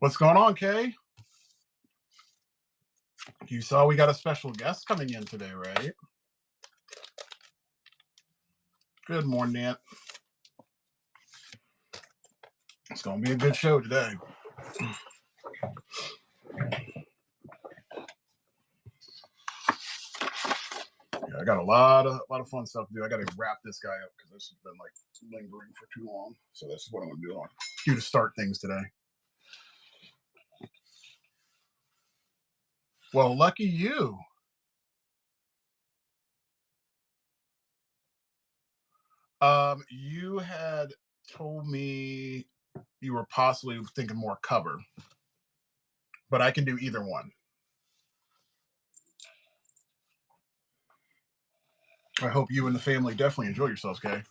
What's going on, Kay? You saw we got a special guest coming in today, right? Good morning, Aunt. It's going to be a good show today. Yeah, I got a lot of fun stuff to do. I got to wrap this guy up because this has been like lingering for too long. So this is what I'm going to do to start things today. Well, lucky you. You had told me you were possibly thinking more cover, but I can do either one. I hope you and the family definitely enjoy yourselves, Kay.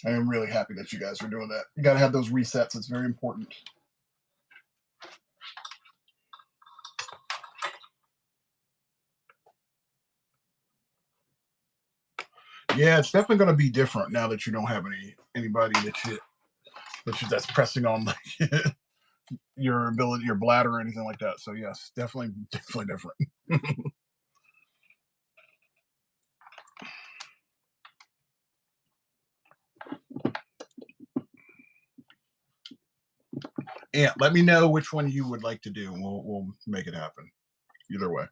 I am really happy that you guys are doing that. You got to have those resets. It's very important. Yeah, it's definitely going to be different now that you don't have anybody that's pressing on like your ability, your bladder, or anything like that. So yes, definitely different. And let me know which one you would like to do, and we'll make it happen. Either way.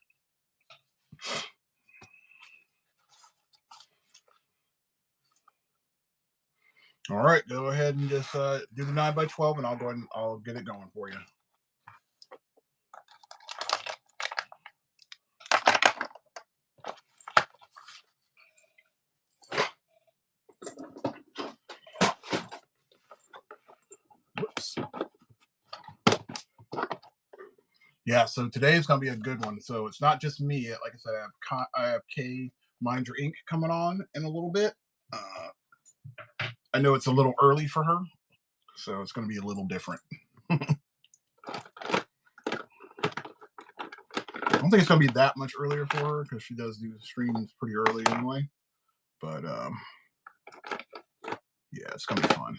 All right, go ahead and just do the 9x12, and I'll go ahead and I'll get it going for you. Whoops. Yeah, so today is going to be a good one. So it's not just me. Like I said, I have Kay Minder Inc. coming on in a little bit. I know it's a little early for her, so it's going to be a little different. I don't think it's going to be that much earlier for her because she does do streams pretty early anyway. But yeah, it's going to be fun.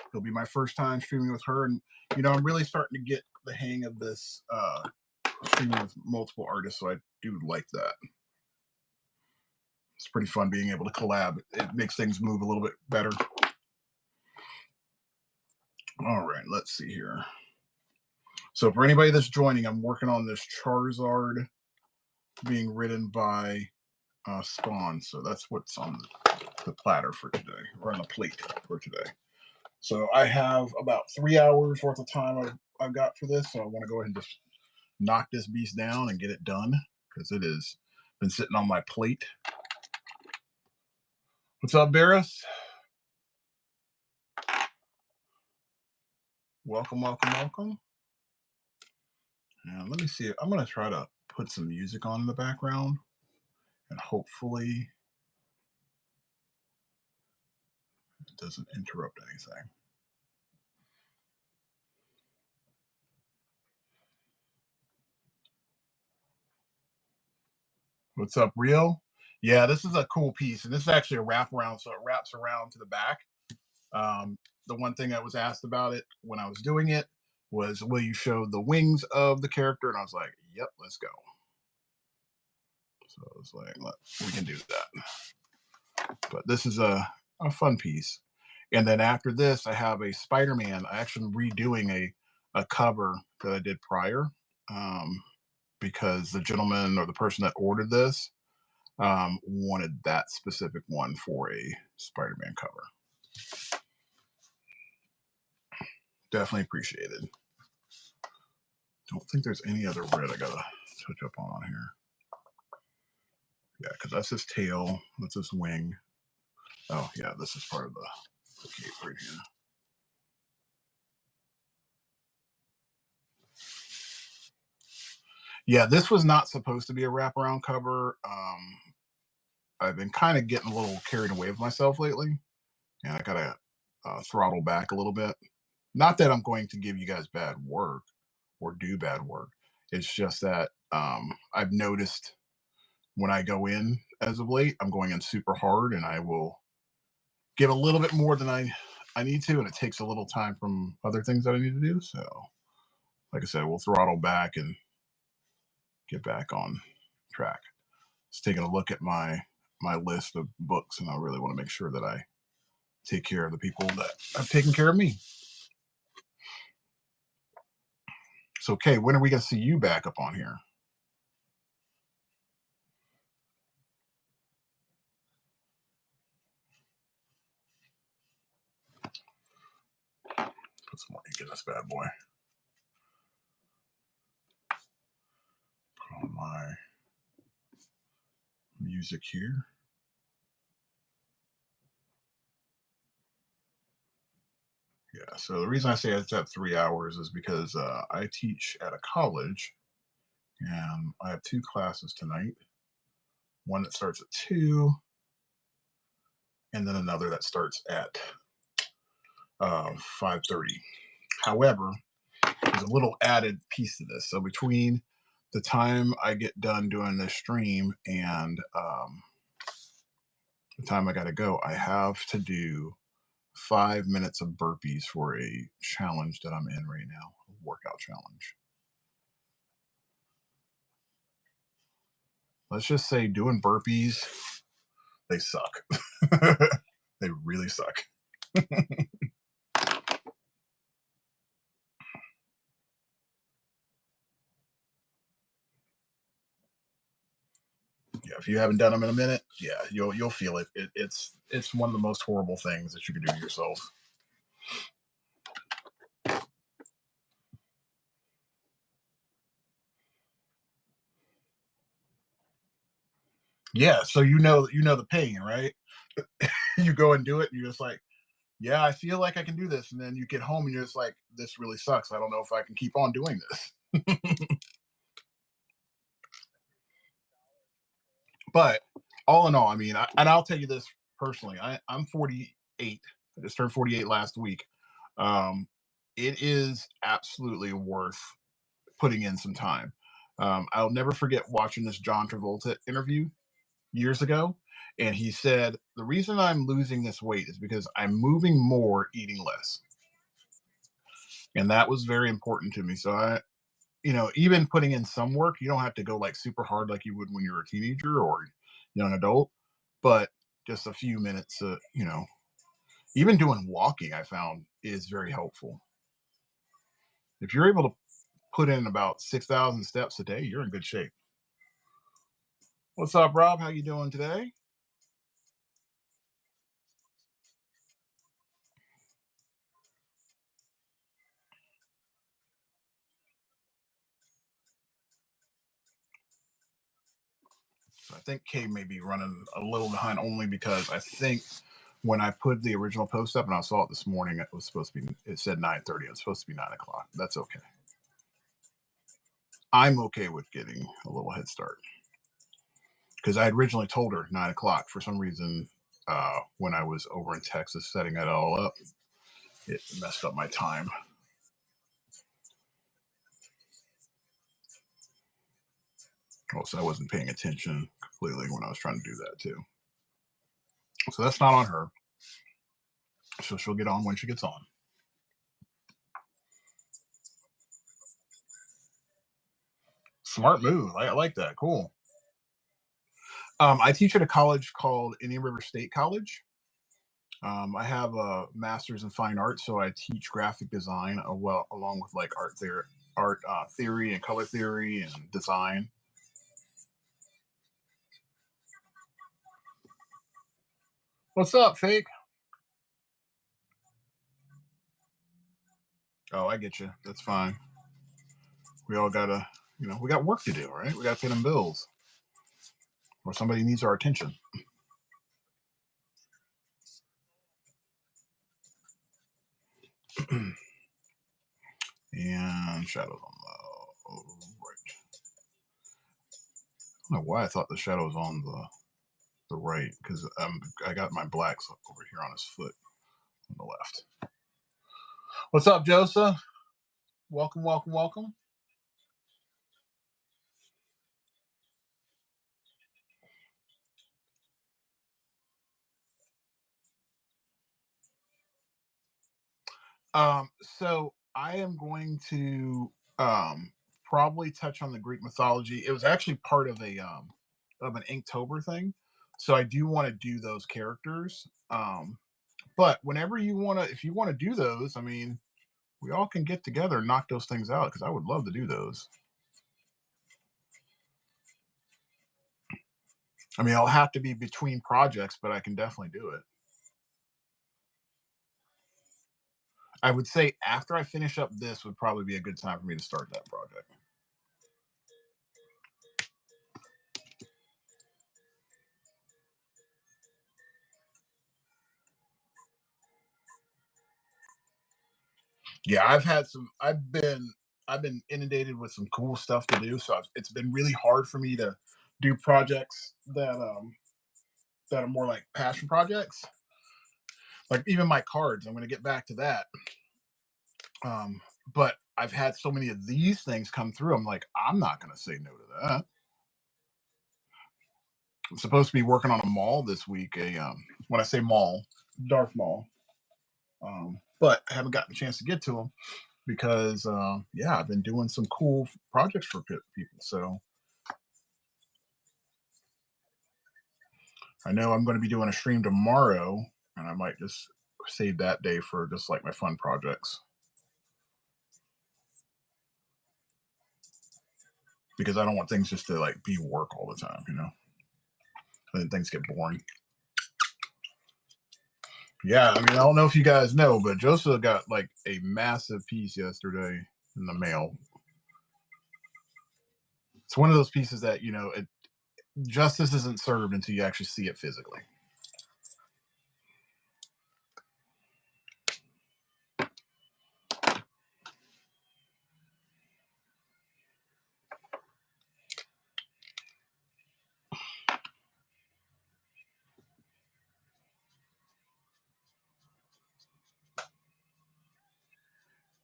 It'll be my first time streaming with her, and I'm really starting to get the hang of this streaming with multiple artists, so I do like that. It's pretty fun being able to collab. It makes things move a little bit better. All right, let's see here. So for anybody that's joining, I'm working on this Charizard being written by Spawn. So that's what's on the platter for today, or on the plate for today. So I have about 3 hours worth of time I've got for this. So I want to go ahead and just knock this beast down and get it done because it has been sitting on my plate. What's up, Barris? Welcome. And let me see. I'm going to try to put some music on in the background, and hopefully it doesn't interrupt anything. What's up, Real? Yeah, this is a cool piece, and this is actually a wraparound, so it wraps around to the back. The one thing I was asked about it when I was doing it was, will you show the wings of the character? And I was like, yep, let's go. So I was like, we can do that. But this is a fun piece. And then after this, I have a Spider-Man. I actually am redoing a cover that I did prior because the gentleman or the person that ordered this wanted that specific one for a Spider-Man cover. Definitely appreciated. Don't think there's any other red I gotta touch up on here. Yeah, because that's his tail. That's his wing. Oh yeah, this is part of the cape right here. Yeah, this was not supposed to be a wraparound cover. I've been kind of getting a little carried away with myself lately, and I gotta throttle back a little bit. Not that I'm going to give you guys bad work or do bad work. It's just that I've noticed when I go in as of late. I'm going in super hard, and I will give a little bit more than I need to, and it takes a little time from other things that I need to do. So, like I said, we'll throttle back and get back on track. Just taking a look at my list of books, and I really want to make sure that I take care of the people that have taken care of me. So, Kay, when are we going to see you back up on here? Put some more ink in this bad boy. Put on my music here. Yeah, so the reason I say it's at 3 hours is because I teach at a college, and I have two classes tonight. One that starts at 2, and then another that starts at 5:30. However, there's a little added piece to this. So between the time I get done doing this stream and the time I got to go, I have to do 5 minutes of burpees for a challenge that I'm in right now, a workout challenge. Let's just say doing burpees, they suck. They really suck. Yeah, if you haven't done them in a minute, yeah, you'll feel it. It's one of the most horrible things that you can do to yourself. Yeah, so you know the pain, right? You go and do it, and you're just like, yeah, I feel like I can do this, and then you get home and you're just like, this really sucks. I don't know if I can keep on doing this. But all in all, I mean, and I'll tell you this personally, I'm 48. I just turned 48 last week. Um, it is absolutely worth putting in some time. I'll never forget watching this John Travolta interview years ago. And he said, the reason I'm losing this weight is because I'm moving more, eating less. And that was very important to me. So even putting in some work, you don't have to go like super hard like you would when you're a teenager or young adult, but just a few minutes, even doing walking, I found is very helpful. If you're able to put in about 6,000 steps a day, you're in good shape. What's up, Rob? How you doing today? So I think Kay may be running a little behind only because I think when I put the original post up and I saw it this morning, it said 9:30. It's supposed to be 9 o'clock. That's okay. I'm okay with getting a little head start because I had originally told her 9 o'clock. For some reason, when I was over in Texas setting it all up, it messed up my time. Also, I wasn't paying attention completely when I was trying to do that too. So that's not on her. So she'll get on when she gets on. Smart move. I like that. Cool. I teach at a college called Indian River State College. I have a master's in fine arts, so I teach graphic design, well, along with like art theory and color theory and design. What's up, fake? Oh, I get you. That's fine. We all gotta, we got work to do, right? We gotta pay them bills, or somebody needs our attention. And shadows on the right. I don't know why I thought the shadows on the right because I got my blacks over here on his foot on the left. What's up, Joseph? Welcome, welcome, welcome. So I am going to probably touch on the Greek mythology. It was actually part of an Inktober thing. So I do want to do those characters. But whenever you wanna if you wanna do those, I mean, we all can get together and knock those things out because I would love to do those. I mean, I'll have to be between projects, but I can definitely do it. I would say after I finish up this would probably be a good time for me to start that project. Yeah, I've been inundated with some cool stuff to do, so it's been really hard for me to do projects that are more like passion projects. Like even my cards, I'm going to get back to that. But I've had so many of these things come through. I'm like, I'm not going to say no to that. I'm supposed to be working on a mall this week. When I say mall, Darth Mall. But I haven't gotten a chance to get to them because, yeah, I've been doing some cool projects for people. So I know I'm going to be doing a stream tomorrow, and I might just save that day for just like my fun projects because I don't want things just to like be work all the time, you know. And then things get boring. Yeah, I mean, I don't know if you guys know, but Joseph got like a massive piece yesterday in the mail. It's one of those pieces that justice isn't served until you actually see it physically.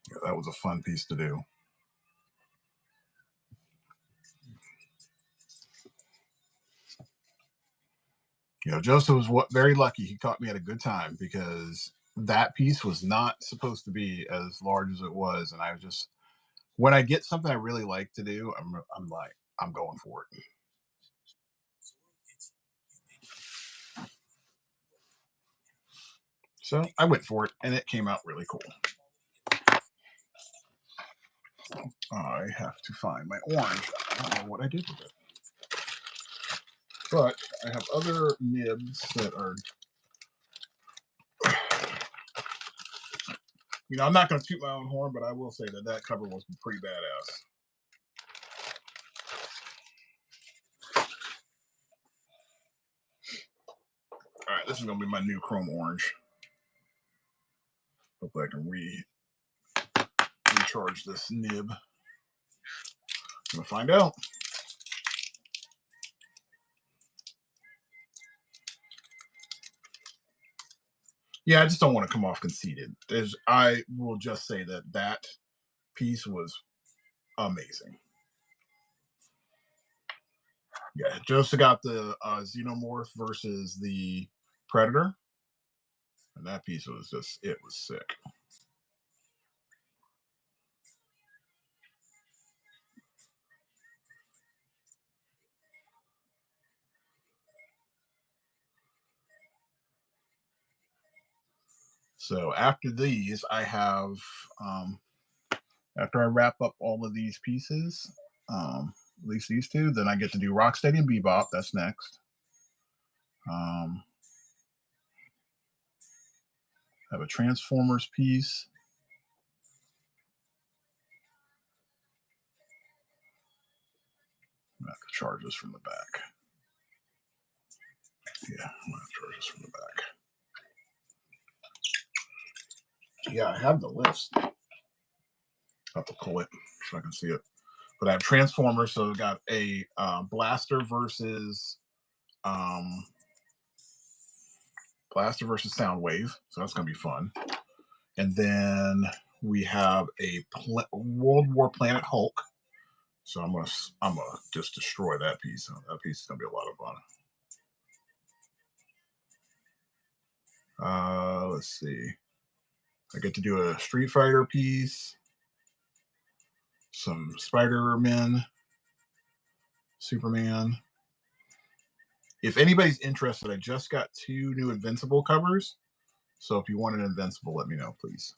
Yeah, that was a fun piece to do. Joseph was very lucky. He caught me at a good time because that piece was not supposed to be as large as it was, and I was just when I get something I really like to do, I'm like I'm going for it. So I went for it, and it came out really cool. I have to find my orange. I don't know what I did with it, but I have other nibs that are. I'm not going to toot my own horn, but I will say that that cover was pretty badass. All right, this is going to be my new chrome orange. Hopefully, I can recharge this nib. I'm going to find out. Yeah, I just don't want to come off conceited. I will just say that that piece was amazing. Yeah, Joseph got the Xenomorph versus the Predator, and that piece was it was sick. So after these, I have after I wrap up all of these pieces, at least these two, then I get to do Rocksteady and Bebop. That's next. Um, have a Transformers piece. I'm gonna have to charge this from the back. Yeah, I'm gonna charge this from the back. Yeah, I have the list. I have to pull it so I can see it. But I have Transformers, so I've got a Blaster versus um, Soundwave, so that's gonna be fun. And then we have a World War Planet Hulk. So I'm gonna just destroy that piece. That piece is gonna be a lot of fun. Let's see. I get to do a Street Fighter piece, some Spider-Man, Superman. If anybody's interested, I just got 2 new Invincible covers. So if you want an Invincible, let me know, please.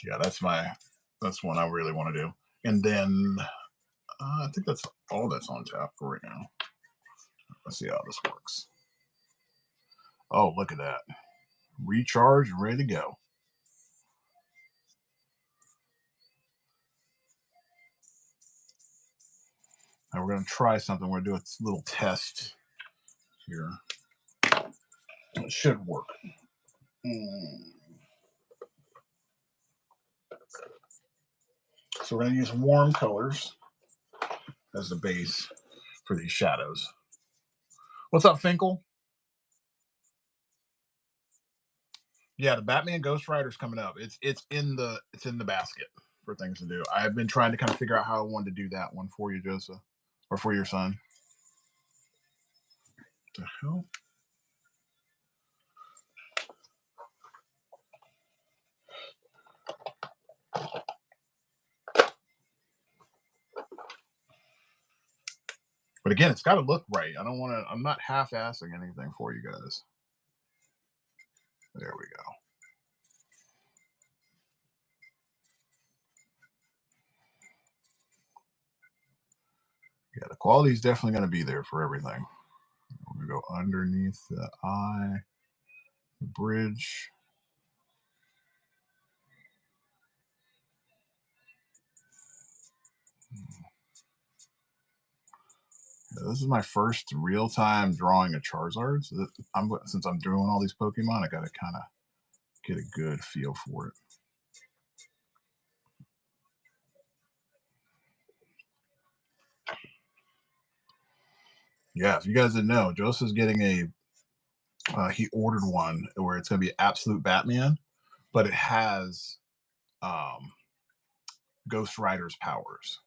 Yeah, that's one I really want to do. And then I think that's all that's on tap for right now. Let's see how this works. Oh, look at that. Recharge and ready to go. Now we're going to try something. We're going to do a little test here. It should work. So we're going to use warm colors as the base for these shadows. What's up, Finkel? Yeah, the Batman Ghost Rider's coming up. It's in the basket for things to do. I've been trying to kind of figure out how I wanted to do that one for you, Joseph, or for your son. What the hell? But again, it's got to look right. I don't want to. I'm not half-assing anything for you guys. There we go. Yeah, the quality is definitely going to be there for everything. We're going to go underneath the eye, the bridge. Yeah, this is my first real-time drawing of Charizard. So since I'm doing all these Pokemon, I got to kind of get a good feel for it. Yeah, if you guys didn't know, Joseph's getting he ordered one where it's going to be absolute Batman, but it has Ghost Rider's powers.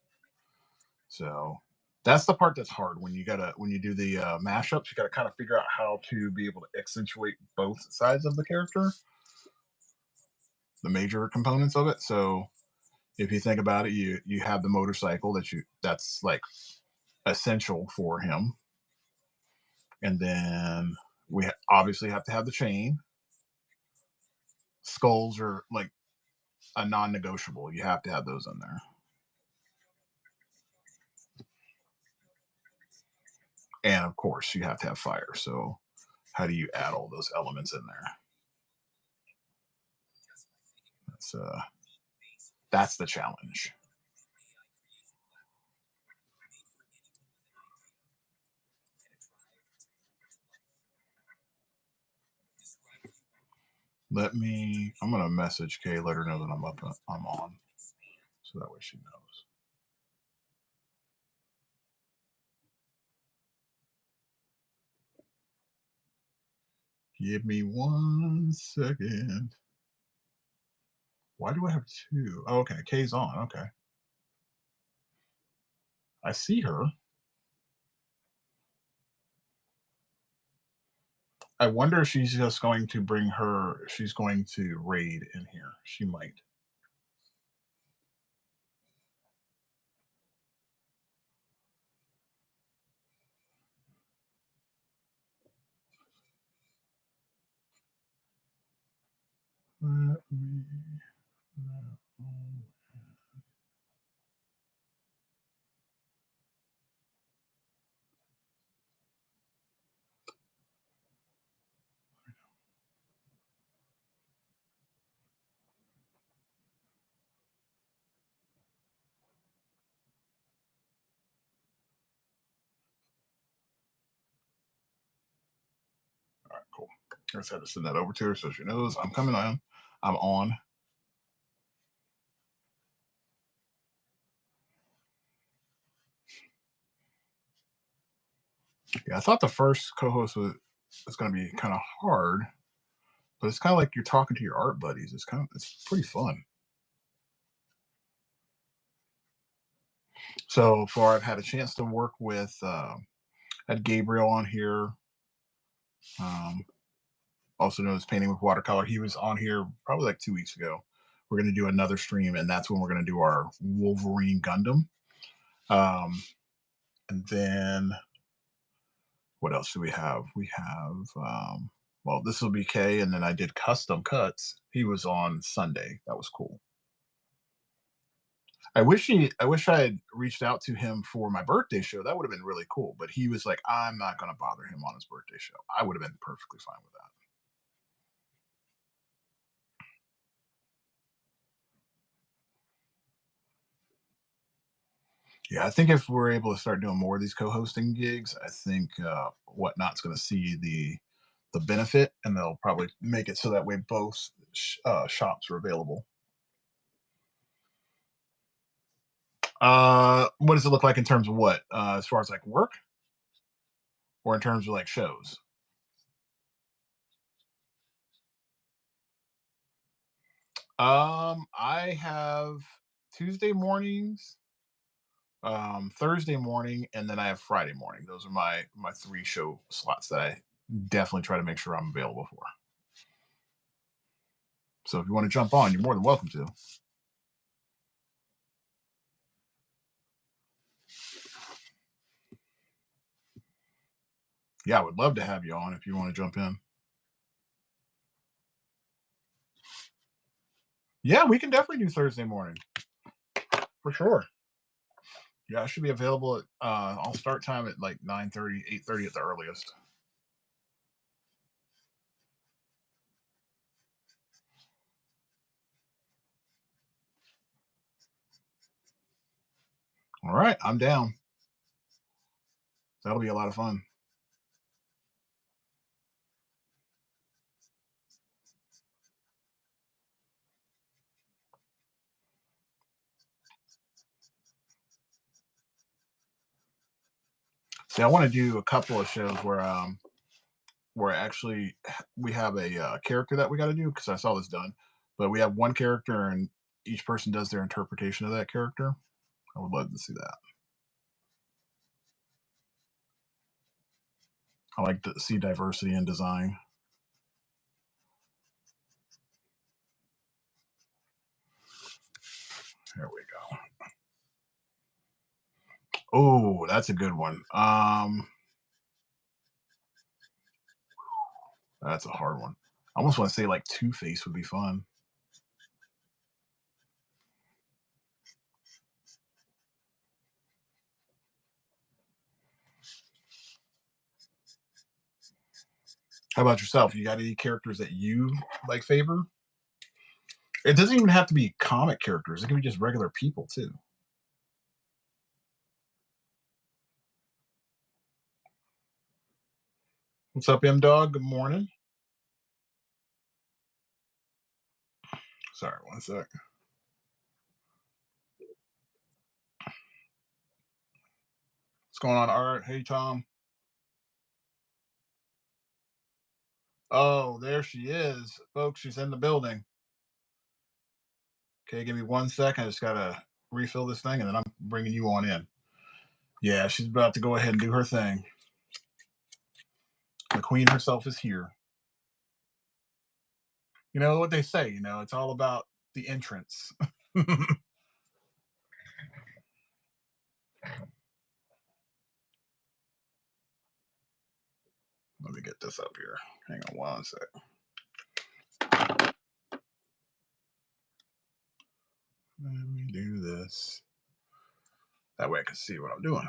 So that's the part that's hard when you do the mashups. You gotta kind of figure out how to be able to accentuate both sides of the character, the major components of it. So if you think about it, you have the motorcycle that's like essential for him, and then we obviously have to have the chain. Skulls are like a non-negotiable. You have to have those in there. And of course, you have to have fire. So how do you add all those elements in there? That's the challenge. I'm gonna message Kay, let her know that I'm on, so that way she knows. Give me 1 second. Why do I have 2? Oh, okay, Kay's on. Okay, I see her. I wonder if she's just going to bring her. She's going to raid in here. She might. Let me know. All right, cool. I just had to send that over to her so she knows I'm coming on. I'm on. Yeah, I thought the first co-host was going to be kind of hard, but it's kind of like you're talking to your art buddies. It's pretty fun. So far, I've had a chance to work with had Gabriel on here, um, also known as Painting with Watercolor. He was on here probably like 2 weeks ago. We're going to do another stream, and that's when we're going to do our Wolverine Gundam. And then what else do we have? We have well, this will be Kay, and then I did custom cuts. He was on Sunday. That was cool. I wish I had reached out to him for my birthday show. That would have been really cool. But he was like, I'm not going to bother him on his birthday show. I would have been perfectly fine with that. Yeah, I think if we're able to start doing more of these co-hosting gigs, I think Whatnot's going to see the benefit, and they'll probably make it so that way both shops are available. What does it look like in terms of what? As far as like work, or in terms of like shows? I have Tuesday mornings, Thursday morning, and then I have Friday morning. Those are my 3 show slots that I definitely try to make sure I'm available for. So if you want to jump on, you're more than welcome to. Yeah, I would love to have you on if you want to jump in. Yeah, we can definitely do Thursday morning for sure. Yeah, I should be available at I'll start time at like 9:30, 8:30 at the earliest. All right, I'm down. That'll be a lot of fun. See, I want to do a couple of shows where actually we have a character that we got to do, because I saw this done, but we have one character and each person does their interpretation of that character. I would love to see that. I like to see diversity in design. There we go. Oh, that's a good one. That's a hard one. I almost want to say like Two-Face would be fun. How about yourself? You got any characters that you like favor? It doesn't even have to be comic characters. It can be just regular people too. What's up, M Dog? Good morning. Sorry, one sec. What's going on, Art? Hey, Tom. Oh, there she is, folks. She's in the building. Okay, give me 1 second. I just gotta refill this thing, and then I'm bringing you on in. Yeah, she's about to go ahead and do her thing. The queen herself is here. You know what they say, it's all about the entrance. Let me get this up here. Hang on 1 sec. Let me do this. That way I can see what I'm doing.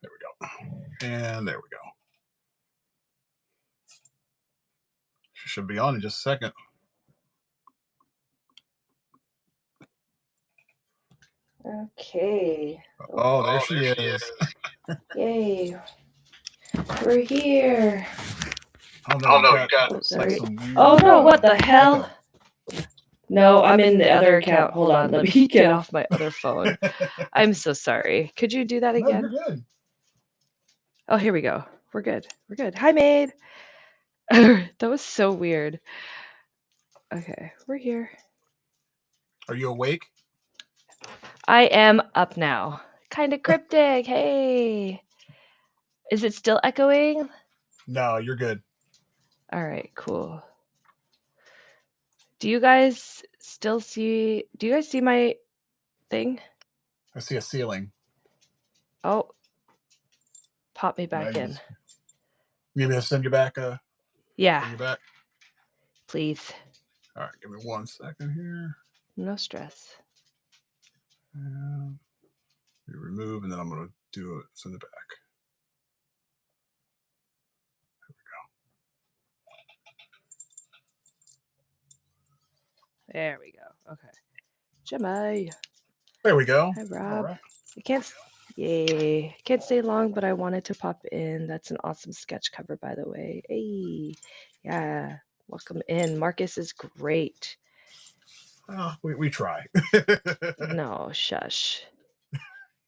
There we go. And there we go. She should be on in just a second. Okay. Oh, there she is. Yay. We're here. Oh, no, you got Oh, sorry. like some weird, Oh, no, what the hell? echo. No, I'm in the other account. Hold on. Let me get off my other phone. I'm so sorry. Could you do that No, again? you're good. Oh, here we go. We're good. We're good. Hi, Maid. That was so weird. Okay, we're here. Are you awake? I am up now. Kind of cryptic. Hey. Is it still echoing? No, you're good. All right, cool. Do you guys still see? Do you guys see my thing? I see a ceiling. Oh, pop me Now back you in. just maybe I'll send you back. Yeah, Bring you back. please. All right, give me 1 second here. No stress. And you remove, and then I'm gonna do it. Send it back. There we go. Okay. Jemai. There we go. Hi, All Rob. right. I can't. Yay. Can't stay long, but I wanted to pop in. That's an awesome sketch cover, by the way. Hey. Yeah. Welcome in. Marcus is great. Oh, we try. No, shush.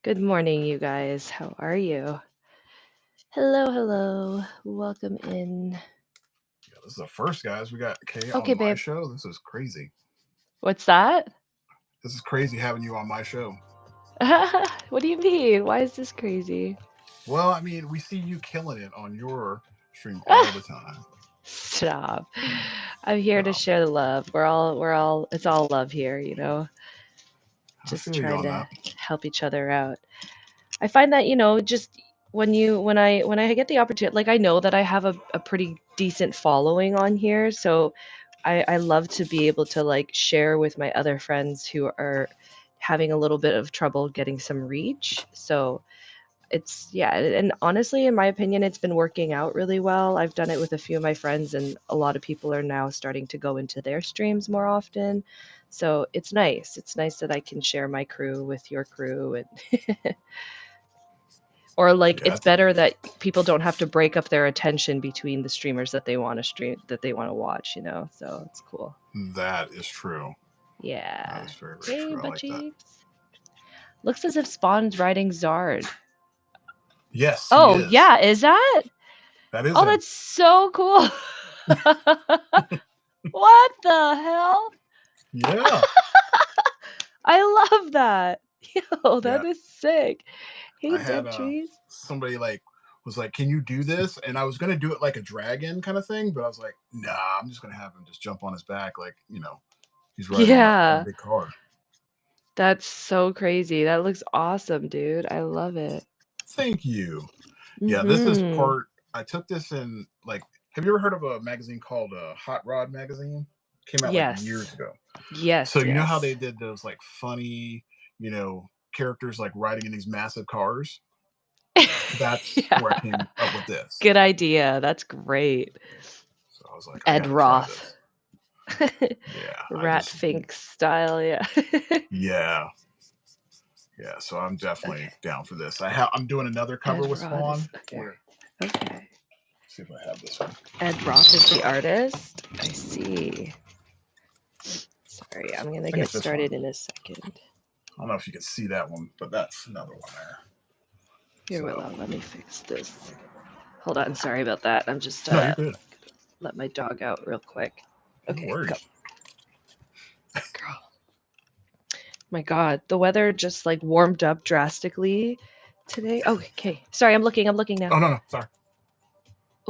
Good morning, you guys. How are you? Hello, hello. Welcome in. Yeah, this is the first, guys. We got Kay Okay, on my babe. show. This is crazy. What's that? This is crazy having you on my show. What do you mean? Why is this crazy? Well, I mean, we see you killing it on your stream all the time. Stop. I'm here to Oh, share the love. It's all love here, you know? I Just feel you trying on to that. help each other out. I find that, just when I get the opportunity, like I know that I have a pretty decent following on here, so I love to be able to like share with my other friends who are having a little bit of trouble getting some reach. So it's yeah, and honestly, in my opinion, it's been working out really well. I've done it with a few of my friends, and a lot of people are now starting to go into their streams more often. So it's nice. It's nice that I can share my crew with your crew, and or like Yeah, it's better that people don't have to break up their attention between the streamers that they want to stream that they want to watch. So it's cool. that is true. Yeah. That is very, very Hey, true. I butt like that. cheeks. Looks as if Spawn's riding Zard. Yes, he Oh, is. yeah, is that? That is Oh, him. that's so cool. What the hell? Yeah. I love that. Yo, that Yeah. is sick. Hey, I had Dead Trees. somebody was like, "Can you do this?" And I was gonna do it like a dragon kind of thing, but I was like, "Nah, I'm just gonna have him just jump on his back, like he's riding on a Yeah, big car." that's so crazy. That looks awesome, dude. I love it. Thank you. Yeah, this is Mm-hmm. part. I took this in like. Have you ever heard of a magazine called Hot Rod Magazine? Came out like years Yes. ago. So Yes, you know how they yes. did those like funny, characters like riding in these massive cars? That's Yeah. where I came up with this. Good idea. That's great. So I was like, I Ed gotta try Roth. this. Yeah, I Rat just Fink style, yeah. yeah. Yeah, so I'm definitely Okay. down for this. I'm doing another cover Ed with Roth is Spawn. okay. Where Okay. see if I have this one. Ed Roth is the artist. I see. Sorry, I'm gonna I think get it's this one. started in a second. I don't know if you can see that one, but that's another one there. Here, So Willow, let me fix this. Hold on, sorry about that. I'm just no, you're good. let my dog out real quick. No Okay, go. worries. Girl. My God, the weather just like warmed up drastically today. Okay, sorry, I'm looking now. Oh no, sorry.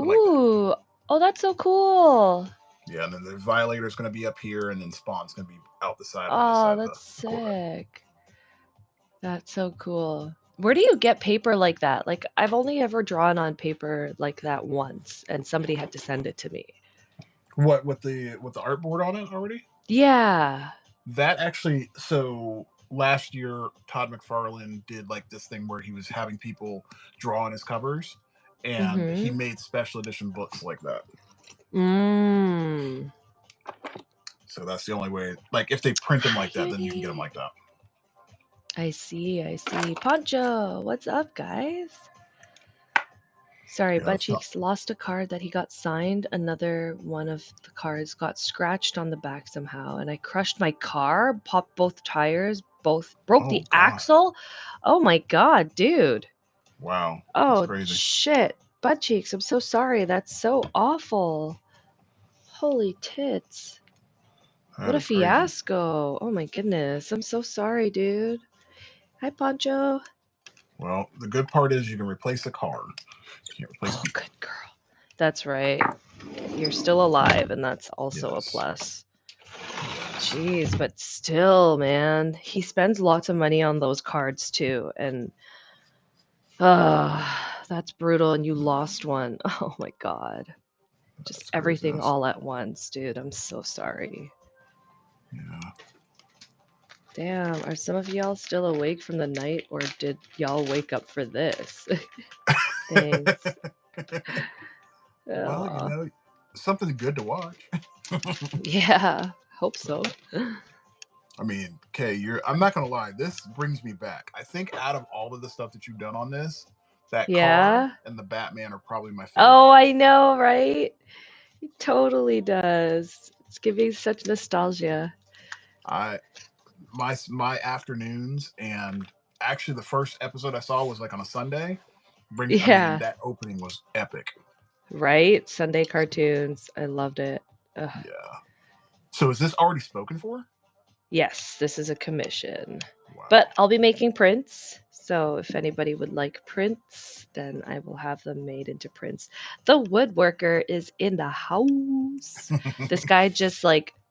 I like that. Ooh, oh, that's so cool. Yeah, and then the Violator's going to be up here, and then Spawn's going to be out the side on this Oh, side of that's the Corvette. sick. That's so cool. Where do you get paper like that? Like, I've only ever drawn on paper like that once, and somebody had to send it to me. What with the artboard on it already? Yeah. That actually, so last year Todd McFarlane did like this thing where he was having people draw on his covers, and he Mm-hmm. made special edition books like that. Mm. So that's the only way. Like if they print them like that, then you can get them like that. I see. Poncho, what's up, guys? Sorry, Yeah, Butt Cheeks lost a card that he got signed. Another one of the cards got scratched on the back somehow, and I crushed my car, popped both tires, broke the axle. Oh my God, dude. Wow. Oh, That's crazy. shit. Butt Cheeks, I'm so sorry. That's so awful. Holy tits. What That a is crazy. fiasco. Oh my goodness. I'm so sorry, dude. Hi, Poncho. Well, the good part is you can replace the car. You can't replace Oh, people. good girl. That's right. You're still alive, and that's also a Yes. plus. Yes. Jeez, but still, man, he spends lots of money on those cards too, and that's brutal. And you lost one. Oh my god, just That's everything craziness. all at once, dude. I'm so sorry. Yeah. Damn, are some of y'all still awake from the night, or did y'all wake up for this? Thanks. Well, Aw. something good to watch. Yeah, hope so. I mean, Kay, I'm not gonna lie, this brings me back. I think out of all of the stuff that you've done on this, that car Yeah. and the Batman are probably my favorite. Oh, I know, right? It totally does. It's giving such nostalgia. I my afternoons, and actually the first episode I saw was like on a Sunday. I mean, Yeah, that opening was epic. right? Sunday cartoons. I loved it. Ugh. Yeah. So is this already spoken for? Yes, this is a commission. Wow. But I'll be making prints. So if anybody would like prints, then I will have them made into prints. The woodworker is in the house. This guy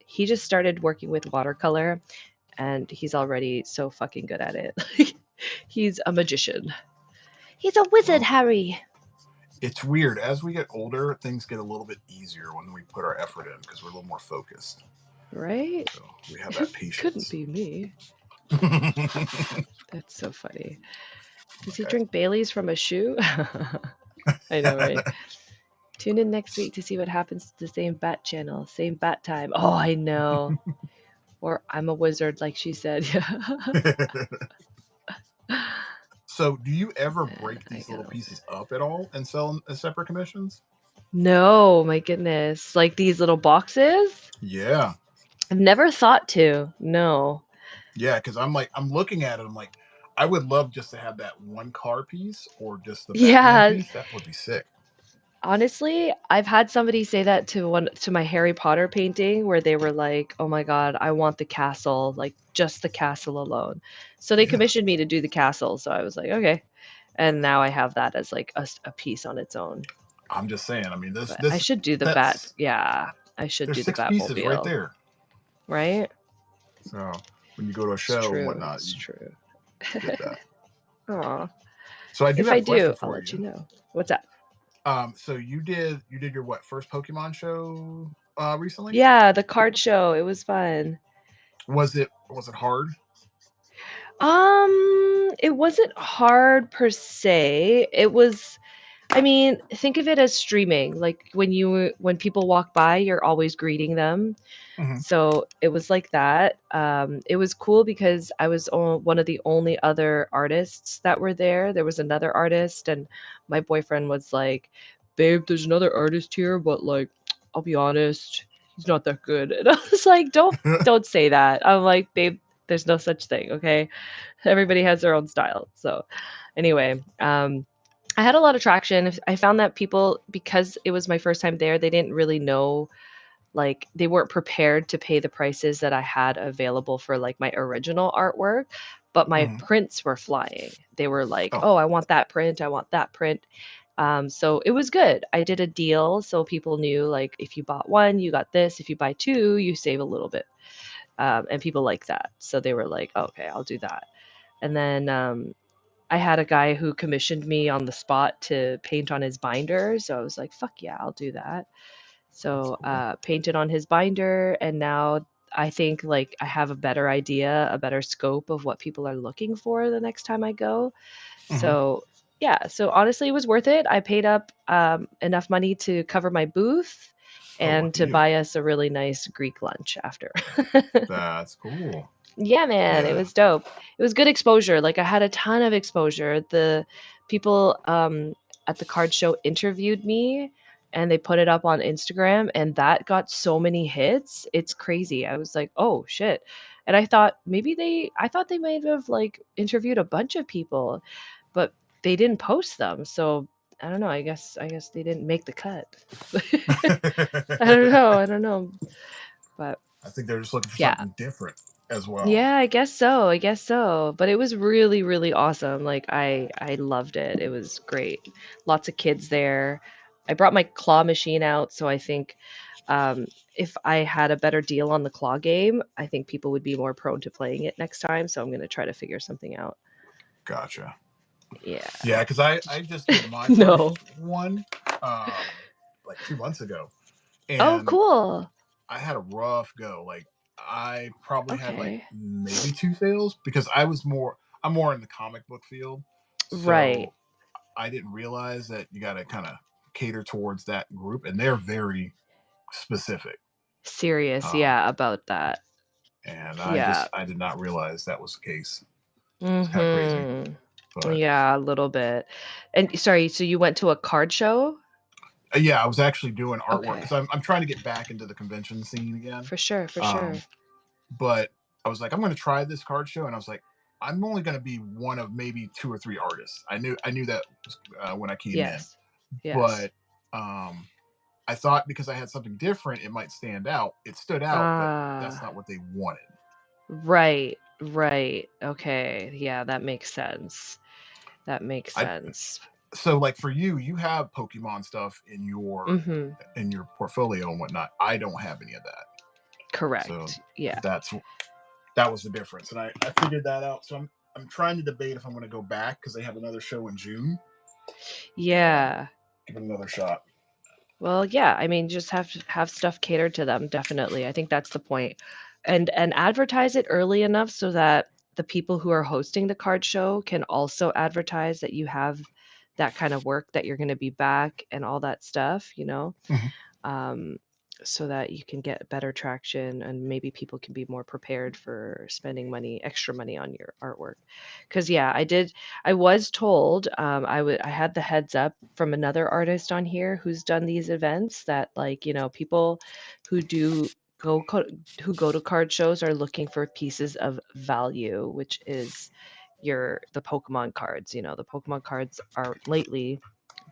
he just started working with watercolor and he's already so fucking good at it. He's a magician. He's a wizard, Well, Harry. it's weird. As we get older, things get a little bit easier when we put our effort in because we're a little more focused. Right? So we have that Couldn't patience. be me. That's so funny. Does he Okay. drink Bailey's from a shoe? I know, right? Tune in next week to see what happens to the same bat channel, same bat time. Oh, I know. Or I'm a wizard, like she said. So, do you ever Man, break I these little gotta. pieces up at all and sell them as separate commissions? No, my goodness. Like these little boxes? Yeah. I've never thought to. No. Yeah, because I'm looking at it. I'm like, I would love just to have that one car piece or just the Batman Yeah, piece. That would be sick. honestly, I've had somebody say that to my Harry Potter painting where they were like, "Oh my god, I want the castle, like just the castle alone." So they Yeah. commissioned me to do the castle, so I was like, "Okay." And now I have that as like a piece on its own. I'm just saying. I mean, But I should do the bat. that's Yeah, I should there's do the 6 pieces right Batmobile, there. right? So when you go to a It's show and true. whatnot, It's you true. get that. Aw. So I do If have I a question do, I'll for let you. you know. What's that? So you did your what first Pokemon show recently? Yeah, the card show. It was fun. Was it hard? It wasn't hard per se. It was, I mean, think of it as streaming. Like when people walk by, you're always greeting them. Hmm. So it was like that. It was cool because I was one of the only other artists that were there. There was another artist, and my boyfriend was like, "Babe, there's another artist here, but like, I'll be honest, he's not that good." And I was like, "Don't say that." I'm like, "Babe, there's no such thing, okay? Everybody has their own style." So, anyway, I had a lot of traction. I found that people, because it was my first time there, they didn't really know, like they weren't prepared to pay the prices that I had available for like my original artwork, but my Hmm. prints were flying. They were like, Oh, "Oh, I want that print. I want that print." So it was good. I did a deal so people knew like if you bought one, you got this. If you buy two, you save a little bit. And people like that. So they were like, "Okay, I'll do that." And then I had a guy who commissioned me on the spot to paint on his binder. So I was like, "Fuck yeah, I'll do that." that's So, cool. painted on his binder, and now I think like I have a better idea, a better scope of what people are looking for the next time I go. Hmm. So, yeah, so honestly, it was worth it. I paid up enough money to cover my booth Oh, and lucky to you. buy us a really nice Greek lunch after. That's cool. Yeah, man, it Yeah. was dope. It was good exposure. Like I had a ton of exposure. The people at the card show interviewed me and they put it up on Instagram and that got so many hits. It's crazy. I was like, "Oh shit." And I thought they might have like interviewed a bunch of people, but they didn't post them. So I don't know. I guess they didn't make the cut. I don't know. But I think they're just looking for Yeah. something different as well. Yeah, I guess so. I guess so. But it was really, really awesome. Like I loved it. It was great. Lots of kids there. I brought my claw machine out, so I think if I had a better deal on the claw game, I think people would be more prone to playing it next time. So I'm gonna try to figure something out. Gotcha. Yeah. Yeah, because I just did my No. first one like 2 months ago, Oh, and cool. I had a rough go. Like I probably had like Okay. maybe 2 fails because I'm more in the comic book field, Right. so I didn't realize that you got to kind of cater towards that group, and they're very specific. Serious, Um, yeah, about that. and Yeah. I did not realize that was the case. It's kind of crazy, Mm-hmm. but Yeah, a little bit. And sorry, so you went to a card show? yeah, I was actually doing artwork Okay. because I'm trying to get back into the convention scene again. For sure, for sure. Um, but I was like, I'm going to try this card show, and I was like, I'm only going to be one of maybe 2 or 3 artists. I knew that when I came in, Yes. Yes. but I thought because I had something different, it might stand out. It stood out, but that's not what they wanted. Right, right. Okay. Yeah, that makes sense. That makes I sense. So like for you, you have Pokemon stuff Mm-hmm. in your portfolio and whatnot. I don't have any of that. Correct. So Yeah. that was the difference, and I figured that out. So I'm trying to debate if I'm going to go back because they have another show in June. Yeah. Give it another shot. Well, yeah, I mean, just have stuff catered to them, definitely. I think that's the point. And advertise it early enough so that the people who are hosting the card show can also advertise that you have that kind of work, that you're going to be back and all that stuff, you know? Mhm. Um, so that you can get better traction and maybe people can be more prepared for spending extra money on your artwork. Because yeah, I was told, I had the heads up from another artist on here who's done these events that, like, you know, people who who go to card shows are looking for pieces of value, which is the Pokemon cards. You know, the Pokemon cards are lately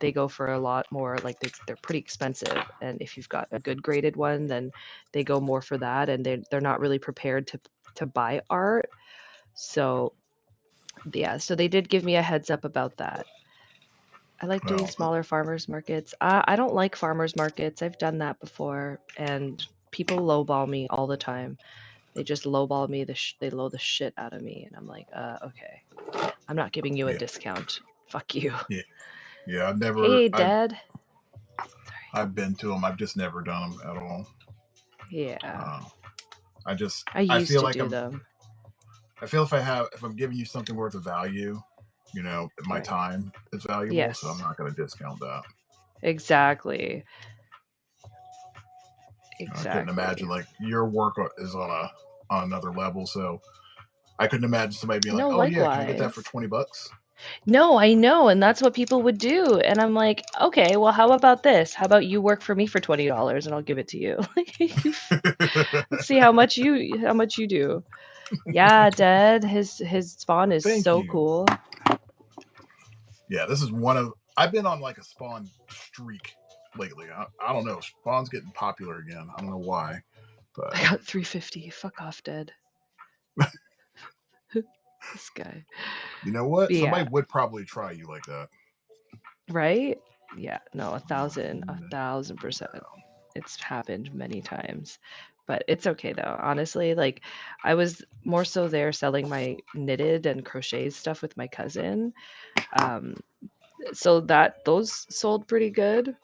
they go for a lot more, like they're pretty expensive, and if you've got a good graded one, then they go more for that, and they're not really prepared to buy art. So yeah, so they did give me a heads up about that. I like doing Well, smaller farmers markets. I don't like farmers markets. I've done that before, and people lowball me all the time. They just lowball me. They low the shit out of me, and I'm like, okay, I'm not giving you a yeah, discount. Fuck you. yeah, yeah. Hey, Dad. I've been to them. I've just never done them at all. Yeah, I I used feel to like do them. I feel if I'm giving you something worth of value, you know, my Right. time is valuable, so I'm Yes, not going to discount that. exactly. I couldn't Exactly. imagine like your work is on another level, so I couldn't imagine somebody being like, No, "Oh yeah, can I get that for likewise. $20?" No, I know, and that's what people would do. And I'm like, okay, well, how about this? How about you work for me for $20 and I'll give it to you? Let's see how much you do. Yeah, Dad, his spawn is Thank so you. cool. Yeah, this is one of I've been on like a Spawn streak lately. I don't know. Spawn's getting popular again. I don't know why, but I got 350. Fuck off, Dad. This guy. you know what? Yeah, Somebody would probably try you like that. right? Yeah, no, a Mm, 1,000%. It's happened many times, but it's okay though. Honestly, like I was more so there selling my knitted and crocheted stuff with my cousin. Um, so that those sold pretty good.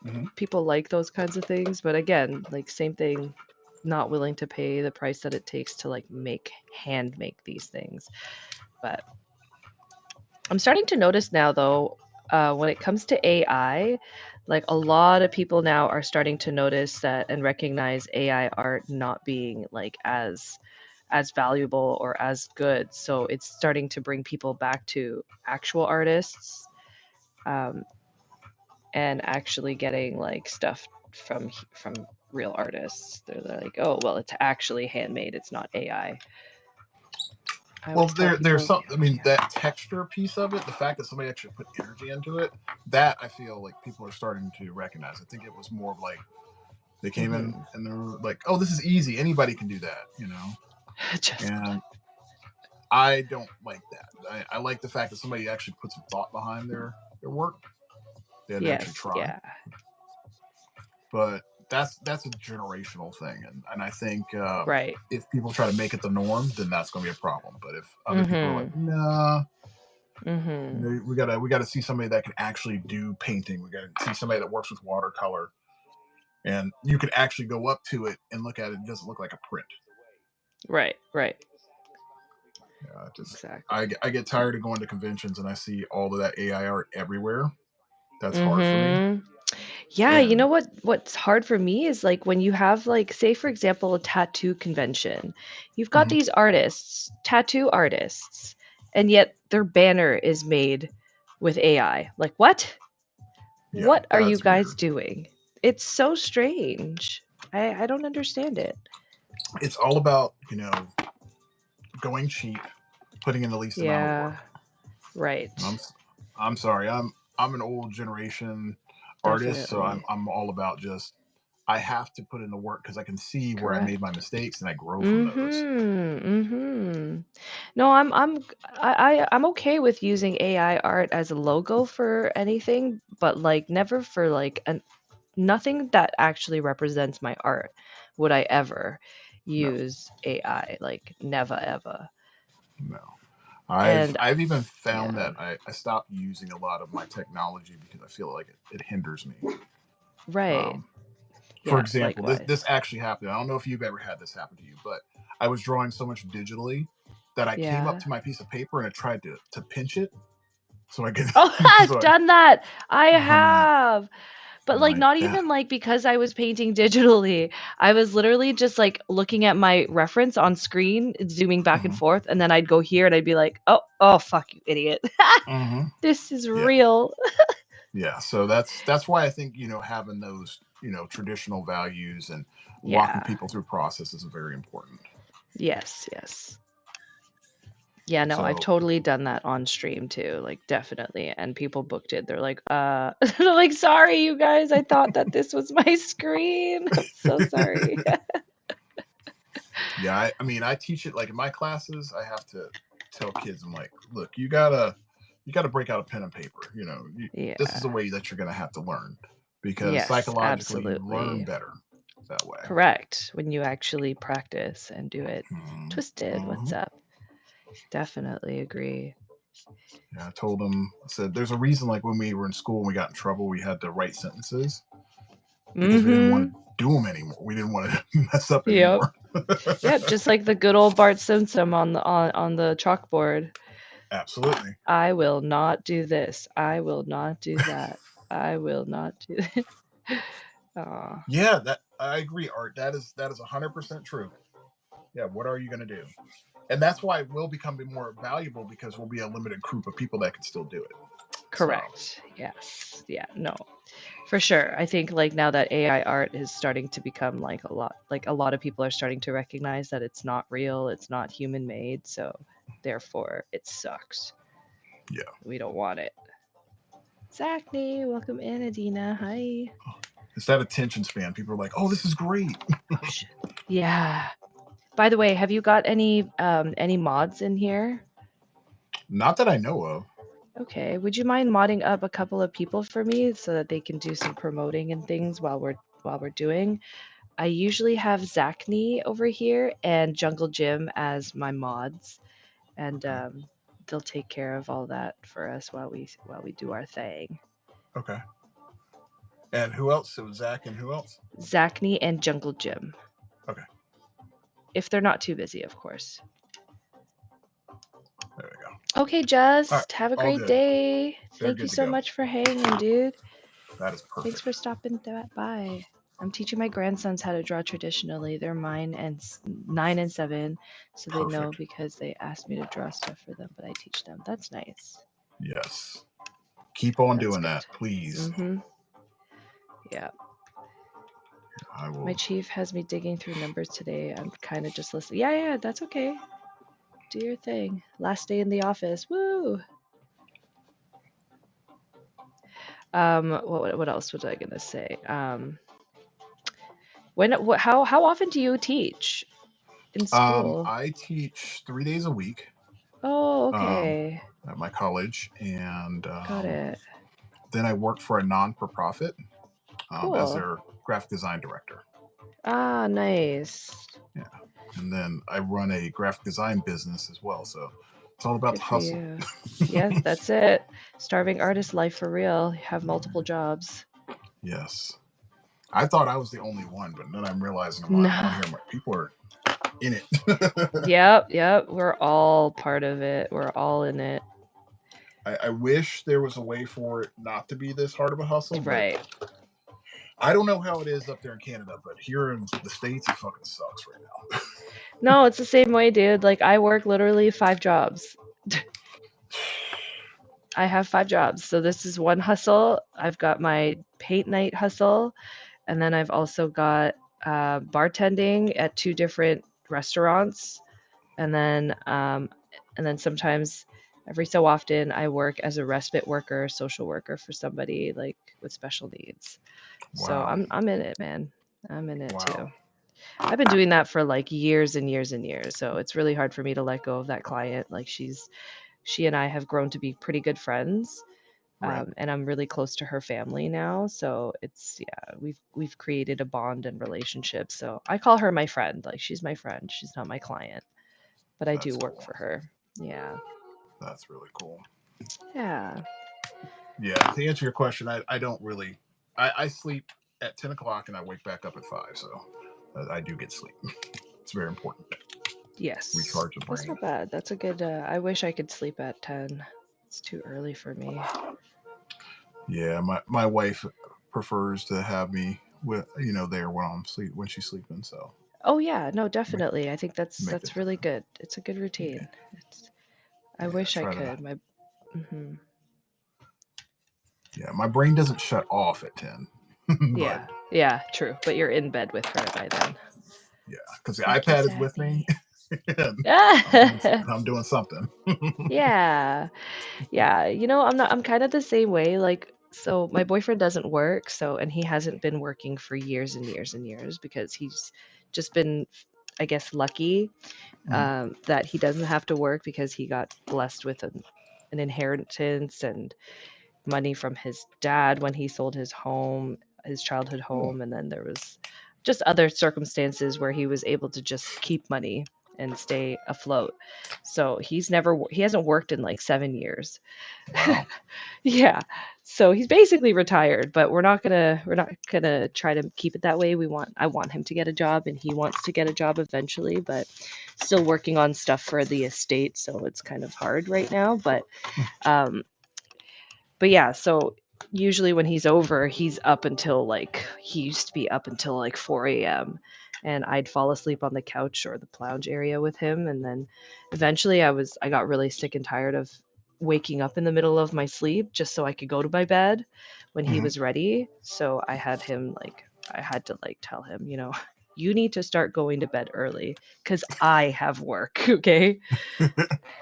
mhm. People like those kinds of things, but again, like same thing, not willing to pay the price that it takes to like hand make these things. But I'm starting to notice now, though, when it comes to AI, like a lot of people now are starting to notice that and recognize AI art not being like as valuable or as good. So it's starting to bring people back to actual artists, um, and actually getting like stuff from real artists. They're like, oh well, it's actually handmade. It's not AI. I Well, always tell there's people, some. I mean, yeah, that texture piece of it, the fact that somebody actually put energy into it, that I feel like people are starting to recognize. I think it was more of like They came in and they were like, "Oh, this is easy. Anybody can do that," Just And I don't like that. I like the fact that somebody actually put some thought behind their work. They had to actually yes, try. yeah, But that's a generational thing, and I think right. if people try to make it the norm, then that's going to be a problem. But if other people are Mm-hmm. like, nah, Mm-hmm. we gotta see somebody that can actually do painting. We gotta see somebody that works with watercolor, and you can actually go up to it and look at it. It doesn't look like a print. Right, right. Just Exactly. I get tired of going to conventions and I see all of that AI art everywhere. That's hard for me. Mm-hmm. Yeah, you And know what's hard for me is like when you have like say for example a tattoo convention. You've got mhm, these artists, tattoo artists, and yet their banner is made with AI. Like what? yeah, What are you that's guys weird. doing? It's so strange. I don't understand it. It's all about going cheap, putting in the least amount of Yeah, work. And right. I'm sorry. I'm an old generation artist, so Definitely. I'm all about just I have to put in the work because I can see where I made my Correct. mistakes and I grow from those. Mhm. Mhm. No, I'm okay with using AI art as a logo for anything, but like never for like an nothing that actually represents my art would I ever No, use AI. Like never ever. no. I've And I've even found yeah, that I stopped using a lot of my technology because I feel like it hinders me. right. Um, for Yeah, example, this likewise. actually happened. I don't know if you've ever had this happen to you, but I was drawing so much digitally that I came up Yeah. to my piece of paper and I tried to pinch it so I could Oh, I've so done that. I I'm like have. But, I'm like, like not that. even, like, because I was painting digitally. I was literally just, like, looking at my reference on screen, zooming back and Mhm, forth, and then I'd go here and I'd be like, "Oh, oh, fuck you, idiot. mhm. This is Yeah, real." yeah. So that's why I think having those traditional values and walking Yeah. people through processes is very important. Yes, yes. Yeah, no, I've So totally done that on stream too, like, definitely, and people booked it. They're like, they're like, "Sorry, you guys, I thought that this was my screen. I'm so sorry." yeah, I mean I teach it like in my classes. I have to tell kids, I'm like, look, you gotta break out a pen and paper. This is the Yeah. way that you're gonna have to learn because Yes, psychologically you learn absolutely. better that way. Correct. When you actually practice and do it. Mhm, Twisted, what's mhm. up? Definitely agree. Yeah, I told them, I said, there's a reason, like when we were in school and we got in trouble, we had to write sentences because we didn't want Mhm. to do them anymore. We didn't want to mess up Yep. anymore. Yep, just like the good old Bart Simpson on the chalkboard. Absolutely. I will not do this. I will not do that. I will not do Aw. Yeah, that I agree, Art. That is 100% true. Yeah, what are you going to do? And that's why it will become more valuable because we'll be a limited group of people that can still do it. So, Correct. Yes. Yeah, no. For sure. I think like now that AI art is starting to become like a lot of people are starting to recognize that it's not real, it's not human made, so therefore it sucks. yeah. We don't want it. Zachney, welcome in, Adina. Hi. It's that attention span. People are like, "Oh, this is great." Oh shit. Yeah. By the way, have you got any mods in here? Not that I know of. Okay. Would you mind modding up a couple of people for me so that they can do some promoting and things while we're doing? I usually have Zachney over here and Jungle Jim as my mods, and Okay. they'll take care of all that for us while we do our thing. Okay. And who else? It was Zach and who else? Zachney and Jungle Jim, Okay. if they're not too busy, of course. There we go. Okay, All right. Just have a All great good. day. They're Thank you good to so go. much for hanging, dude. That is Thanks perfect. for stopping by. I'm teaching my grandsons how to draw traditionally. They're 9 and 7, so they know Perfect. because they asked me to draw stuff for them, but I teach them. That's nice. Yes. Keep on That's doing good. that, please. Mm-hmm. Yeah. I My will. chief has me digging through numbers today. I'm kind of just listening. Yeah, yeah, that's okay. Do your thing. Last day in the office. Woo! What else was I gonna say? How often do you teach in school? I teach 3 days a week Oh, um, okay. at my college, and Got it. then I work for a non-for-profit as Cool. their graphic design director. Ah, nice. Yeah, and then I run a graphic design business as well. So it's all about Good the for hustle. you. Yes, that's it. Starving artist life for real. Have multiple jobs. Yes, I thought I was the only one, but then I'm realizing I'm No. on here. I'm like, people are in it. Yep. We're all part of it. We're all in it. I wish there was a way for it not to be this hard of a hustle, but Right. I don't know how it is up there in Canada, but here in the States, it fucking sucks right now. No, it's the same way, dude. Like I work literally 5 jobs. I have 5 jobs. So this is one hustle. I've got my paint night hustle, and then I've also got bartending at 2 different restaurants, and then sometimes every so often I work as a respite worker, social worker for somebody like with special needs. So Wow. I'm in it, man. I'm in it Wow. too. I've been doing that for like years and years and years. So it's really hard for me to let go of that client. Like she and I have grown to be pretty good friends. Right. And I'm really close to her family now. So it's we've created a bond and relationship. So I call her my friend. Like she's my friend. She's not my client, but I do That's work cool. for her. Yeah. That's really cool. Yeah. Yeah. To answer your question, I don't really. I sleep at 10 o'clock and I wake back up at 5. So I do get sleep. It's very important. Yes. Recharge the That's brain. not bad. That's a good I wish I could sleep at 10. It's too early for me. Yeah. My wife prefers to have me with there when she's sleeping. So Oh yeah, no, make definitely. I think that's make the that's really good. It's a good yeah routine. It's I yeah wish I try to could. Mhm. yeah. My brain doesn't shut off at 10, but Yeah. Yeah, true. But you're in bed with her by then. yeah, because the Lucky iPad is with me, Savvy. and I'm doing something. Yeah. Yeah, I'm kind of the same way. Like, so my boyfriend doesn't work, and he hasn't been working for years and years and years because he's just been, I guess, lucky Mhm. that he doesn't have to work because he got blessed with an inheritance and money from his dad when he sold his home, his childhood Cool. home, and then there was just other circumstances where he was able to just keep money and stay afloat. So he hasn't worked in like 7 years. Wow. Yeah. So he's basically retired, but we're not gonna try to keep it that way. I want him to get a job and he wants to get a job eventually, but still working on stuff for the estate, so it's kind of hard right now. Um but yeah, so usually when he's over, he's up until like he used to be up until like 4 a.m. and I'd fall asleep on the couch or the lounge area with him, and then eventually I got really sick and tired of waking up in the middle of my sleep just so I could go to my bed when he Mhm. was ready. So I had to like tell him, you need to start going to bed early cuz I have work, okay?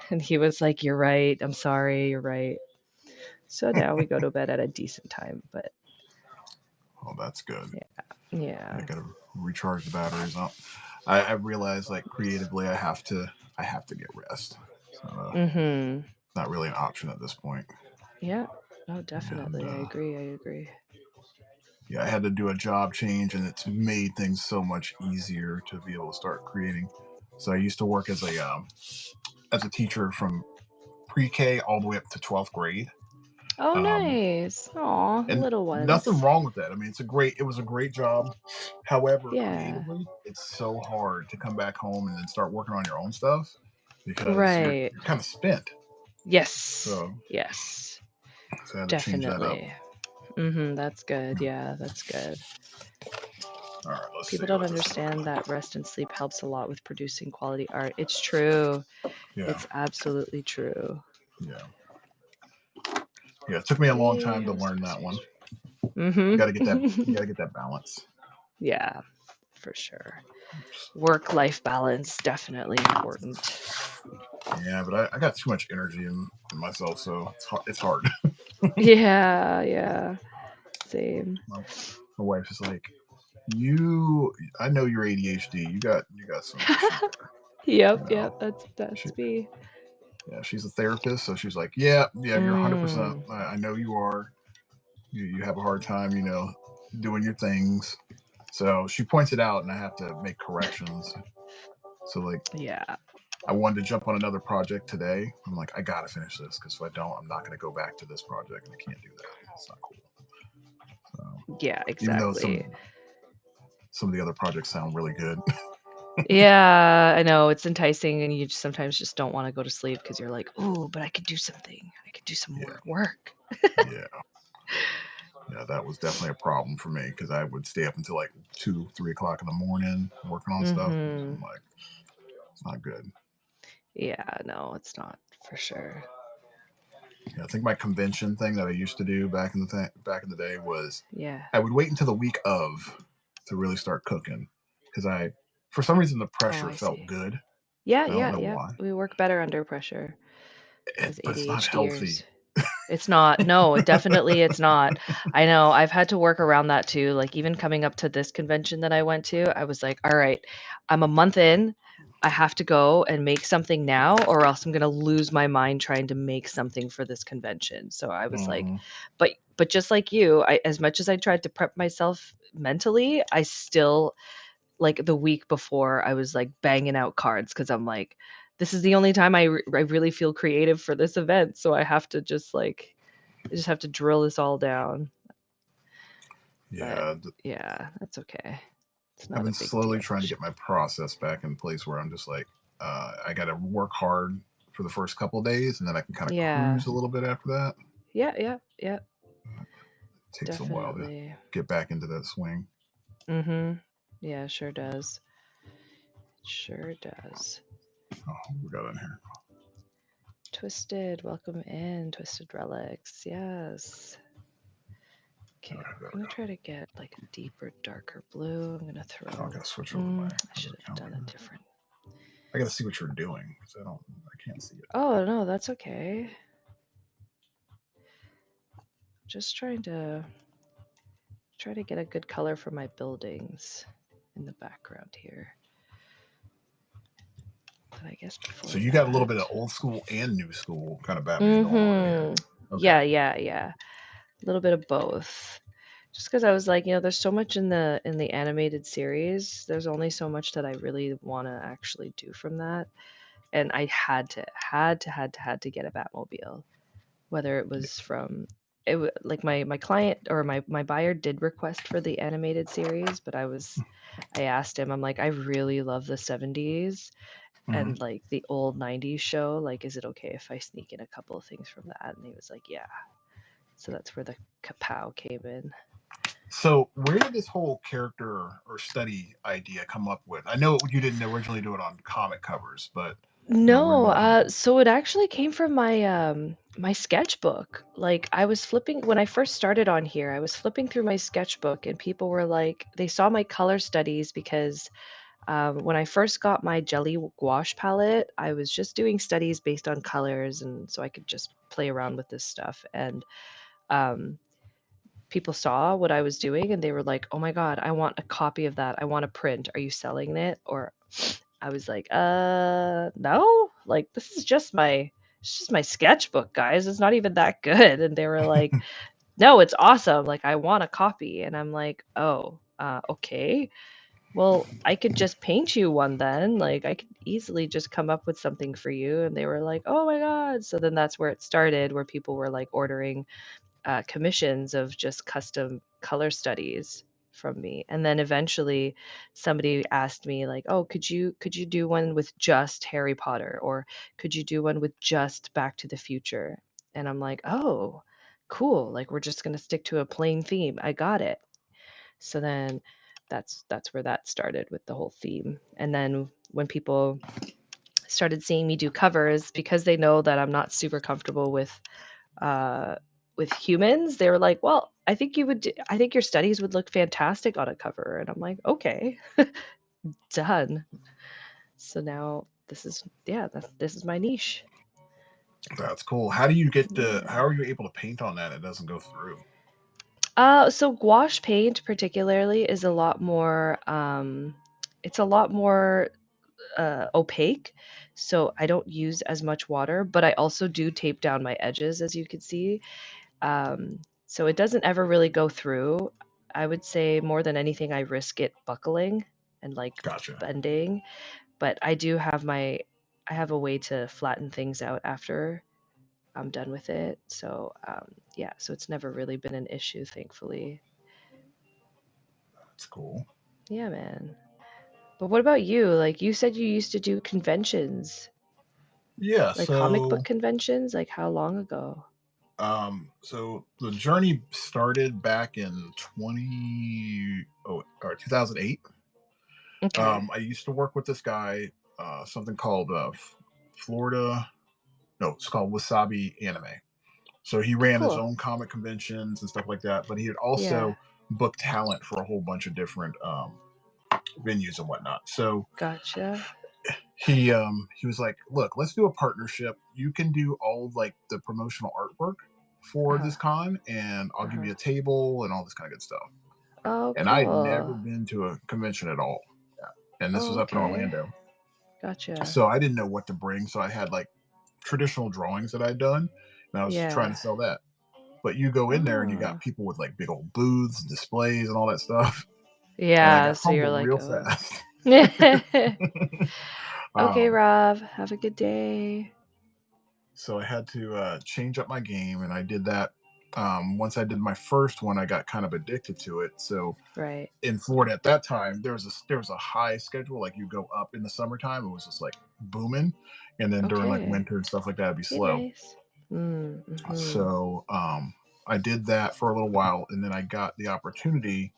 And he was like, "You're right. I'm sorry. You're right." So now we go to bed at a decent time, but Oh, that's good. yeah. I gotta recharge the batteries up. I realize like creatively, I have to get rest. So Mhm. not really an option at this point. Yeah. No, And definitely. I agree. I agree. yeah, I had to do a job change, and it's made things so much easier to be able to start creating. So I used to work as a teacher from pre-K all the way up to 12th grade. Oh, Um, nice. Aw, and little nothing ones. wrong with that. I mean, it was a great job. However, Yeah. creatively, it's so hard to come back home and then start working on your own stuff because Right. you're kind of spent. Yes. So, Yes. I had to change that up. Definitely. That's good. Yeah, that's good. All right, let's see People don't what this is looking understand like. that rest and sleep helps a lot with producing quality art. It's true. Yeah, It's absolutely true. yeah, yeah. It took me a long Yay, time to host learn that one. association. Mm-hmm. You got to get that balance. Yeah, for sure. Work-life balance, definitely important. Yeah, but I got too much energy in myself, so it's hard. Yeah, yeah. Same. my, my wife is like, I know you're ADHD. You got some issues there. Yep, You know, yep, that's she, me. yeah, she's a therapist, so she's like, yeah, you're 100%. Mm, I know you are. You have a hard time, doing your things. So she points it out, and I have to make corrections. So like, yeah. I wanted to jump on another project today. I'm like, I gotta finish this because if I don't, I'm not gonna go back to this project, and I can't do that. It's not cool. So Yeah, even though exactly. some of the other projects sound really good, Yeah, I know it's enticing, and you just sometimes just don't want to go to sleep because you're like, oh, but I could do something. I could do some yeah, more work. yeah, yeah, that was definitely a problem for me because I would stay up until like 2, 3 o'clock in the morning working on stuff. Mm-hmm. I'm like, it's not good. Yeah, no, it's not for sure. Yeah, I think my convention thing that I used to do back in the day was Yeah. I would wait until the week of to really start cooking because for some reason the Oh, pressure I felt see. good. Yeah, I don't yeah, know yeah. why, We work better under pressure as but it's not healthy. ADHDers. It's not. No, definitely it's not. I know. I've had to work around that too. Like even coming up to this convention that I went to, I was like, all right, I'm a month in. I have to go and make something now, or else I'm gonna lose my mind trying to make something for this convention. So I was like, Hmm. but just like you, as much as I tried to prep myself mentally, I still like the week before I was like banging out cards because I'm like, this is the only time I really feel creative for this event. So I have to just like, I just have to drill this all down. But Yeah, yeah, that's okay. It's I've not a been big slowly deal. trying to get my process back in place where I'm just like, I got to work hard for the first couple of days, and then I can kind of Yeah. cruise a little bit after that. Yeah, yeah, yeah. It takes a while to Definitely. get back into that swing. Mm-hmm. Yeah, sure does. Sure does. Oh, we got in here. Twisted, welcome in, Twisted Relics. Yes. All Okay, right, there I'm we gonna go. try to get like a deeper, darker blue. I'm gonna Oh, I throw. gotta switch over my I other should have account done a here. different. I gotta see what you're doing because I can't see it. Oh no, that's okay. Just try to get a good color for my buildings in the background here. But I guess So before you got a little bit of that. old school and new school kind of Batman going on in here. Mm-hmm. Okay. Yeah, yeah, yeah. A little bit of both. Just because I was like, there's so much in the animated series. There's only so much that I really want to actually do from that. And I had to get a Batmobile, whether it Yeah. was from like my client or my buyer did request for the animated series, but I asked him, I'm like, I really love the 70s Hmm. and like the old 90s show. Like, is it okay if I sneak in a couple of things from that? And he was like, yeah. So that's where the kapow came in. So where did this whole character or study idea come up with? I know you didn't originally do it on comic covers, but where No, did that come from? so it actually came from my sketchbook. Like I was flipping when I first started on here, I was flipping through my sketchbook and people were like, they saw my color studies because when I first got my jelly gouache palette, I was just doing studies based on colors, and so I could just play around with this stuff. And um, people saw what I was doing, and they were like, "Oh my god, I want a copy of that. I want a print. Are you selling it?" Or I was like, no. Like it's just my sketchbook, guys. It's not even that good." And they were like, "No, it's awesome. Like I want a copy." And I'm like, "Oh, okay." Well, I could just paint you one then. Like, I could easily just come up with something for you. And they were like, oh my God. So then that's where it started, where people were like ordering commissions of just custom color studies from me. And then eventually somebody asked me like, oh, could you do one with just Harry Potter, or could you do one with just Back to the Future? And I'm like, oh, cool. Like we're just going to stick to a plain theme. I got it. So then that's where that started with the whole theme. And then when people started seeing me do covers, because they know that I'm not super comfortable uh with humans, they were like, "Well, I think your studies would look fantastic on a cover." And I'm like, "Okay, done." So now this is my niche. That's cool. How do you get Yeah. how are you able to paint on that? It doesn't go through. So gouache paint particularly is a lot more it's a lot more opaque, so I don't use as much water, but I also do tape down my edges, as you can see. So it doesn't ever really go through. I would say more than anything, I risk it buckling and like Gotcha. bending, but I have a way to flatten things out after I'm done with it. So yeah, so it's never really been an issue, thankfully. That's cool. Yeah, man. But what about you? Like you said you used to do conventions, Yeah. like comic book So, conventions, like how long ago? so the journey started back in 2008. Okay. I used to work with this guy, something called Florida. No, it's called Wasabi Anime. So he Oh, ran his cool. own comic conventions and stuff like that. But he had Yeah. also booked talent for a whole bunch of different venues and whatnot. So Gotcha. he was like, "Look, let's do a partnership. You can do all of like the promotional artwork for Uh-huh. this con, and I'll give Uh-huh. you a table and all this kind of good stuff." Oh, And I had never cool. been to a convention at all, and this was Oh, up in okay. Orlando. Gotcha. So I didn't know what to bring. So I had like traditional drawings that I'd done, and I was trying Yeah. to sell that. But you go in there and you got Oh. people with like big old booths, displays, and all that stuff. And I Yeah, got so you're humbled like, real oh. fast. Okay, um, Rob, have a good day. so I had to change up my game, and I did that. Once I did my first one, I got kind of addicted to it. So Right. in Florida at that time, there was a high schedule. Like you go up in the summertime, it was just like booming, and then during like Okay. winter and stuff like that, it'd be Okay, slow. nice. Mm-hmm. So I did that for a little while, and then I got the opportunity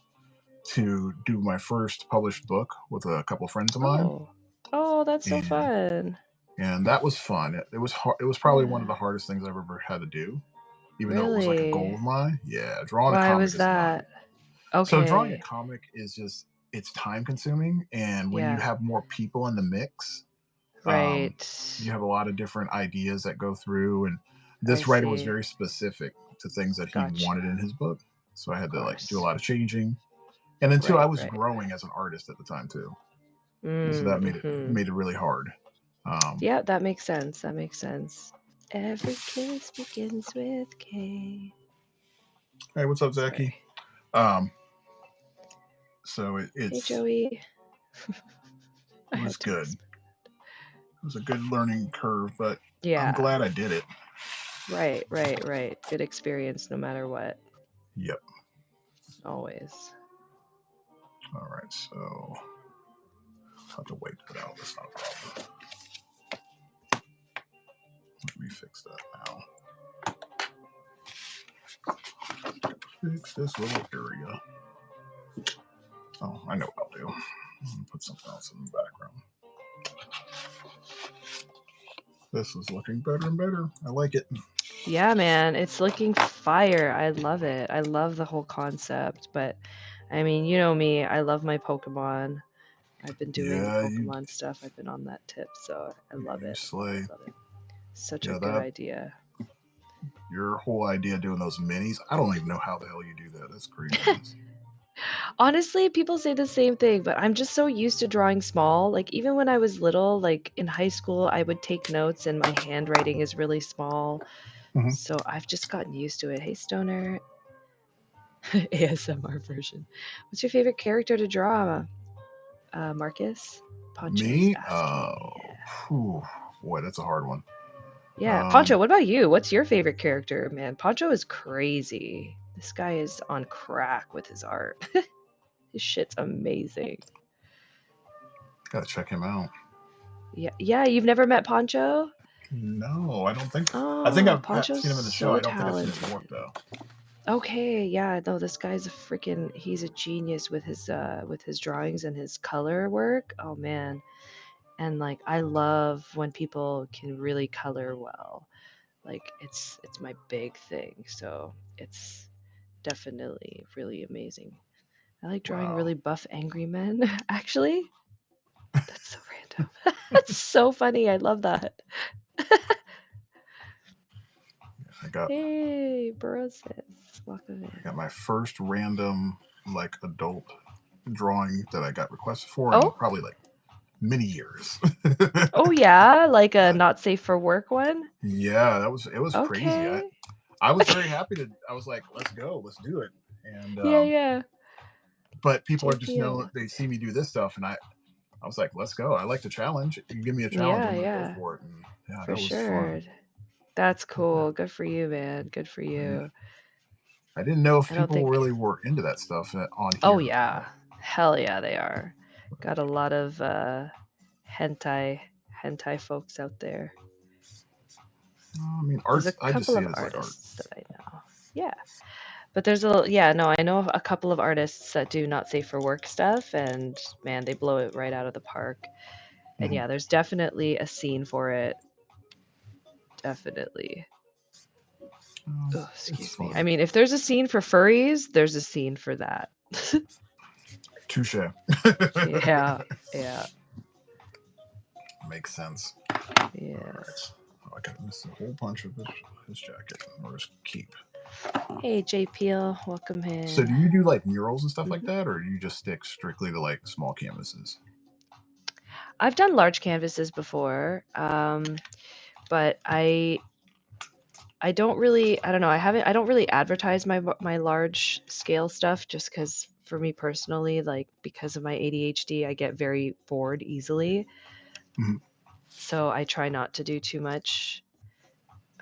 to do my first published book with a couple of friends of mine, Oh. Oh, that's so and fun. that was fun. It was hard. It was probably one of Yeah. the hardest things I've ever had to do, even though it was like a goal Really? of mine. Yeah, drawing a Why comic was is not. that? So drawing a Okay. comic is just it's time consuming, and when you Yeah. have more people in the mix, um, Right. you have a lot of different ideas that go through. And I this writer was see. very specific to things that he wanted Gotcha. in his book, so I Of had to like do a course. lot of changing. And then too, I Right, was right. growing as an artist at the time too, and so that made it Mm-hmm. made it really hard. Um, Yeah, that makes sense. That makes sense. Every kiss begins with K. hey, what's up, Sorry. Zachy? Um, so Hey, it's Joey. I it was had to good. whisper. It was a good learning curve, but I'm Yeah. glad I did it. Right, right, right. Good experience no matter what. Yep. Always. All right. So I'll have to wait it out. That's not a problem. Let me fix that now. Fix this little area. Oh, I know what I'll do. Put something else in the background. This is looking better and better. I like it. Yeah, man. It's looking fire. I love it. I love the whole concept. But I mean, you know me. I love my Pokemon. I've been doing the Yeah, you Pokemon stuff. I've been on that tip, so I love you it. slay. Love it. Such a Yeah, good that idea. your whole idea doing those minis. I don't even know how the hell you do that. That's craziness. Honestly, people say the same thing, but I'm just so used to drawing small. Like even when I was little, like in high school, I would take notes and my handwriting is really small. Mhm. So I've just gotten used to it. Hey, Stoner. ASMR version. What's your favorite character to draw? Marcus? Poncho's Me? asking. Whew, boy, that's a hard one. Yeah, Poncho, Um, what about you? What's your favorite character? Man, Poncho is crazy. This guy is on crack with his art. His shit's amazing. gotta check him out. Yeah, yeah, you've never met Poncho? No, I don't think. I think Oh, I've Poncho's seen him in the show. so I don't think I've seen his work talented. though. Okay, yeah, no, this guy's a freaking he's a genius with his drawings and his color work. Oh man. And like I love when people can really color well. Like it's my big thing. So it's definitely really amazing. I like drawing Wow, really buff angry men, actually. That's so random. That's so funny. I love that. got Hey, Brosis. Welcome I in. got my first random like adult drawing that I got requested for in Oh, probably like many years. oh yeah, like a Uh, not safe for work one. yeah, it was crazy. Okay. I was very happy to. I was like, let's go, let's do it. And Yeah, yeah. but people are just JPO. know they see me do this stuff, and I was like, let's go. I like the challenge. You give me a challenge, Yeah, I'm gonna go yeah, for it. And yeah, for that was fun. sure. That's cool. Good for you, man. Good for Yeah. you. I didn't know if I don't people think. really were into that stuff on Oh here. yeah, hell yeah, they are. Got a lot of hentai folks out there. I mean, There's art. a I just couple see of it as like art. artists that I know. Yeah. But there's yeah, no, I know of a couple of artists that do not safe for work stuff, and man, they blow it right out of the park. And Mhm. yeah, there's definitely a scene for it. Definitely. Oh, It's excuse me. I fun. mean, if there's a scene for furries, there's a scene for that. Touche. Yeah, yeah, Makes sense. yeah. All right. Oh, I got missed a whole bunch of his jacket or his cape. Hey, JPL, welcome So, in. do you do like murals and stuff like Mhm. that, or do you just stick strictly to like small canvases? I've done large canvases before, but I don't really, I don't know, I don't really advertise my large scale stuff just because for me personally, like because of my ADHD, I get very bored easily. Mhm. So I try not to do too much.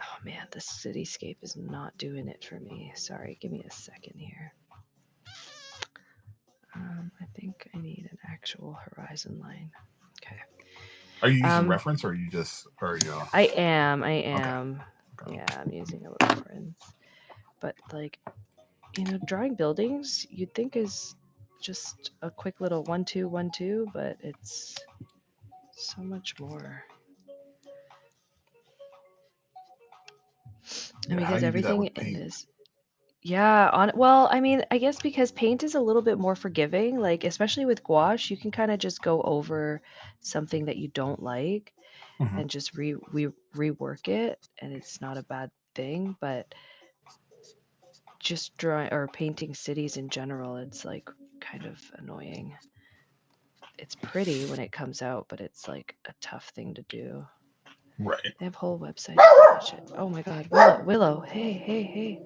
Oh man, this cityscape is not doing it for me. Sorry, give me a second here. I think I need an actual horizon line. Okay. Are you using Um, reference, or are you just are you? I am. Okay. Okay. Yeah, I'm using a reference. But like, drawing buildings you'd think is just a quick little 1 2 1 2, but it's so much more. And Yeah. How because do you do that everything with in paint? this, yeah, well, I mean, I guess because paint is a little bit more forgiving, like especially with gouache, you can kind of just go over something that you don't like Mhm. and just rework it, and it's not a bad thing. But just drawing or painting cities in general, it's like kind of annoying. It's pretty when it comes out, but it's like a tough thing to do. Right. They have whole websites for that shit. Oh my god, Willow. Hey, hey, hey.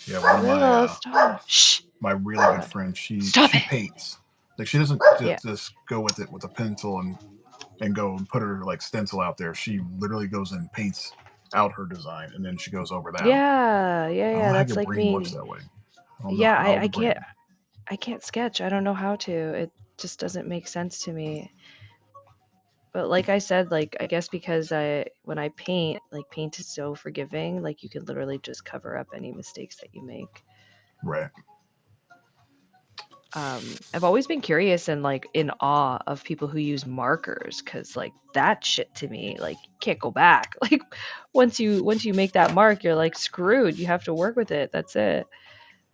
Yeah. One of Willow, stop. Shh. my Oh really my good god. friends, Stop she it. paints. Like she doesn't Yeah. just go with it with a pencil and go and put her like stencil out there. She literally goes and paints out her design, and then she goes over that. Yeah, yeah, I don't yeah. know how That's your like brain works me. that way. I don't know Yeah, how I the brain. can't sketch. I don't know how to. It just doesn't make sense to me. But like I said, like I guess because when I paint, like paint is so forgiving, like you can literally just cover up any mistakes that you make. Right. I've always been curious and like in awe of people who use markers because like that shit to me, like you can't go back. Like once you make that mark, you're like screwed. You have to work with it. That's it.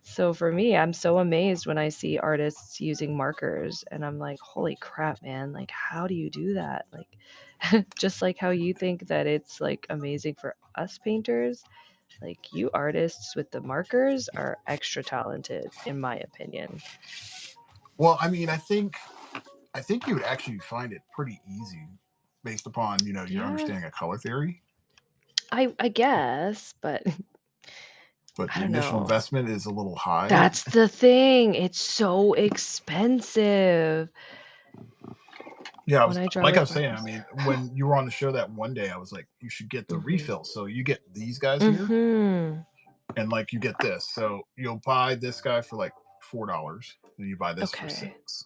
So for me, I'm so amazed when I see artists using markers and I'm like, holy crap, man, like how do you do that? Like just like how you think that it's like amazing for us painters, like you artists with the markers are extra talented in my opinion. Well, I mean, I think you would actually find it pretty easy based upon your Yeah, understanding of color theory. I guess, but But I the don't initial know. investment is a little high. That's the thing. It's so expensive Yeah, when I draw like I with was saying. I markers. mean, when you were on the show that one day, I was like, you should get the Mhm. refill. So you get these guys here, Mhm. and like you get this. So you'll buy this guy for like $4, and you buy this for Okay. 6.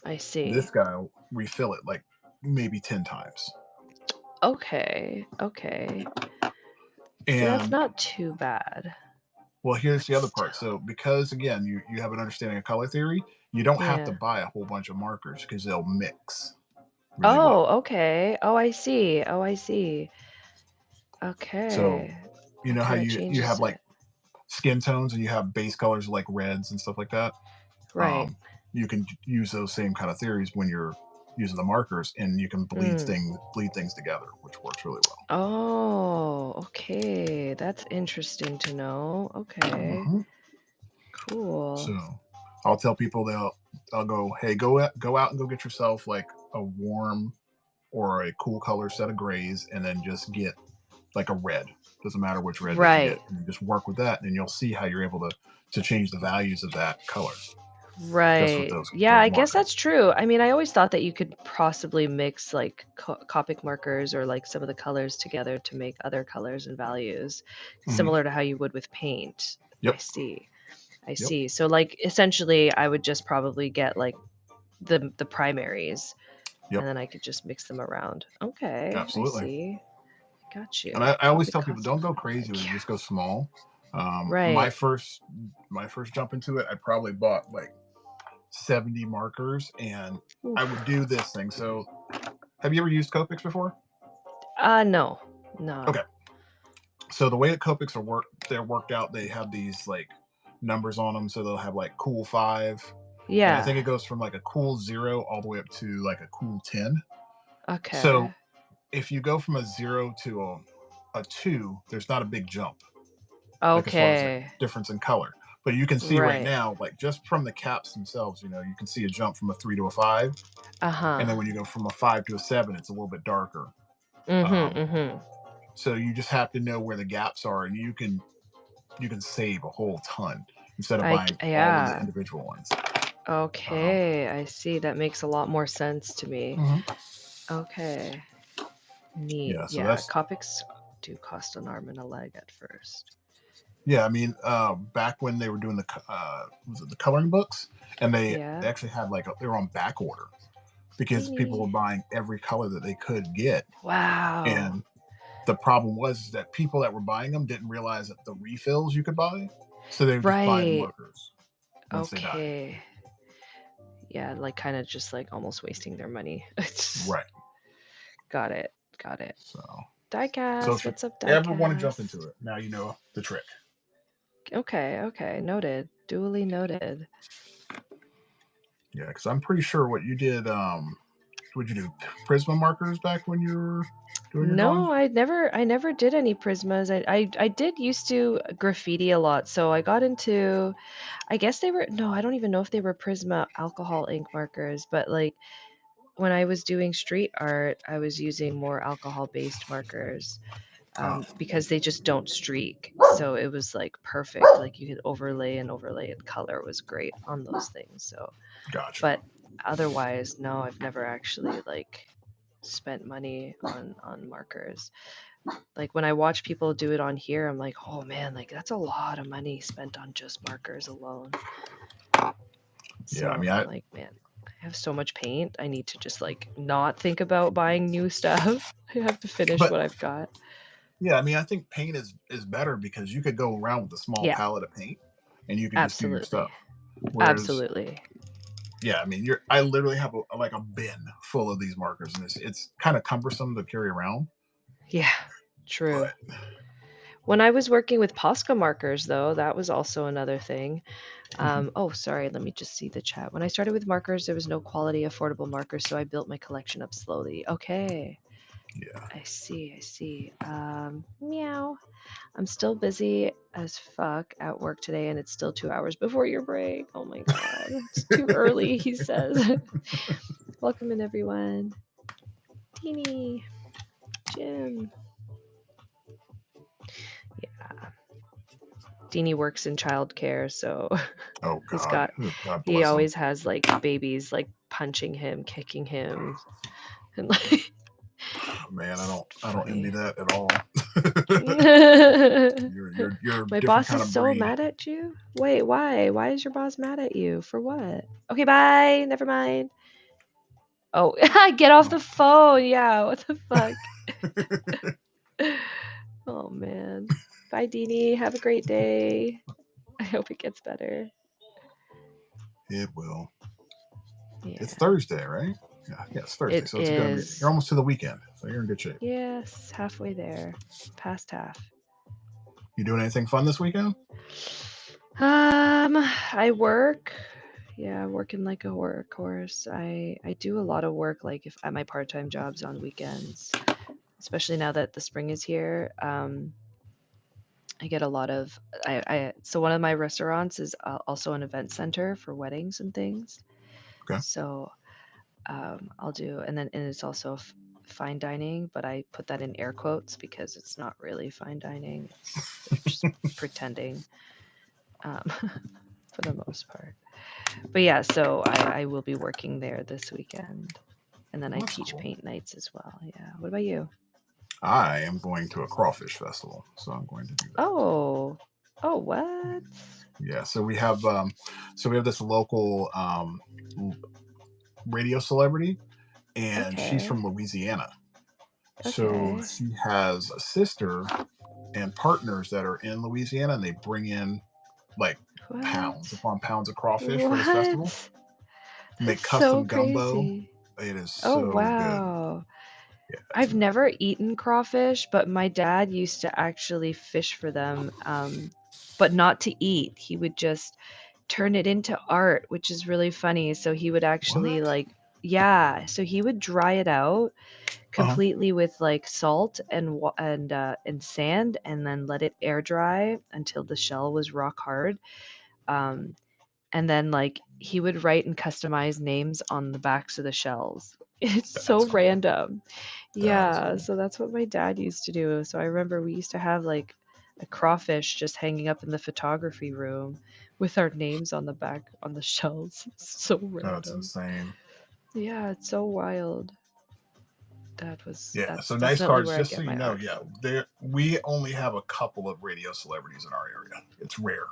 I see. This guy will refill it like maybe 10 times. Okay. Okay. See, that's And not too bad. well, here's But the other part. still. So because again, you have an understanding of color theory, you don't have to Yeah. buy a whole bunch of markers because they'll mix really well. Oh, okay. Oh, I see. Oh, I see. So Okay. you That know how kind of you changes have like it. skin tones and you have base colors like reds and stuff like that. Right. Um, you can use those same kind of theories when you're using the markers, and you can bleed Mm. things together, which works really well. Oh, okay. That's interesting to know. Okay. Mhm. Cool. So I'll tell people I'll go, hey, go out and go get yourself like a warm or a cool color set of grays, and then just get like a red. Doesn't matter which red that you get, Right. and you just work with that, and you'll see how you're able to change the values of that color just with Right. those Yeah, those I guess markers. that's true. I mean, I always thought that you could possibly mix like Copic markers or like some of the colors together to make other colors and values, Hmm. similar to how you would with paint. I Yep. see. I Yep. see. So like essentially I would just probably get like the primaries Yep. and then I could just mix them around. Okay, I Absolutely. see. Got And you. I always Copic tell people, cost. don't go crazy with it. Yeah. Just go small. My Right. first jump into it, I probably bought like 70 markers, and I would Oof. do this thing. So, have you ever used Copics before? No. No. Okay. So the way that Copics they're worked out. They have these like numbers on them. So they'll have like cool 5, and I Yeah. think it goes from like a cool 0 all the way up to like a cool 10. So Okay. if you go from a 0 to a 2, there's not a big jump, like as far as like Okay. difference in color. But you can see right Right. now, like just from the caps themselves, you can see a jump from a 3 to a 5, and Uh-huh. then when you go from a 5 to a 7, it's a little bit darker. Mhm, Um, mhm. so you just have to know where the gaps are, and you can save a whole ton instead of buying all of the Yeah. individual ones. Um, Okay, I see. That makes a lot more sense to me. mhm. Okay. Neat. Yeah, so Yeah, that's Copics do cost an arm and a leg at first. yeah. I mean, back when they were doing was it the coloring books, and they Yeah. actually had they were on back order because people were Teeny. buying every color that they could get, Wow. and the problem was that people that were buying them didn't realize that the refills you could buy, so they would just buy the Right. markers once they died. Okay. Yeah, like kind of just like almost wasting their money. It's Right. got it. Got it. So, so Diecast. if you What's up, ever want to jump Diecast? into it, now you know the trick. Okay, okay. Noted. Duly noted. Yeah, because I'm pretty sure what you did. Would you do Prisma markers back when you were doing your drawings? No, I never did any Prismas. I did used to graffiti a lot, so I got into I guess they were no, I don't even know if they were Prisma alcohol ink markers, but like when I was doing street art, I was using more alcohol-based markers Oh, because they just don't streak. So it was like perfect. Like you could overlay and overlay, and color was great on those things. So, gotcha. but otherwise, no, I've never actually like spent money on markers. Like when I watch people do it on here, I'm like, oh man, like that's a lot of money spent on just markers alone. Yeah, I So mean, I'm like, man, I have so much paint. I need to just like not think about buying new stuff. I have to finish but what I've got. yeah, I mean, I think paint is better because you could go around with a small Yeah, palette of paint, and you could just do your absolutely. stuff. Whereas, Absolutely. yeah, I mean, I literally have like a bin full of these markers, and it's kind of cumbersome to carry around. Yeah, true. But When I was working with Posca markers, though, that was also another thing. mhm, Oh, sorry, let me just see the chat. When I started with markers, there was no quality, affordable markers, so I built my collection up slowly. Okay, yeah, I see, I see. Meow. I'm still busy as fuck at work today, and it's still 2 hours before your break. Oh my god, it's too early, he says. Welcome in, everyone. Teeny, Jim. Yeah. Deanie works in childcare, so oh he's God, got God he bless them. always has like babies like punching him, kicking him, and like Man, it's I don't envy funny. that at all. You're a My different boss kind is of so breed. mad at you. Wait, why? Why is your boss mad at you? For what? Okay, bye. Never mind. Oh, get off Oh. the phone. Yeah, what the fuck? Oh man. Bye, Deanie. Have a great day. I hope it gets better. It will. It's Yeah, Thursday, right? Yeah, it's Thursday, it so it's gonna be. You're is. almost to the weekend, so you're in good shape. Yes, halfway there. Past half. You doing anything fun this weekend? I work. Yeah, working like a workhorse. I do a lot of work like if at my part-time jobs on weekends, especially now that the spring is here. I get a lot of I so one of my restaurants is also an event center for weddings and things. Okay. So I'll do, and it's also fine dining, but I put that in air quotes because it's not really fine dining. They're just pretending for the most part. But yeah, so I will be working there this weekend, and then I That's teach cool. paint nights as well. Yeah. What about you? I am going to a crawfish festival, so I'm going to do that. Oh, oh, what? Yeah, so we have this local radio celebrity, and she's Okay. from Louisiana. So Okay. she has a sister and partners that are in Louisiana, and they bring in like pounds What? upon pounds of crawfish for this festival. What? Make That's so custom gumbo. crazy. It is Oh, so good. wow. Yeah, it's I've never eaten crawfish, but my dad used to actually fish for them, but not to eat. He would just turn it into art, which is really funny. So he would actually what? yeah, so he would dry it out Uh huh. completely with like salt and sand, and then let it air dry until the shell was rock hard. Um, and then like he would write and customize names on the backs of the shells. It's That's so cool. random. That is Yeah, cool. so that's what my dad used to do. So I remember we used to have like a crawfish just hanging up in the photography room with our names on the back on the shells. So That's random. insane. Yeah, it's so wild. Yeah. That's So nice definitely cards. where I Just so get you my know, art yeah, from. there we only have a couple of radio celebrities in our area. It's rare.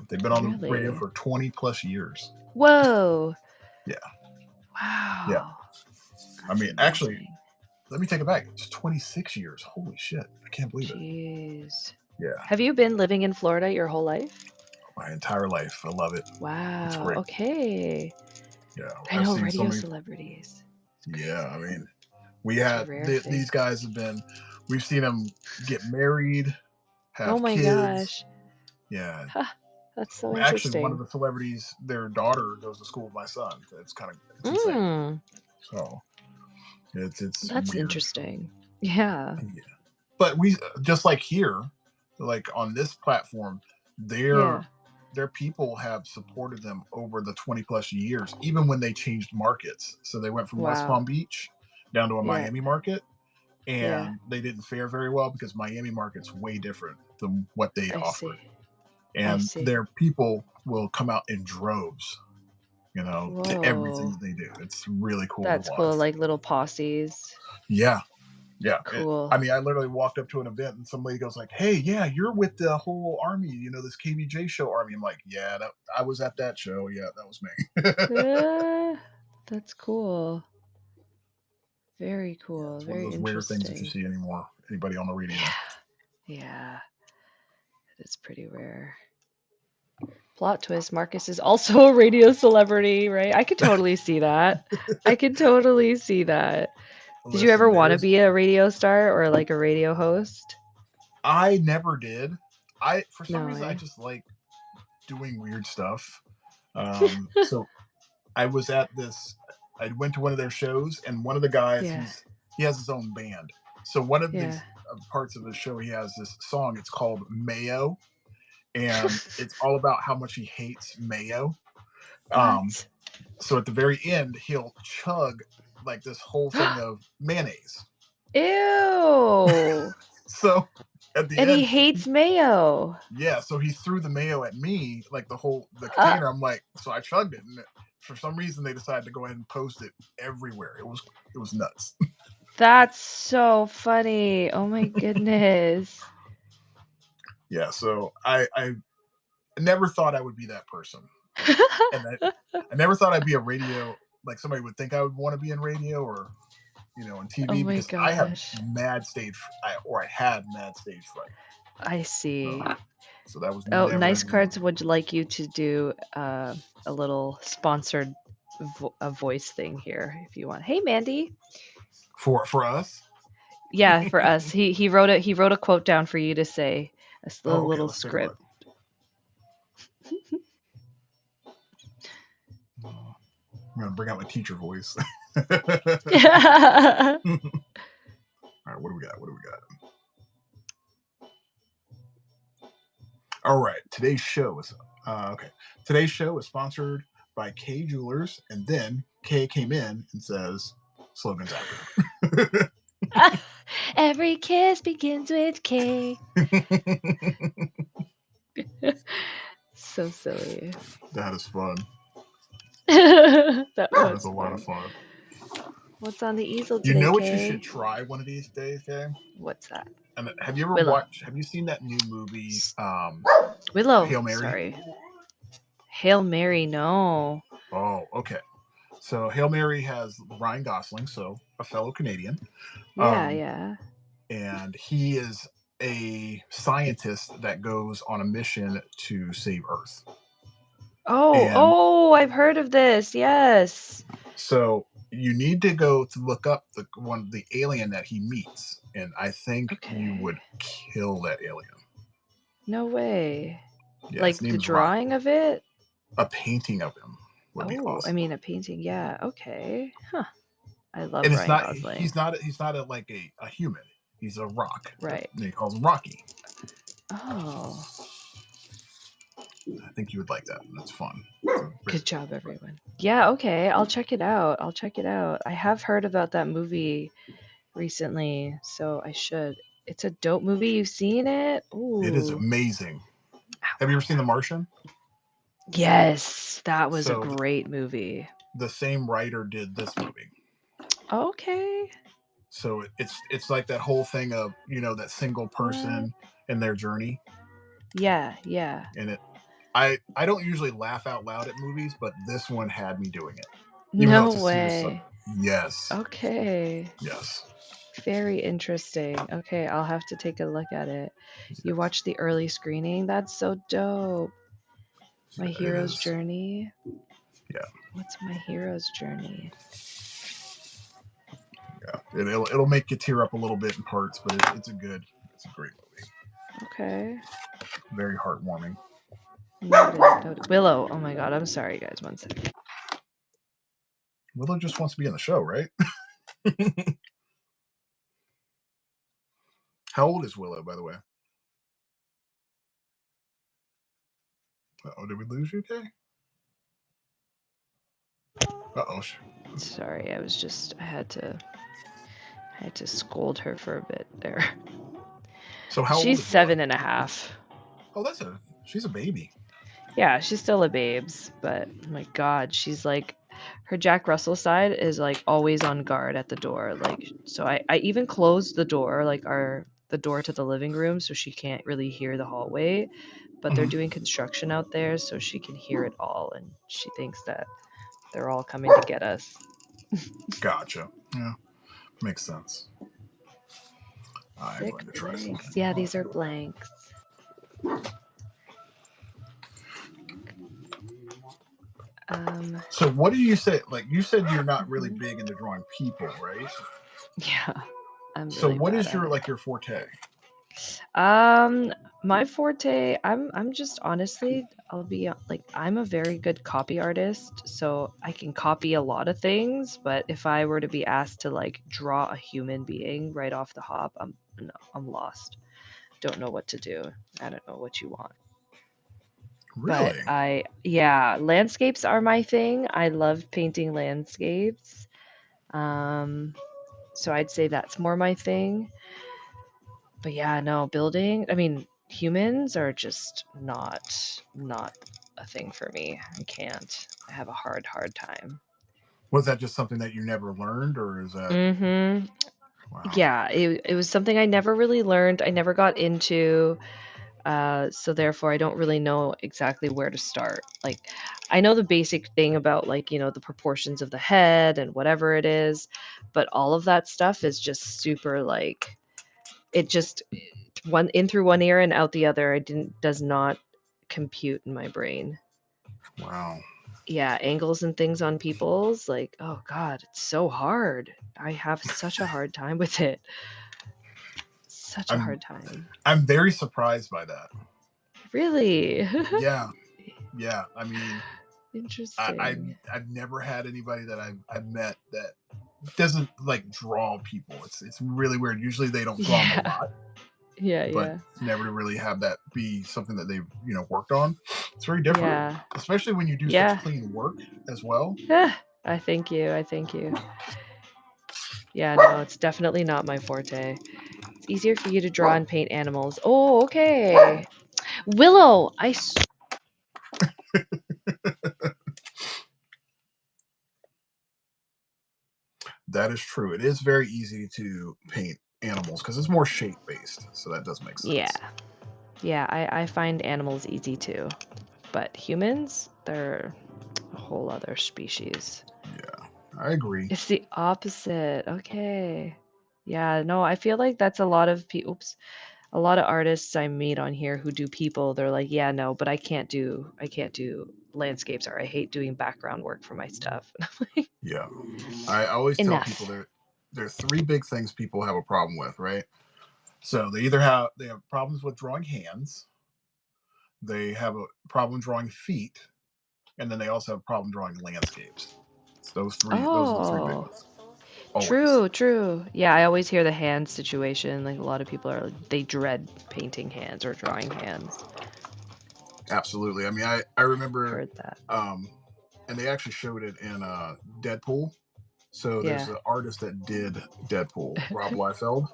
They've been on the radio Really? for 20 plus years. Whoa. Yeah. Yeah. Wow. I That's mean, actually, amazing. let me take it back. It's 26 years. Holy shit. I can't believe it. Jeez. Yeah. Have you been living in Florida your whole life? My entire life. I love it. It's Wow. great. Okay. Yeah. I I've know seen so radio many. celebrities. It's Yeah. I crazy. mean, we Such a had rare thing. these guys have been, we've seen them get married, Oh have my kids. gosh. Yeah. Huh, that's so Actually, one of interesting. the celebrities, their daughter goes to school with my son. It's insane. Mm, So it's that's weird. interesting. Yeah. Yeah. But we just like here, like on this platform, their Yeah. their people have supported them over the 20 plus years, even when they changed markets. So they went from West Wow. Palm Beach down to a Yeah. Miami market, Yeah. and they didn't fare very well because Miami market's way different than what they I see. offered. I And see. their people will come out in droves, to everything Whoa. that they do. It's really cool to That's cool. watch. Like little posses. Yeah, yeah. Cool. I mean, I literally walked up to an event and some lady goes like, "Hey, yeah, you're with the whole army, this KVJ show army." I'm like, "Yeah, I was at that show. Yeah, that was me." Uh, that's cool. Very Yeah, cool. it's one of Very those rare things that you interesting. see anymore. Anybody on the radio? Yeah. Yeah. It's pretty rare. Plot twist, Marcus is also a radio celebrity, right? I could totally see that. I could totally see that. Did you ever Listen, want to be a radio star or like a radio host? I never did. For some No, reason I eh? just like doing weird stuff. So I was at this. I went to one of their shows, and one of the guys, Yeah. he has his own band. So one of Yeah. these parts of the show, he has this song. It's called Mayo, and it's all about how much he hates mayo. Um, What? so at the very end, he'll chug like this whole thing of mayonnaise. Ew. So at the And he end, hates mayo. yeah, so he threw the mayo at me, like the Uh, container. I'm like, so I chugged it, and for some reason they decided to go ahead and post it everywhere. It was nuts. that's so funny. Oh my goodness. Yeah, so I never thought I would be that person, and I never thought I'd be a radio, like somebody would think I would want to be in radio or on Oh TV, my because I have gosh. mad stage, I had mad stage fright. I see. So that was Oh, never Nice going to be Cards would like you to do a little sponsored a voice thing here if you want. Hey, Mandy. for us. Yeah, for us. He wrote a quote down for you to say. A Oh, okay. little Let's take a look. script. gonna bring out my teacher voice. All right, what do we got? All right, today's show is sponsored by K Jewelers, and then K came in and says slogans after. Every kiss begins with K. So silly. That is fun. That was a lot of fun. What's on the easel You today, know what Kay? you should try one of these days, Kay? What's that? And have you ever Willow. have you seen that new movie, Willow? Hail Mary? Sorry. Hail Mary, no. Oh, okay. So Hail Mary has Ryan Gosling, so a fellow Canadian. Yeah. And he is a scientist that goes on a mission to save Earth. Oh, I've heard of this. Yes. So you need to go to look up the alien that he meets, and I think you would kill that alien. No way. Yeah, like the drawing Ryan. Of it? A painting of him would be awesome. I mean a painting, yeah. Okay. Huh. I love and Ryan Gosling. He's not like a human. He's a rock. Right. And he calls him Rocky. Oh. I think you would like that. That's fun. Good job, everyone. Yeah, okay. I'll check it out. I have heard about that movie recently, so I should. It's a dope movie. You've seen it? Ooh. It is amazing. Have you ever seen The Martian? Yes, that was a great movie. The same writer did this movie. Okay. So it's like that whole thing of, that single person and their journey. Yeah. And I don't usually laugh out loud at movies, but this one had me doing it. No way. Yes. Okay. Yes. Very interesting. Okay, I'll have to take a look at it. You watched the early screening? That's so dope. My hero's journey? Yeah. What's my hero's journey? Yeah, it'll make you tear up a little bit in parts, but it's a great movie. Okay. Very heartwarming. Noted. Willow. Oh my god, I'm sorry, guys. 1 second. Willow just wants to be on the show, right? How old is Willow, by the way? Uh-oh, did we lose you, Kay? Uh-oh. Sorry, I had to scold her for a bit there. So how old is She's 7.5. Oh, she's a baby. Yeah, she's still a babes, but oh my god, she's like, her Jack Russell side is like always on guard at the door. Like, so I even closed the door, like the door to the living room, so she can't really hear the hallway. But they're doing construction out there, so she can hear it all, and she thinks that they're all coming to get us. Gotcha. Yeah, makes sense. I'm going to try something. Yeah, these are blanks. So what do you say? Like, you said you're not really big into drawing people, right? Yeah. So what is your forte? My forte, I'm just honestly, I'll be like, I'm a very good copy artist, so I can copy a lot of things, but if I were to be asked to like draw a human being right off the hop, I'm lost. Don't know what to do. I don't know what you want. Really? But landscapes are my thing. I love painting landscapes. So I'd say that's more my thing. But yeah, no, building, I mean, humans are just not a thing for me. I can't. I have a hard time. Was that just something that you never learned, or is that? Mm-hmm. Wow. Yeah, it was something I never really learned. I never got into. So therefore I don't really know exactly where to start. Like, I know the basic thing about like, the proportions of the head and whatever it is, but all of that stuff is just super like, it just in through one ear and out the other. Does not compute in my brain. Wow. Yeah, angles and things on people's, like, oh god, it's so hard. I have such a hard time with it. Such a hard time. I'm very surprised by that. Really? Yeah. I mean, Interesting. I've never had anybody that I've met that doesn't like draw people. It's really weird. Usually they don't draw them a Yeah. lot, Yeah, but yeah. never to really have that be something that they've worked on. It's very different, Yeah. especially when you do such Yeah. clean work as well. Yeah. I thank you. I thank you. Yeah, no, it's definitely not my forte. It's easier for you to draw and paint animals. Oh, okay. Willow, That is true. It is very easy to paint animals because it's more shape based, so that does make yeah. sense. Yeah, I find animals easy too. But humans, they're a whole other species. Yeah, I agree. It's the opposite. Okay. Yeah, no, I feel like that's a lot of oops, a lot of artists I meet on here who do people, they're like, "Yeah, no, but I can't do landscapes or I hate doing background work for my stuff." And I'm like, Yeah, I always tell people enough. there are three big things people have a problem with, right? So they have problems with drawing hands, they have a problem drawing feet, and then they also have a problem drawing landscapes. It's those are the three big Oh, ones. Always. true, true. Yeah, I always hear the hand situation. Like a lot of people are they dread painting hands or drawing hands. Absolutely. I mean, I remember, Heard that. um, and they actually showed it in Deadpool. So there's Yeah. an artist that did Deadpool, Rob Liefeld.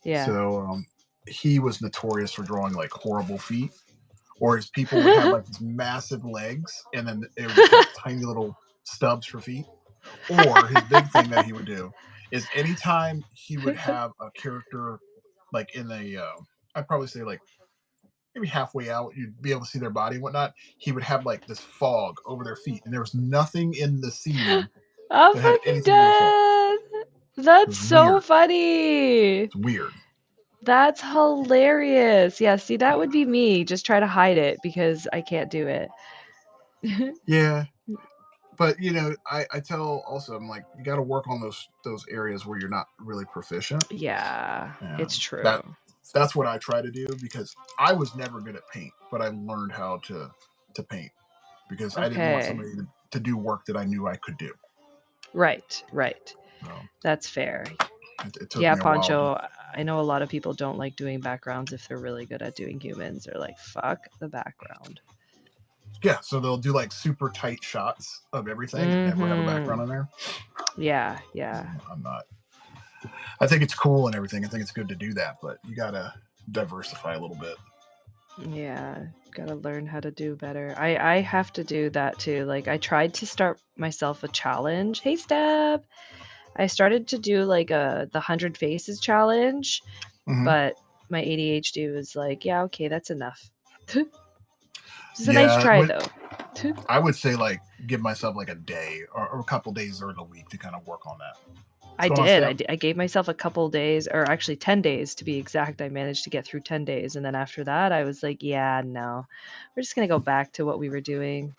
Yeah. So he was notorious for drawing like horrible feet, or his people would have like these massive legs, and then it would just have tiny little stubs for feet. Or his big thing that he would do is anytime he would have a character like in a, I'd probably say like maybe halfway out, you'd be able to see their body and whatnot. He would have like this fog over their feet, and there was nothing in the scene I'm that had fucking anything to do with fog. dead. It That's was so weird. funny. It's weird. That's hilarious. Yeah, see, that would be me. Just try to hide it because I can't do it. Yeah, but I tell also I'm like you got to work on those areas where you're not really proficient. Yeah, it's And true. that's what I try to do because I was never good at paint, but I learned how to paint because I didn't want Okay. somebody to do work that I knew I could do. Right, right. So That's fair. it took Yeah, me a while. Poncho, I know a lot of people don't like doing backgrounds if they're really good at doing humans. They're like, fuck the background. Yeah, so they'll do like super tight shots of everything and never have a Mm-hmm. background in there. Yeah, yeah. I'm not. I think it's cool and everything. I think it's good to do that, but you gotta diversify a little bit. Yeah, gotta learn how to do better. I have to do that too. Like I tried to start myself a challenge. Hey, Step. I started to do like the 100 faces challenge, Hmm. but my ADHD was like, yeah, okay, that's enough. It's a nice Yeah, try though. I would say like give myself like a day or a couple days or a week to kind of work on that. What's I going on, did. Steph? I gave myself a couple days, or actually 10 days to be exact. I managed to get through 10 days. And then after that, I was like, yeah, no, we're just going to go back to what we were doing.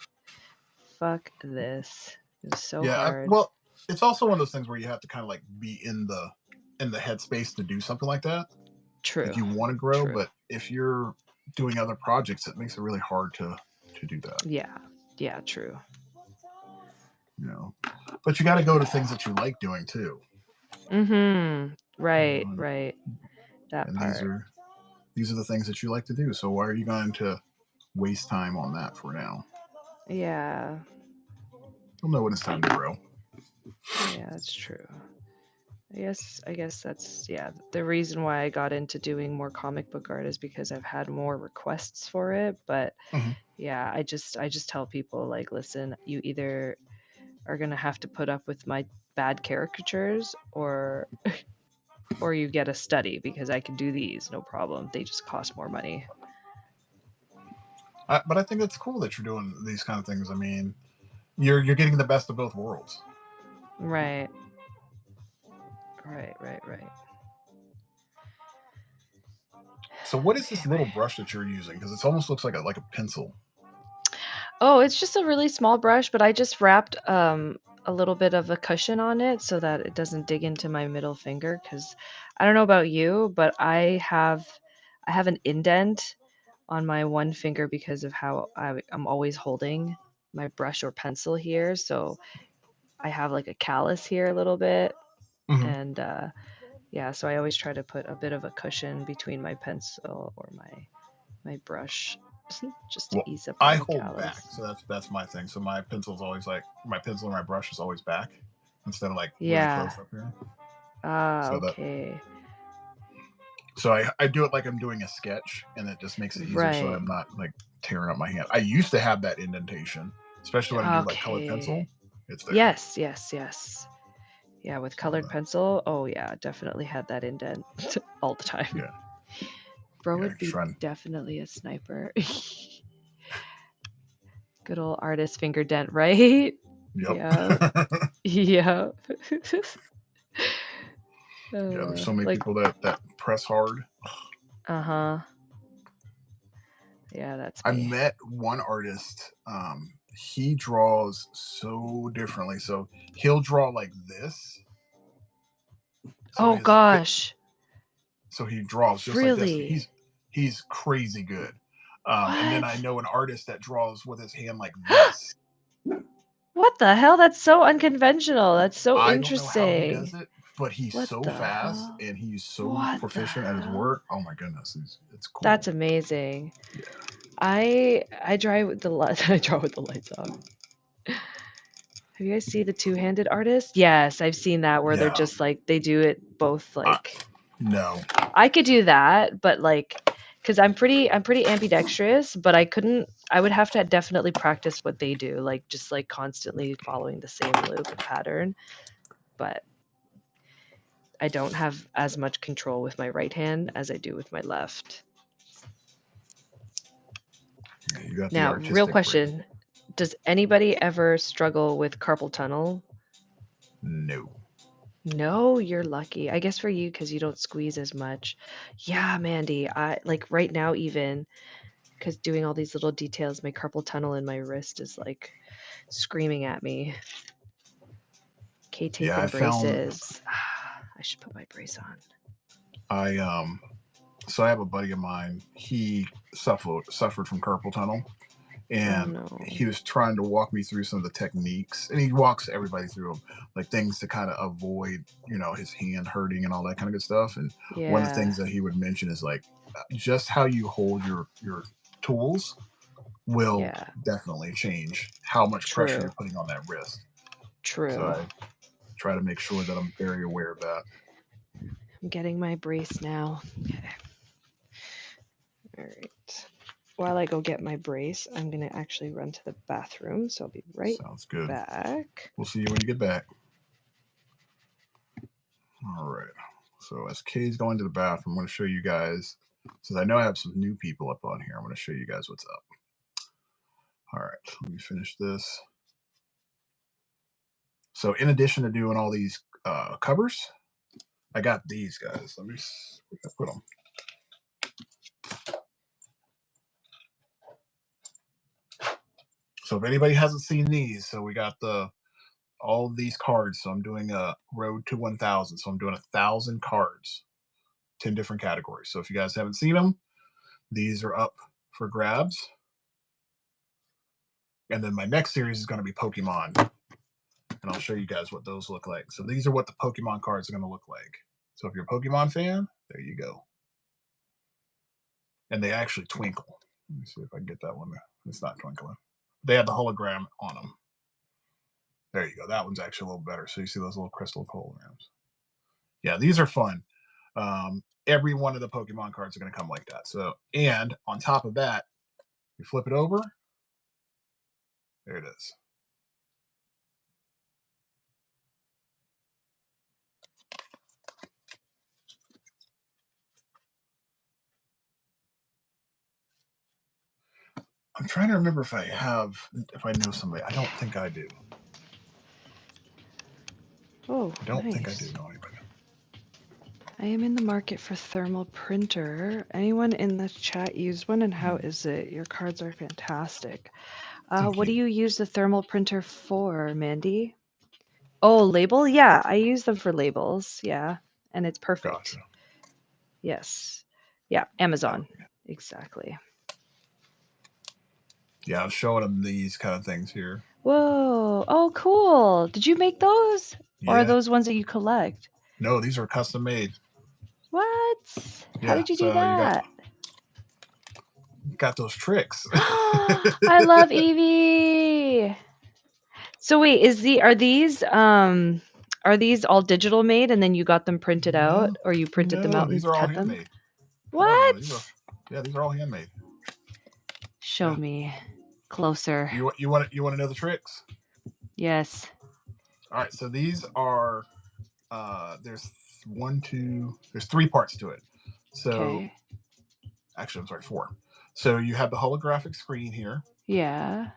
Fuck this. It was so Yeah, hard. well, it's also one of those things where you have to kind of like be in the headspace to do something like that. True. Like you want to grow, True. but if you're doing other projects, it makes it really hard to do that. Yeah. Yeah, true. You know, but you got to go to things that you like doing too. Mm-hmm. You Right, know, right. That and part. these are the things that you like to do. So why are you going to waste time on that for now? Yeah. You'll know when it's time to grow. Yeah, that's true. I guess that's yeah, the reason why I got into doing more comic book art is because I've had more requests for it, but Hmm. yeah, I just tell people like, listen, you either are going to have to put up with my bad caricatures or you get a study because I can do these no problem. They just cost more money. But I think it's cool that you're doing these kind of things. I mean, you're getting the best of both worlds. Right. Right, right, right. So what is this little Anyway. brush that you're using? Because it almost looks like a pencil. Oh, it's just a really small brush, but I just wrapped a little bit of a cushion on it so that it doesn't dig into my middle finger cuz I don't know about you, but I have an indent on my one finger because of how I'm always holding my brush or pencil here, so I have like a callus here a little bit, Mhm. and yeah, so I always try to put a bit of a cushion between my pencil or my brush, just to Well, ease up I on the hold back, callus. so that's my thing. So my pencil's always like my pencil and my brush is always back instead of like really Yeah. close up here. Ah, So that okay. so I do it like I'm doing a sketch, and it just makes it easier so Right. I'm not like tearing up my hand. I used to have that indentation, especially when I do like colored pencil. Okay. It's there. Yes, yes, yes. Yeah, with So colored pencil, oh yeah, definitely had that indent all the time. yeah, Bro yeah, would be trying. definitely a sniper. Good old artist finger dent, right? Yep. Yeah. Yeah. Yeah, there's so many Like, people that press hard. uh-huh. Yeah, that's I me. met one artist. He draws so differently. So he'll draw like this. So Oh gosh. so he draws just like this. Really? He's crazy good. And then I What? know an artist that draws with his hand like this. What the hell? That's so unconventional. That's so I don't know how he does interesting. it, but he's What so the fast hell? and he's so What the proficient at his hell? work. Oh my goodness, it's cool. That's amazing. Yeah. I draw with the light. I draw with the lights off. Have you guys seen the two-handed artist? Yes, I've seen that where they're Yeah. just like they do it both like No. I could do that, but like because I'm pretty ambidextrous, but I would have to definitely practice what they do, like just like constantly following the same loop and pattern. But I don't have as much control with my right hand as I do with my left. Yeah, you got the Now, real artistic brain. question, does anybody ever struggle with carpal tunnel? No. No, you're lucky. I guess for you because you don't squeeze as much. Yeah, Mandy, I like right now even because doing all these little details, my carpal tunnel in my wrist is like screaming at me. K-tape Yeah, I and found braces. I should put my brace on. I so I have a buddy of mine. He suffered from carpal tunnel, Oh and no. he was trying to walk me through some of the techniques, and he walks everybody through them, like things to kind of avoid, his hand hurting and all that kind of good stuff. And one of the Yeah, things that he would mention is like just how you hold your tools will yeah, definitely change how much pressure true, you're putting on that wrist. So true. I try to make sure that I'm very aware of that. I'm getting my brace now. Okay. All right. While I go get my brace, I'm going to actually run to the bathroom, so I'll be right Sounds good. back. We'll see you when you get back. All right. So as Kay's going to the bathroom, I'm going to show you guys, since I know I have some new people up on here, I'm going to show you guys what's up. All right. Let me finish this. So in addition to doing all these covers, I got these guys. Let me put them. So if anybody hasn't seen these, so we got all of these cards. So I'm doing a road to 1,000. So I'm doing 1,000 cards, 10 different categories. So if you guys haven't seen them, these are up for grabs. And then my next series is going to be Pokemon. And I'll show you guys what those look like. So these are what the Pokemon cards are going to look like. So if you're a Pokemon fan, there you go. And they actually twinkle. Let me see if I can get that one. It's not twinkling. They have the hologram on them. There you go. That one's actually a little better. So you see those little crystal holograms. Yeah, these are fun. Every one of the Pokemon cards are going to come like that. So, and on top of that, you flip it over. There it is. I'm trying to remember if I know somebody. I don't think I do. Oh, I don't think I nice. do know anybody. I am in the market for thermal printer. Anyone in the chat use one, and how is it? Your cards are fantastic. What do you use the thermal printer for, Mandy? Oh, label? Yeah, I use them for labels. Yeah, and it's perfect. Gotcha. Yes. Yeah, Amazon. Exactly. Yeah, I'm showing them these kind of things here. Whoa. Oh, cool. Did you make those? Or are Yeah. those ones that you collect? No, these are custom made. What? How Yeah. did you do So you that? got those tricks. I love Evie. So wait, are these all digital made and then you got them printed out No, or you printed them no, out and these are all cut them? handmade. No, these are What? these are all handmade. Show Yeah. me closer. You want to know the tricks? Yes. All right. So these are there's there's three parts to it. So Okay. actually, I'm sorry, four. So you have the holographic screen here. Yeah.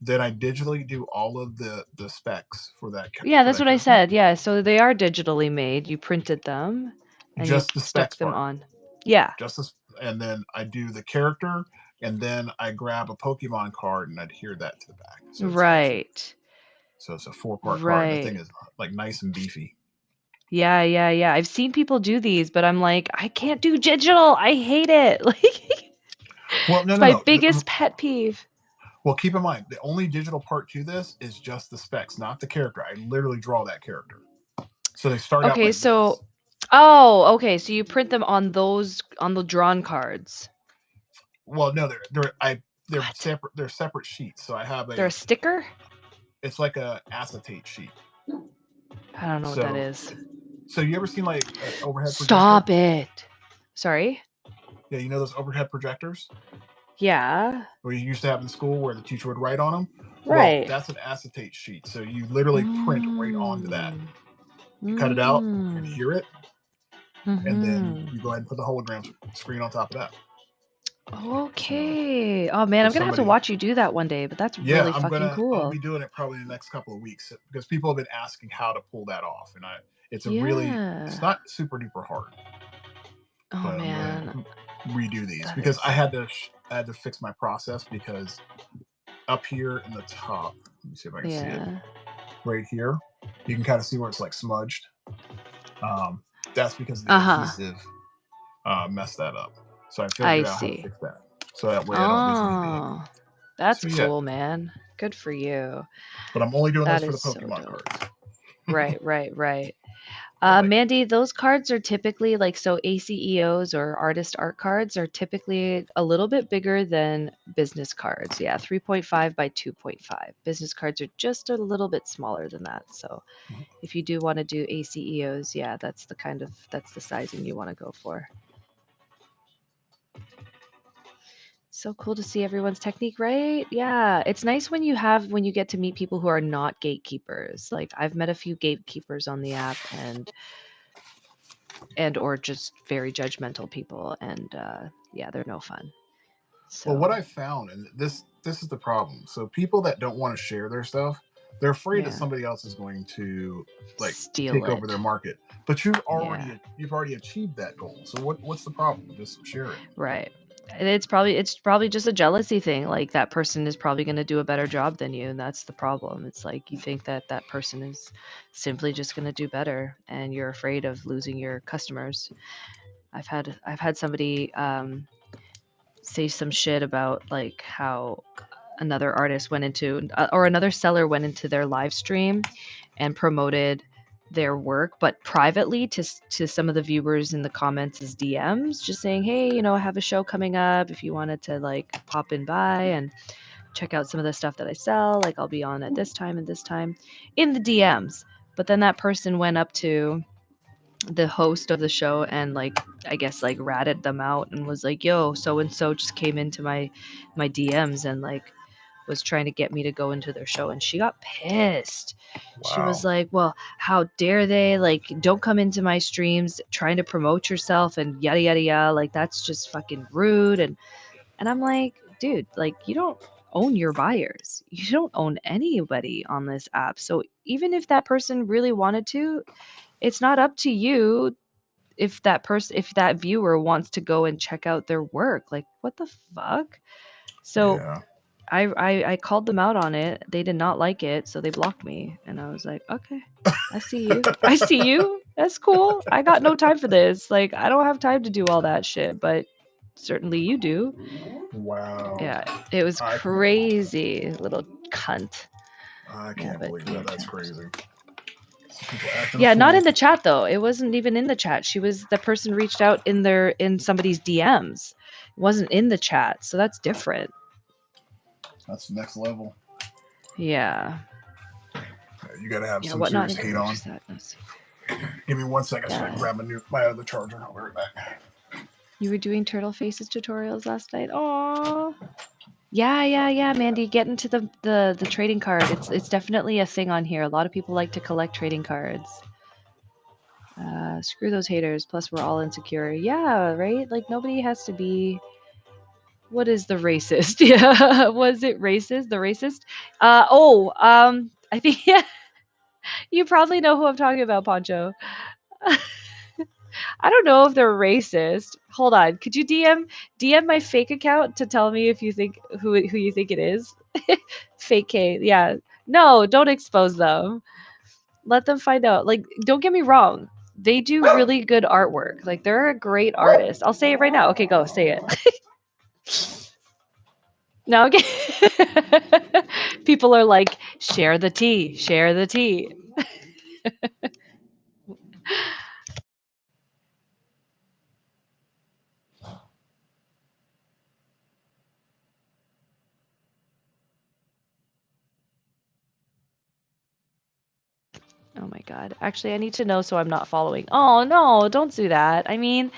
Then I digitally do all of the specs for Yeah, for that's that what I character. said. Yeah, so they are digitally made. You printed them and you Just the stuck specs them part. on. Yeah. Just this, and then I do the character, and then I grab a Pokemon card and adhere that to the back. So it's actually Right. a 4-part card, and the Right. thing is like nice and beefy. Yeah, yeah, yeah. I've seen people do these, but I'm like, I can't do digital. I hate it. Like Well, no, it's no, my no. biggest pet peeve. Well, keep in mind the only digital part to this is just the specs, not the character. I literally draw that character. So they start out Okay, like this. so okay, so you print them on the drawn cards. Well, no, they're What? separate. They're separate sheets. So I have They're a sticker? it's like a acetate sheet. I don't know what that So is. so you ever seen like an overhead projector? Stop it. Sorry? Yeah, you know those overhead projectors Yeah. where you used to have in school where the teacher would write on them. Well, Right. that's an acetate sheet. So you literally print right onto that. Mm. You cut it out, Mm. adhere it, and then Mhm. you go ahead and put the hologram screen on top of that. So Okay. Oh man, I'm if gonna have to somebody, watch you do that one day, but that's yeah, really fucking I'll cool. be doing it probably in the next couple of weeks because people have been asking how to pull that off, and it's Yeah. not super duper hard, Oh but I'm gonna man, redo these that because is. I had to fix my process because up here in the top, let me see if I can see it Yeah. right here, you can kind of see where it's like smudged. That's because the Uh-huh. adhesive messed that up. So I I figured out how to see. fix that. So that way I don't lose anything. Oh, that's So yeah, cool, man. Good for you. but I'm only doing That those for the is so Pokemon dope. cards. Right, right, right. But like, Mandy, those cards are typically like so ACEOs or artist art cards are typically a little bit bigger than business cards. Yeah, 3.5 by 2.5. Business cards are just a little bit smaller than that. So if you do want to do ACEOs, yeah, that's the sizing you want to go for. So cool to see everyone's technique, right? Yeah, it's nice when you get to meet people who are not gatekeepers. Like I've met a few gatekeepers on the app and or just very judgmental people and yeah, they're no fun. well, what So I found, and this is the problem. So people that don't want to share their stuff, they're afraid that yeah, somebody else is going to like steal take over their it. market. But Yeah, you've already achieved that goal. So what's the problem? Just share it. right. And it's probably just a jealousy thing. Like that person is probably going to do a better job than you, and that's the problem. It's like you think that that person is simply just going to do better, and you're afraid of losing your customers. I've had somebody say some shit about like how another artist went into or another seller went into their live stream and promoted their work but privately to some of the viewers in the comments as DMs just saying, hey, I have a show coming up if you wanted to like pop in by and check out some of the stuff that I sell, like I'll be on at this time and this time in the DMs. But then that person went up to the host of the show and like I guess like ratted them out and was like, yo, so and so just came into my DMs and like was trying to get me to go into their show, and she got pissed. She was Wow. like, well, how dare they, like, don't come into my streams trying to promote yourself and yada yada yada, like that's just fucking rude. And I'm like, dude, like you don't own your buyers, you don't own anybody on this app, so even if that person really wanted to, it's not up to you if that viewer wants to go and check out their work. Like what the fuck? So Yeah. I called them out on it. They did not like it, so they blocked me. And I was like, okay, I see you. I see you. That's cool. I got no time for this. Like I don't have time to do all that shit. But Certainly you do. Wow. Yeah, it was I- crazy, little cunt. I Yeah, can't but believe yeah, that. That's crazy. People acting a Yeah, not fool. in the chat though. It wasn't even in the chat. The person reached out in somebody's DMs. It wasn't in the chat, so that's different. That's next level. Yeah. You gotta have some What not serious hate on. encourages that? Let's see. Give me 1 second so I Yeah. can grab my other charger. I'll be right back. You were doing Turtle Faces tutorials last night. Aww. Yeah, Mandy, get into the trading card. It's definitely a thing on here. A lot of people like to collect trading cards. Screw those haters. Plus, we're all insecure. Yeah, right? Like, nobody has to be. What is the racist? Yeah, was it racist? The racist? I think yeah, you probably know who I'm talking about, Poncho. I don't know if they're racist. Hold on, could you DM my fake account to tell me if you think who you think it is? Fake K, yeah. No, don't expose them. Let them find out. Like, don't get me wrong. They do really good artwork. Like, they're a great artist. I'll say it right now. Okay, go say it. No, okay. People are like, share the tea, share the tea. Oh my god. Actually, I need to know so I'm not following. Oh no, don't do that. I mean,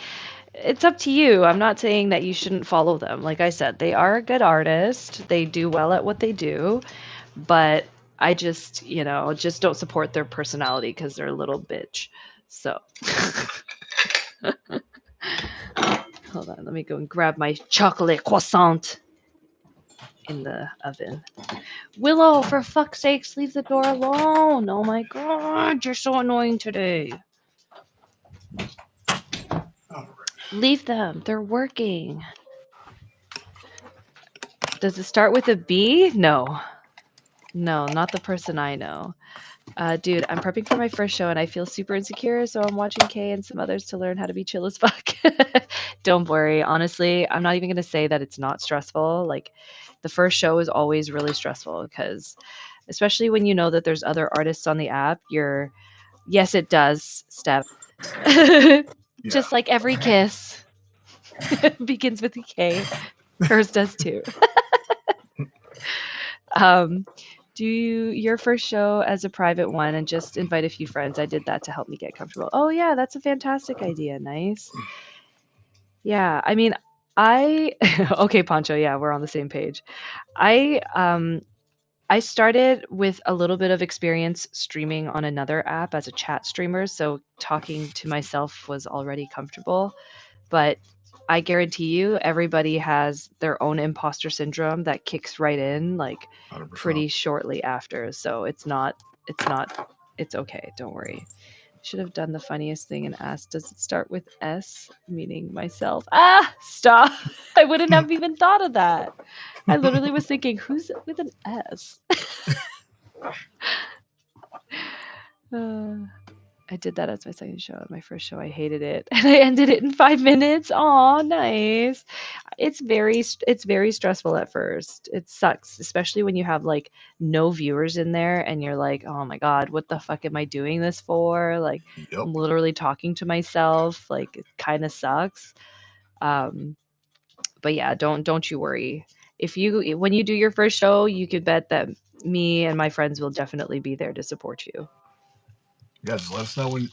it's up to you. I'm not saying that you shouldn't follow them. Like I said, they are a good artist. They do well at what they do, but I just, just don't support their personality because they're a little bitch. So, hold on, let me go and grab my chocolate croissant in the oven. Willow, for fuck's sakes, leave the door alone. Oh my god, you're so annoying today. Leave them. They're working. Does it start with a B? No. No, not the person I know. Dude, I'm prepping for my first show and I feel super insecure, so I'm watching Kay and some others to learn how to be chill as fuck. Don't worry. Honestly, I'm not even going to say that it's not stressful. Like, the first show is always really stressful because, especially when you know that there's other artists on the app, yes, it does, Step. Just like every kiss begins with a K. Hers does too. Do your first show as a private one and just invite a few friends. I did that to help me get comfortable. Oh yeah, that's a fantastic idea. Nice. Yeah, I mean, okay, Pancho, yeah, we're on the same page. I started with a little bit of experience streaming on another app as a chat streamer, so talking to myself was already comfortable. But I guarantee you, everybody has their own imposter syndrome that kicks right in, like 100%. pretty shortly after. So it's okay. Don't worry. Should have done the funniest thing and asked, does it start with S, meaning myself? Ah, stop. I wouldn't have even thought of that. I literally was thinking, who's with an S? I did that as my second show. My first show, I hated it, and I ended it in 5 minutes. Aw, nice. It's very stressful at first. It sucks, especially when you have like no viewers in there, and you're like, oh my god, what the fuck am I doing this for? Like, Yep. I'm literally talking to myself. Like, it kind of sucks. But yeah, don't you worry. When you do your first show, you could bet that me and my friends will definitely be there to support you. Yeah, just let us know when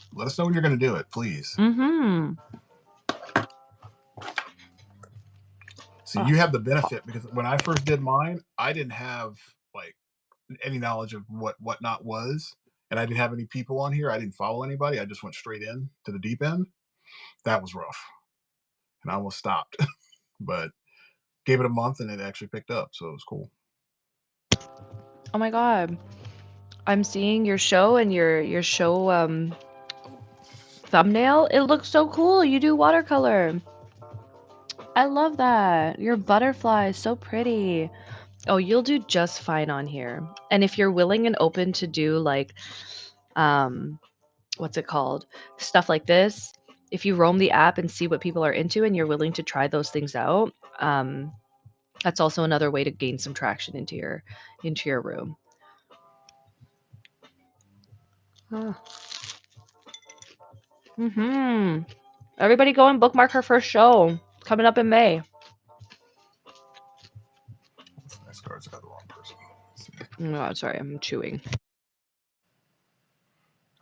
you're going to do it, please. Mm-hmm. So you have the benefit because when I first did mine, I didn't have like any knowledge of what whatnot was, and I didn't have any people on here. I didn't follow anybody. I just went straight in to the deep end. That was rough, and I almost stopped, but gave it a month and it actually picked up, so it was cool. Oh my god. I'm seeing your show and your show thumbnail. It looks so cool. You do watercolor. I love that. Your butterfly is so pretty. Oh, you'll do just fine on here. And if you're willing and open to do like what's it called? Stuff like this, if you roam the app and see what people are into and you're willing to try those things out, that's also another way to gain some traction into your room. Oh. Everybody go and bookmark her first show coming up in May. Nice cards. I got the wrong person. No, sorry, I'm chewing.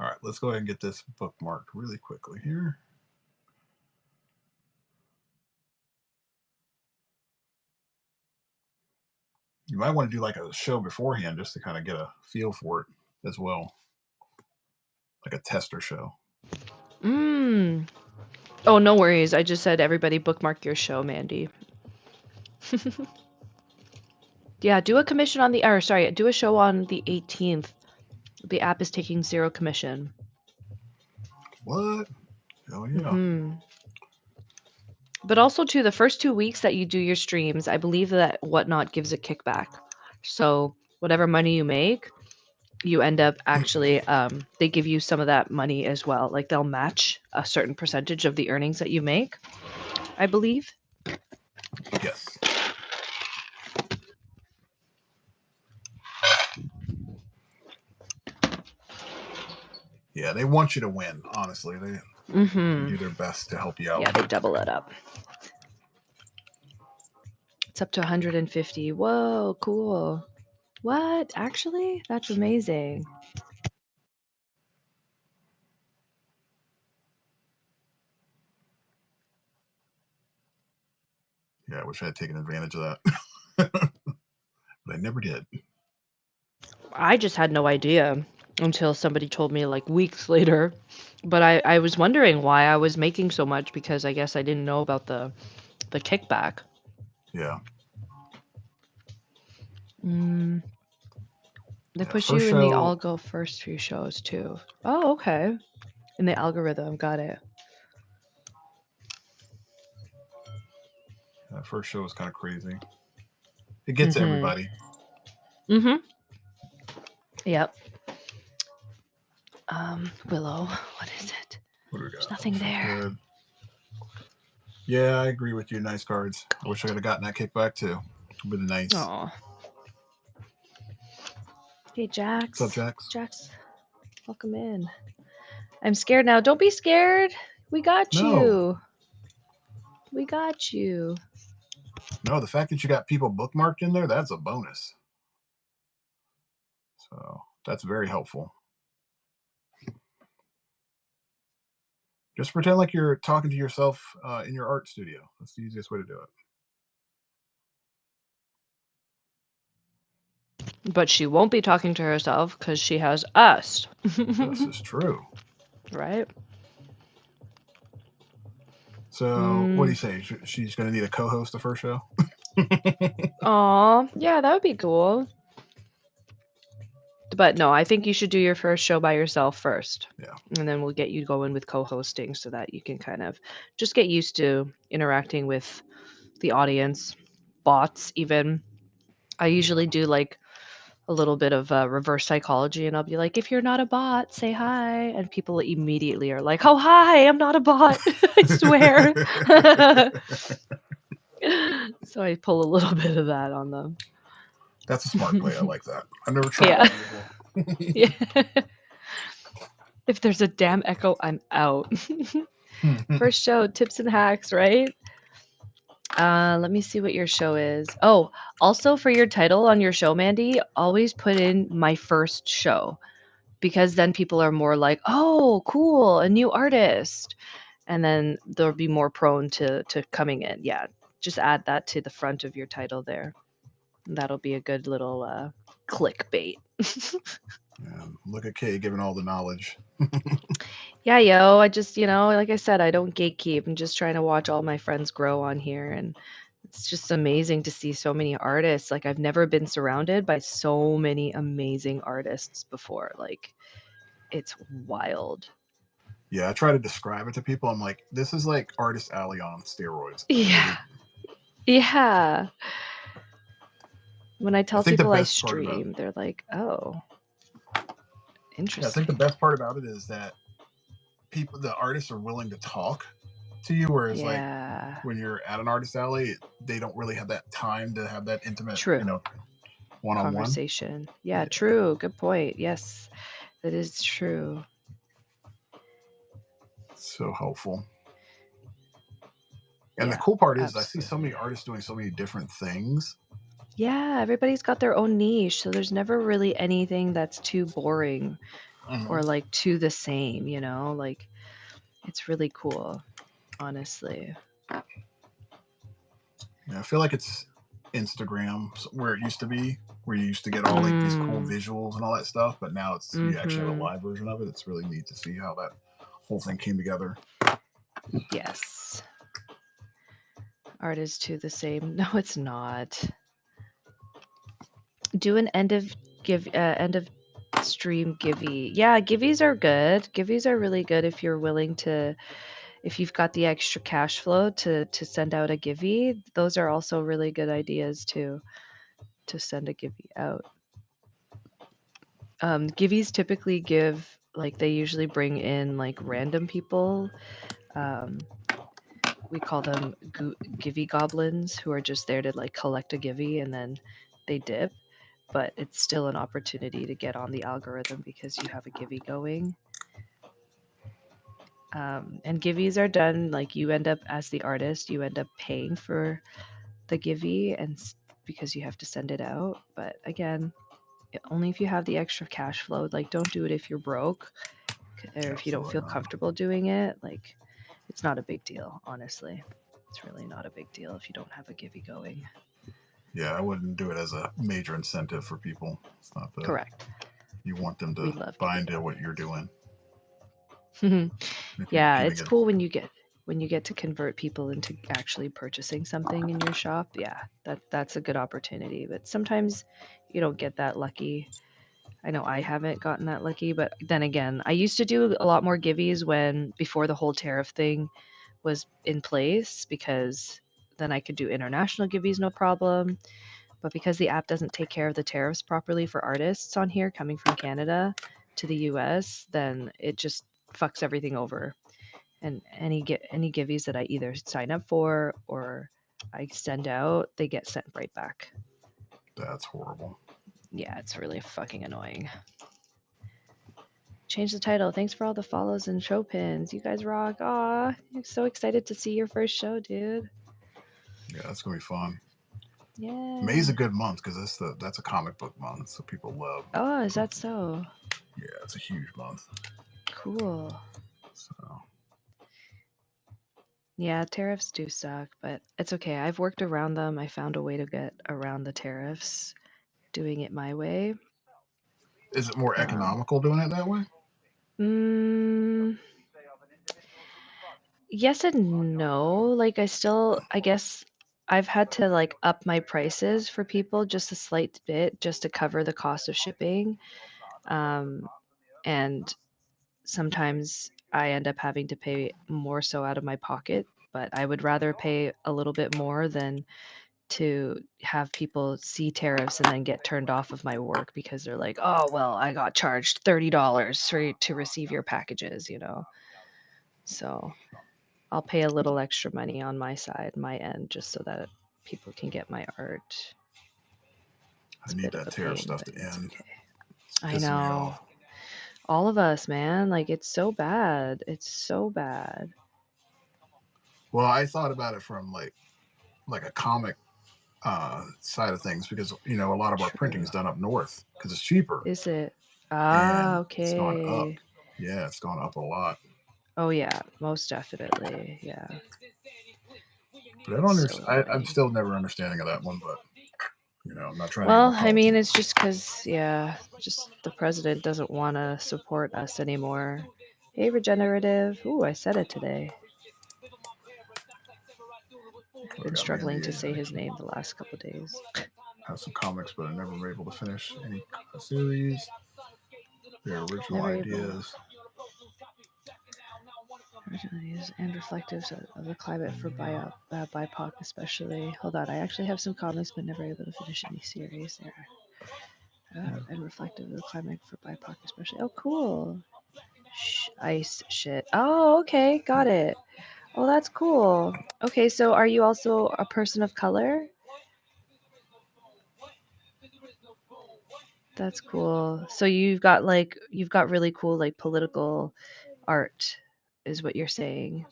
All right, let's go ahead and get this bookmarked really quickly here. You might want to do like a show beforehand just to kind of get a feel for it as well. Like a tester show. Oh, no worries. I just said everybody bookmark your show, Mandy. Yeah, do a commission on the, or sorry, do a show on the 18th. The app is taking 0 commission. What? Oh yeah. But also too, the first 2 weeks that you do your streams, I believe that Whatnot gives a kickback. So whatever money you make, you end up actually, they give you some of that money as well. Like they'll match a certain percentage of the earnings that you make, I believe. Yes. Yeah, they want you to win, honestly. They do their best to help you out. Yeah, they double it up. It's up to 150. Whoa, cool. What? Actually? That's amazing. Yeah, I wish I had taken advantage of that. But I never did. I just had no idea until somebody told me like weeks later. But I was wondering why I was making so much because I guess I didn't know about the kickback. Yeah. They push you in the algo first few shows too. Oh, okay. In the algorithm, got it. That first show was kind of crazy. It gets everybody. Yep. Willow, what is it? What do we got? There's nothing there. Good. Yeah, I agree with you. Nice cards. I wish I could have gotten that kickback too. It would have been nice. Aw. Hey, Jax. What's up, Jax? Jax, welcome in. I'm scared now. Don't be scared. We got you. We got you. No, the fact that you got people bookmarked in there, that's a bonus. So that's very helpful. Just pretend like you're talking to yourself in your art studio. That's the easiest way to do it. But she won't be talking to herself because she has us. This is true. Right? So what do you say? She's going to need a co-host the first show? Aw, yeah, that would be cool. But no, I think you should do your first show by yourself first. Yeah. And then we'll get you going with co-hosting so that you can kind of just get used to interacting with the audience, bots even. I usually do like a little bit of reverse psychology and I'll be like, if you're not a bot, say hi. And people immediately are like, oh, hi, I'm not a bot. I swear. So I pull a little bit of that on them. That's a smart play. I like that. I've never tried that before. Yeah. If there's a damn echo, I'm out. First show, tips and hacks, right? Let me see what your show is. Oh, also for your title on your show, Mandy, always put in my first show because then people are more like, oh, cool, a new artist. And then they'll be more prone to coming in. Yeah, just add that to the front of your title there. That'll be a good little clickbait. Look at Kay giving all the knowledge. Yeah, yo, I just, like I said, I don't gatekeep. I'm just trying to watch all my friends grow on here. And it's just amazing to see so many artists. Like, I've never been surrounded by so many amazing artists before. Like, it's wild. Yeah, I try to describe it to people. I'm like, this is like Artist Alley on steroids. Yeah. Yeah. When I tell people I stream, they're like, oh, interesting. Yeah, I think the best part about it is that the artists are willing to talk to you, whereas like Yeah. when you're at an artist alley, they don't really have that time to have that intimate, True. one-on-one. Conversation. Yeah, Yeah, true. Good point. Yes, that is true. so helpful. And the Yeah, cool part is I see so many absolutely. artists doing so many different things. Yeah, everybody's got their own niche, so there's never really anything that's too boring Mhm. or like too the same, Like it's really cool, honestly. Yeah, I feel like it's Instagram where it used to be, where you used to get all like these cool Mm, visuals and all that stuff, but now you actually have a mm-hmm. live version of it. It's really neat to see how that whole thing came together. Yes. Art is too the same. No, it's not. Do an end of stream givey. Yeah, givvies are good. Givvies are really good if you're willing to, if you've got the extra cash flow to send out a givey. Those are also really good ideas too, to send a givey out. Givvies typically give, like, they usually bring in like random people. We call them givey goblins, who are just there to like collect a givey and then they dip. But it's still an opportunity to get on the algorithm because you have a givey going. And givvies are done like, you end up, as the artist, you end up paying for the givey because you have to send it out. But again, only if you have the extra cash flow. Like, don't do it if you're broke or if you don't Absolutely feel not. comfortable doing it. Like, it's not a big deal, honestly. It's really not a big deal if you don't have a givey going. Yeah, I wouldn't do it as a major incentive for people. It's not the Correct. you want them We to love buy givey into what you're goblins. doing if you're Yeah, giving it's it. cool when you get to convert people into actually purchasing something in your shop. Yeah, that's a good opportunity. But sometimes you don't get that lucky. I know I haven't gotten that lucky, but then again, I used to do a lot more givvies before the whole tariff thing was in place, because then I could do international givvies no problem. But because the app doesn't take care of the tariffs properly for artists on here coming from Canada to the US, then it just fucks everything over. And any givvies that I either sign up for or I send out, they get sent right back. That's horrible. Yeah, it's really fucking annoying. Change the title. Thanks for all the follows and show pins. You guys rock. Aw, I'm so excited to see your first show, dude. Yeah, that's gonna be fun. May's Yeah. a good month because that's a comic book month, so people love. Oh, is that so? Yeah, it's a huge month. Cool. So Yeah, tariffs do suck, but it's okay. I've worked around them. I found a way to get around the tariffs, doing it my way. is it more Um, economical doing it that way? mm, yes and no. Like, I guess I've had to like up my prices for people just a slight bit just to cover the cost of shipping. Um, and sometimes I end up having to pay more so out of my pocket, but I would rather pay a little bit more than to have people see tariffs and then get turned off of my work because they're like, "Oh, well, I got charged $30 to receive your packages." So I'll pay a little extra money on my side, my end, just so that people can get my art. I It's a need bit of that a tariff pain, stuff but to it's end. okay. It's I pissing me know. off. All of us, man. Like, it's so bad. It's so bad. Well, I thought about it from like a comic side of things because a lot of our printing True. is done up north because it's cheaper Is it? Ah, and it's gone up. okay. Yeah, it's gone up a lot. Oh, yeah, most definitely. Yeah. But I don't So understand. I'm annoying. still never understanding of that one. But I'm not trying to get Well, into I mean, it's politics. just because, yeah, just the president doesn't want to support us anymore. Hey, Regenerative. Ooh, I said it today. I've But it been got me in struggling the to say his name the last couple days. have some comics, but I never were able to finish any series. Their original Never able. ideas. Originalities and reflectives of the climate for BIPOC, especially. Hold on, I actually have some comics, but never able to finish any series there. And reflective of the climate for BIPOC, especially. Oh, cool. ice shit. Oh, okay, got it. Oh, that's cool. Okay, so are you also a person of color? That's cool. So you've got really cool like political art, is what you're saying.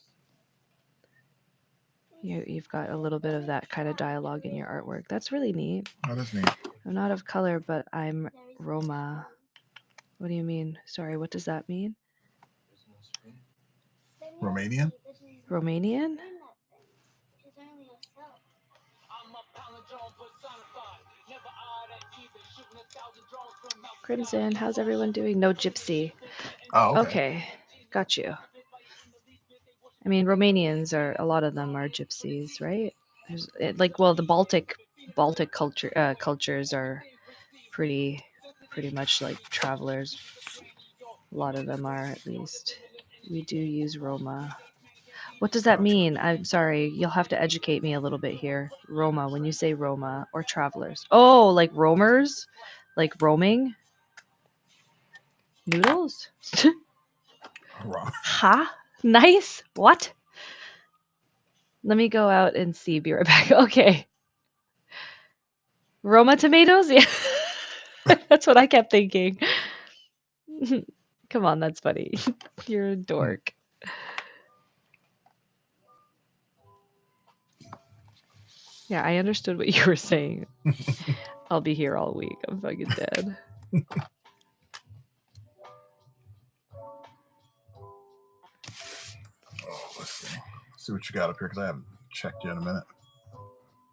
You've got a little bit of that kind of dialogue in your artwork. That's really neat. That is neat. I'm not of color, but I'm Roma. What do you mean? Sorry, what does that mean? Romanian? Romanian? Crimson, how's everyone doing? No gypsy. Oh, okay. Okay, got you. I mean, Romanians are, a lot of them are gypsies, right? The Baltic cultures are pretty much like travelers. A lot of them are, at least. We do use Roma. What does that Gotcha. mean? I'm sorry, you'll have to educate me a little bit here. Roma, when you say Roma or travelers. Oh, like roamers? Like roaming? Noodles? Wrong. Ha? Nice? What? Let me go out and see. Be right back. Okay. Roma tomatoes? Yeah. That's what I kept thinking. Come on, that's funny. You're a dork. Yeah, I understood what you were saying. I'll be here all week. I'm fucking dead. Oh, let's see what you got up here because I haven't checked you in a minute.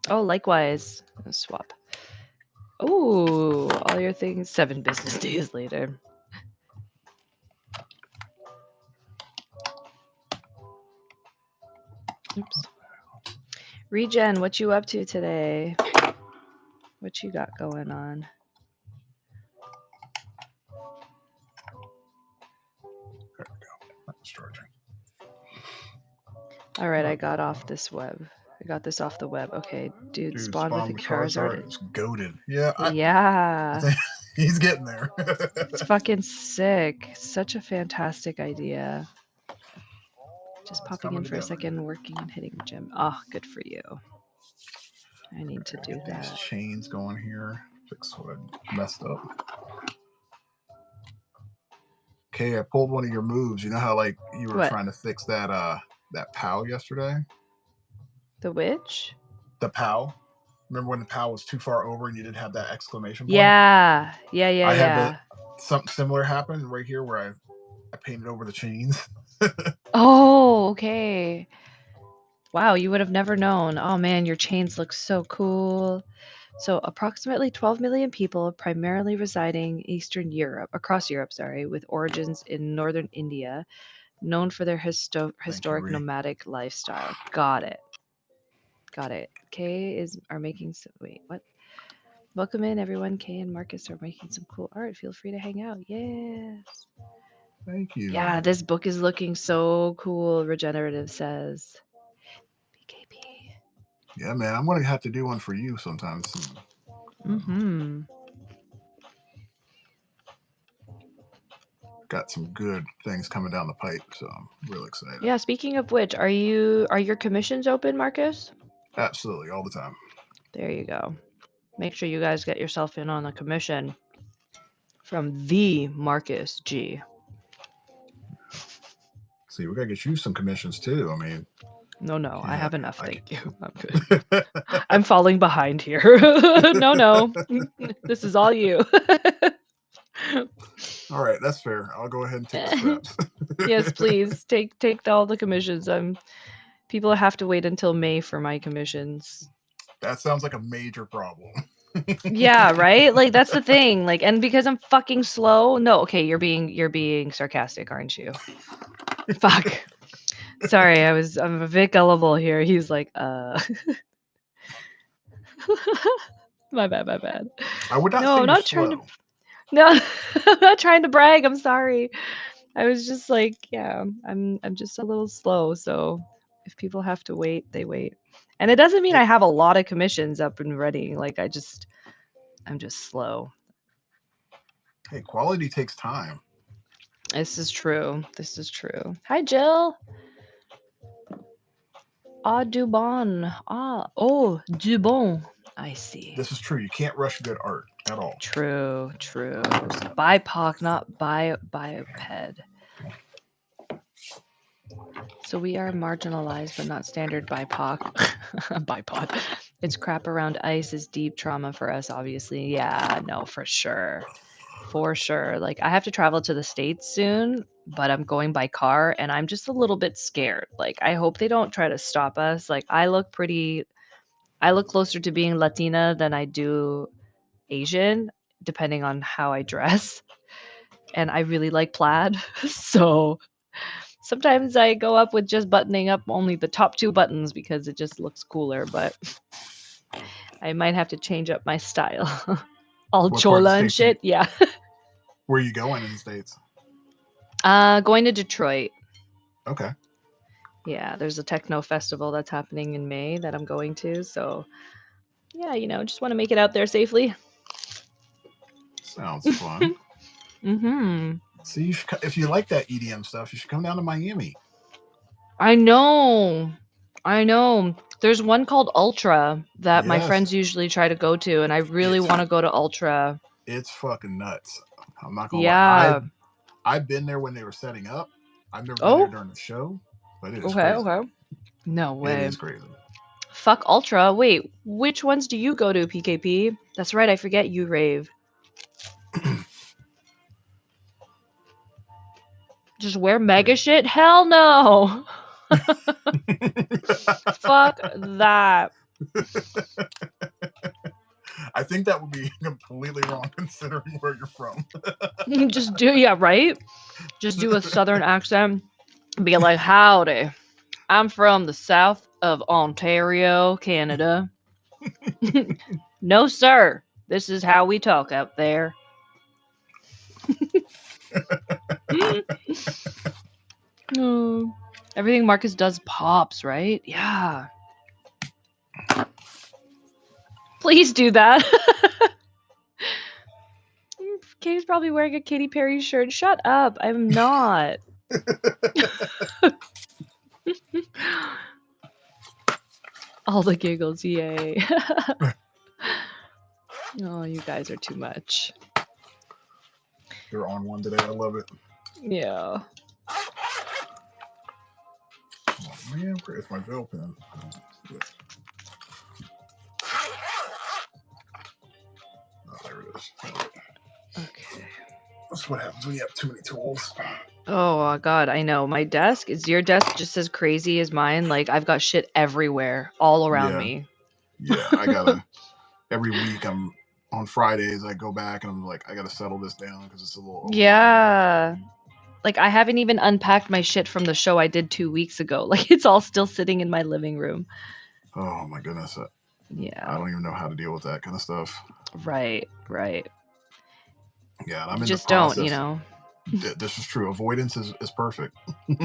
Oh, likewise. Let's swap. Oh, all your things 7 business days later. Oops. Regen, what you up to today? What you got going on? There we go. That was charging. All right, I got off this web. I got this off the web. Okay, dude, spawn with a Charizard. It's goated. Yeah, Yeah. I think he's getting there. It's fucking sick. Such a fantastic idea. Just popping in for a second, working and hitting the gym. Oh, good for you. I need to do that. These chains going here. Fix what I messed up. Okay, I pulled one of your moves. You know how like you were trying to fix that that POW yesterday? The witch? The POW. Remember when the POW was too far over and you didn't have that exclamation point? Yeah. I had something similar happen right here where I painted over the chains. Oh, okay. Wow, you would have never known. Oh man, your chains look so cool. So approximately 12 million people, primarily residing across Europe, with origins in northern India, known for their historic nomadic lifestyle. Got it. Kay are making some, wait, what? Welcome in everyone. Kay and Marcus are making some cool art. Feel free to hang out. Yes. Thank you. Yeah, this book is looking so cool, Regenerative says. BKB. Yeah, man, I'm going to have to do one for you sometime soon. Mm-hmm. Got some good things coming down the pipe, so I'm really excited. Yeah, speaking of which, are your commissions open, Marcus? Absolutely, all the time. There you go. Make sure you guys get yourself in on a commission from the Marcus G. See, we gotta get you some commissions too. I mean, no, I have enough. Thank you. I'm good. I'm falling behind here. No, this is all you. All right, that's fair. I'll go ahead and take the scraps. Yes, please take all the commissions. People have to wait until May for my commissions. That sounds like a major problem. Yeah, right? Like that's the thing. Like, and because I'm fucking slow. No, okay, you're being sarcastic, aren't you? Fuck. Sorry, I'm a bit gullible here. He's like, my bad. I would not say I'm not trying to. No, I'm not trying to brag. I'm sorry. I was just like, yeah, I'm just a little slow. So if people have to wait, they wait. And it doesn't mean I have a lot of commissions up and ready. Like I'm just slow. Hey, quality takes time. This is true. This is true. Hi, Jill. Ah, Dubon. Ah, oh, Dubon. I see. This is true. You can't rush good art at all. True, true. BIPOC, not bioped. So we are marginalized, but not standard BIPOC. BIPOD. It's crap around ice is deep trauma for us, obviously. Yeah, no, for sure. For sure. Like, I have to travel to the States soon, but I'm going by car and I'm just a little bit scared. Like, I hope they don't try to stop us. Like, I look closer to being Latina than I do Asian, depending on how I dress. And I really like plaid. So sometimes I go up with just buttoning up only the top 2 buttons because it just looks cooler, but I might have to change up my style. All What part of the chola and States shit. Yeah. Where are you going in the States? Going to Detroit. Okay. Yeah, there's a techno festival that's happening in May that I'm going to. So, yeah, just want to make it out there safely. Sounds fun. Mm-hmm. See, if you like that EDM stuff, you should come down to Miami. I know. There's one called Ultra that my Yes. friends usually try to go to, and I really want to go to Ultra. It's fucking nuts. I'm not gonna lie. Yeah. I've been there when they were setting up. I've never been Oh, there during the show, but it is okay, crazy. okay. No It way. is crazy. Fuck Ultra. Wait, which ones do you go to, PKP? That's right, I forget you rave. Just wear mega shit? Hell no. Fuck that. I think that would be completely wrong considering where you're from. Just right? Just do a southern accent. Be like, howdy. I'm from the south of Ontario, Canada. No, sir. This is how we talk out there. Oh, everything Marcus does pops, right? Yeah. Please do that. Katie's probably wearing a Katy Perry shirt. Shut up. I'm not. All the giggles. Yay. Oh, you guys are too much. You're on one today. I love it. Yeah. Oh, man, where's my veil pen? Oh, there it is. Okay. That's what happens when you have too many tools. Oh God, I know. My desk is your desk just as crazy as mine. Like I've got shit everywhere, all around me. Yeah, I gotta. Every week, I'm on Fridays. I go back and I'm like, I gotta settle this down because it's a little. Yeah. Like I haven't even unpacked my shit from the show I did 2 weeks ago. Like it's all still sitting in my living room. Oh my goodness. Yeah. I don't even know how to deal with that kind of stuff. Right. Yeah, and I'm in just the process. don't, This is true. Avoidance is perfect.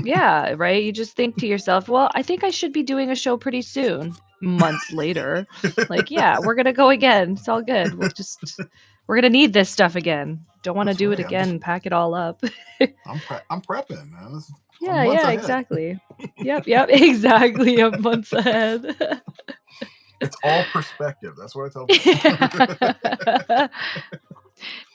Yeah, right? You just think to yourself, well, I think I should be doing a show pretty soon. Months later. Like, yeah, we're going to go again. It's all good. We're going to need this stuff again. Don't want to do it again and pack it all up. I'm prepping, man. Yeah, exactly. Yep, exactly. A month ahead. It's all perspective. That's what I tell people.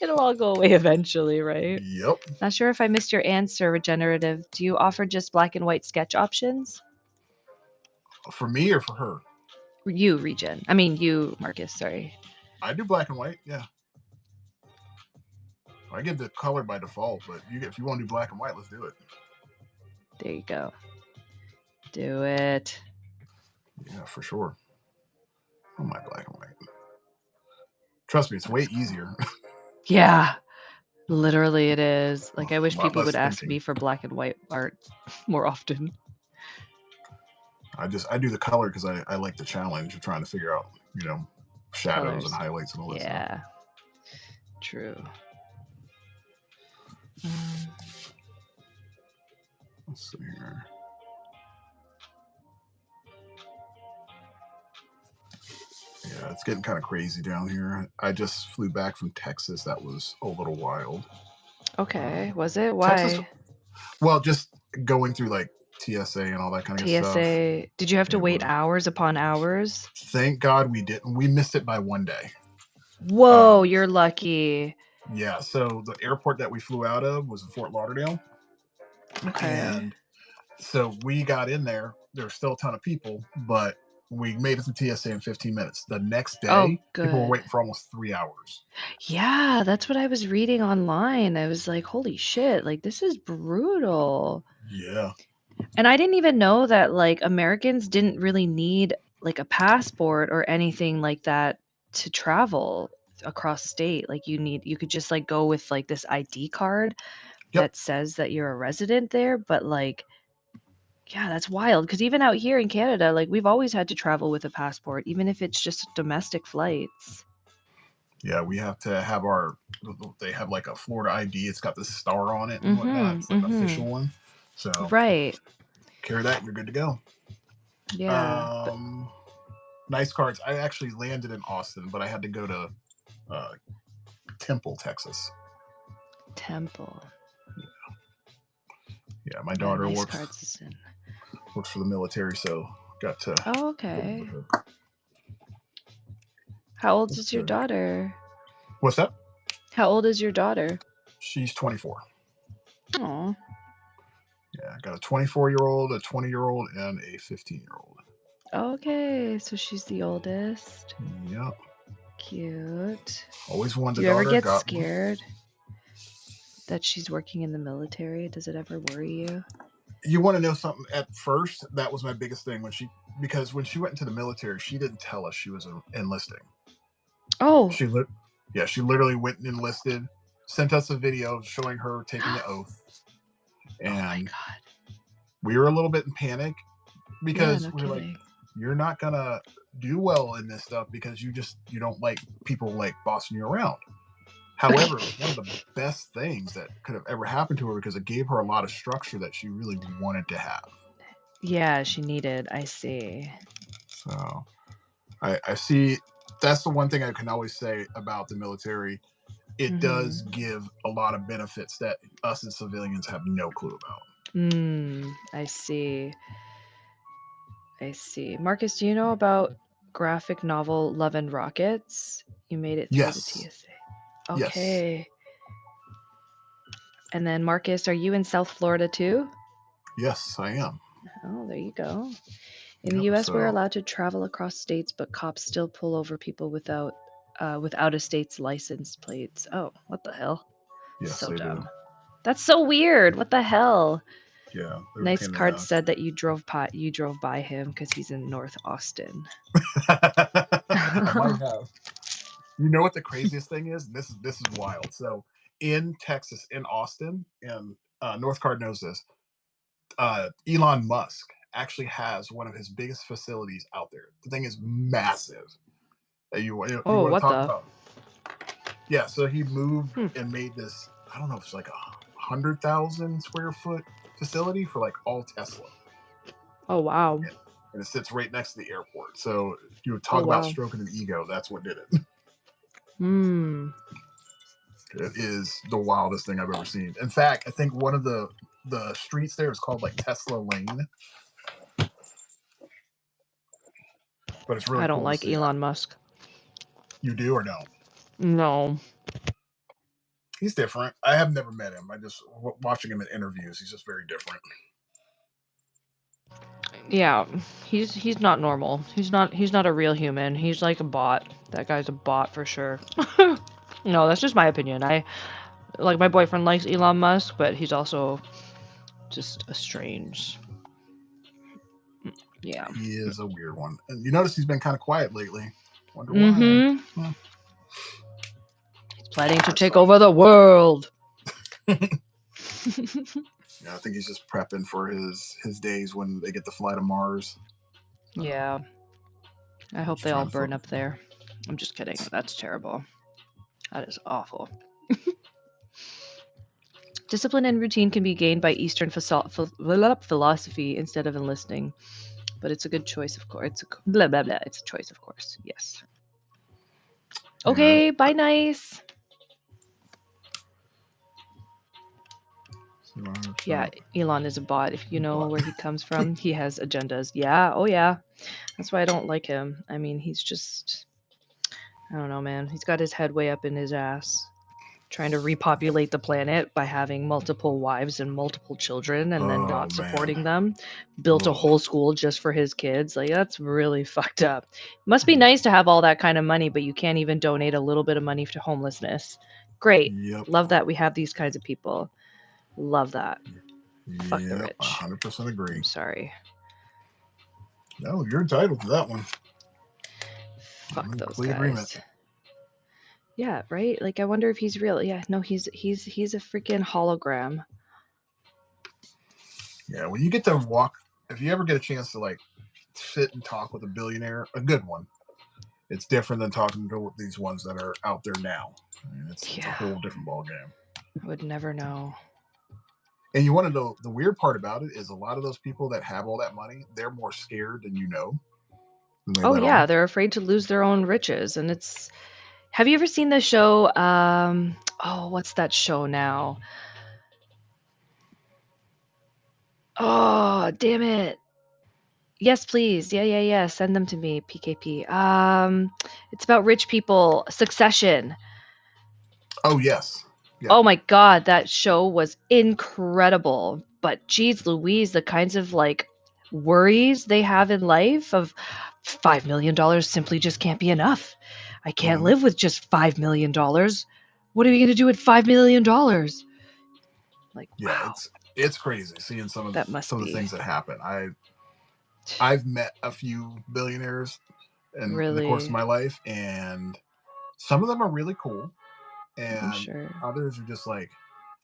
It'll all go away eventually, right? Yep. Not sure if I missed your answer, Regenerative. Do you offer just black and white sketch options? For me or for her? You, Regen. I mean, you, Marcus, sorry. I do black and white, yeah. I give the color by default, but if you want to do black and white, let's do it. There you go. Do it. Yeah, for sure. Oh, my black and white. Trust me, it's way easier. Yeah, literally it is. Like, I wish people would ask me for black and white art more often. I do the color because I like the challenge of trying to figure out, shadows Colors. And highlights and all that stuff. Yeah, true. Let's see here. Yeah, it's getting kind of crazy down here. I just flew back from Texas. That was a little wild. Okay. Was it? Texas, Why? well, just going through like TSA and all that kind of good stuff. TSA. Did you have to It wait was. hours upon hours? Thank God we didn't. We missed it by one day. Whoa, you're lucky. Yeah. So the airport that we flew out of was in Fort Lauderdale, Okay. and so we got in there. There was still a ton of people, but we made it to TSA in 15 minutes. The next Oh, day, people were good. waiting for almost 3 hours. Yeah, that's what I was reading online. I was like, holy shit, like this is brutal. Yeah. And I didn't even know that like Americans didn't really need like a passport or anything like that to travel across state. Like you could just like go with like this ID card Yep. that says that you're a resident there, but like yeah, that's wild because even out here in Canada, like we've always had to travel with a passport, even if it's just domestic flights. Yeah, we have to have our. They have like a Florida ID. It's got the star on it and whatnot. It's like an official one. So Right. carry that, and you're good to go. Yeah. Nice cards. I actually landed in Austin, but I had to go to Temple, Texas. Temple. Yeah, my daughter nice works cards is in. works for the military, so got to. Oh, okay. How old is your daughter? What's that? How old is your daughter? She's 24. Oh. Yeah, I got a 24-year-old, a 20-year-old, and a 15-year-old. Okay, so she's the oldest. Yep. Cute. Always wanted Do a you ever daughter. get Got scared that she's working in the military? Does it ever worry you? You want to know something? At first, that was my biggest thing because when she went into the military, she didn't tell us she was enlisting. Oh. She literally went and enlisted, sent us a video showing her taking the oath, and oh my God. We were a little bit in panic because Yeah, no we were kidding. like, "You're not gonna do well in this stuff because you don't like people like bossing you around." However, it was one of the best things that could have ever happened to her because it gave her a lot of structure that she really wanted to have. Yeah, she needed. I see. So I see. That's the one thing I can always say about the military. It does give a lot of benefits that us as civilians have no clue about. I see. I see. Marcus, do you know about graphic novel Love and Rockets? You made it through the TSA. Okay. Yes. And then Marcus, are you in South Florida too? Yes, I am. Oh, there you go. In the US, we're allowed to travel across states, but cops still pull over people with out-of-state's license plates. Oh, what the hell? Yes, so they dumb. do. That's so weird. What the hell? Yeah. Nice card said that you drove by him because he's in North Austin. I might have. You know what the craziest thing is? This is wild. So in Texas, in Austin, and Northcard knows this. Elon Musk actually has one of his biggest facilities out there. The thing is massive. You want to talk about? Yeah. So he moved and made this. I don't know if it's like 100,000 square foot facility for like all Tesla. Oh wow. And it sits right next to the airport. So you would talk about stroking an ego. That's what did it. It is the wildest thing I've ever seen. In fact, I think one of the streets there is called like Tesla Lane. But it's really I don't cool like Elon Musk. You do or no? No. He's different. I have never met him. I just watching him in interviews. He's just very different. Yeah, he's not normal. He's not a real human. He's like a bot. That guy's a bot for sure. No, that's just my opinion. My boyfriend likes Elon Musk, but he's also just a strange. Yeah. He is a weird one. And you notice he's been kind of quiet lately. Wonder why. He's planning to take over the world. Yeah, I think he's just prepping for his days when they get to fly to Mars. Yeah. I hope they all burn up there. I'm just kidding. That's terrible. That is awful. Discipline and routine can be gained by Eastern philosophy instead of enlisting. But it's a good choice, of course. It's a choice, of course. Yes. Okay, bye, nice. Yeah, 100%. Elon is a bot. If you know But where he comes from, he has agendas. Yeah, oh yeah. That's why I don't like him. I mean, he's just, I don't know, man. He's got his head way up in his ass, trying to repopulate the planet by having multiple wives and multiple children and then oh not man, supporting them. Built a oh whole school just for his kids. Like, that's really fucked up. Must be nice to have all that kind of money, but you can't even donate a little bit of money to homelessness. Great. yep, Love that we have these kinds of people. Love that. Fuck the yep, rich. 100% agree. I'm sorry. No, you're entitled to that one. I'm Fuck in those complete agreement. guys. Yeah, right? Like I wonder if he's real. Yeah, no, he's a freaking hologram. Yeah, when you get to walk, if you ever get a chance to like sit and talk with a billionaire, a good one, it's different than talking to these ones that are out there now. I mean, it's a Yeah, whole different ball game. I would never know. And you want to know the weird part about it is a lot of those people that have all that money, they're more scared than you know. Than they Oh let yeah, on. they're afraid to lose their own riches, and it's. Have you ever seen the show? Oh, what's that show now? Oh, damn it. Yes, please. Yeah, yeah, yeah. Send them to me. PKP. It's about rich people. Succession. Oh yes, yeah. Oh my god, that show was incredible. But geez Louise, the kinds of like worries they have in life of $5 million simply just can't be enough. I can't Mm-hmm. live with just $5 million. What are we gonna do with $5 million? Like, Yeah, wow, it's crazy seeing that must some of the be things that happen. I've met a few billionaires in the course of really, my life, and some of them are really cool, I'm and sure. others are just like,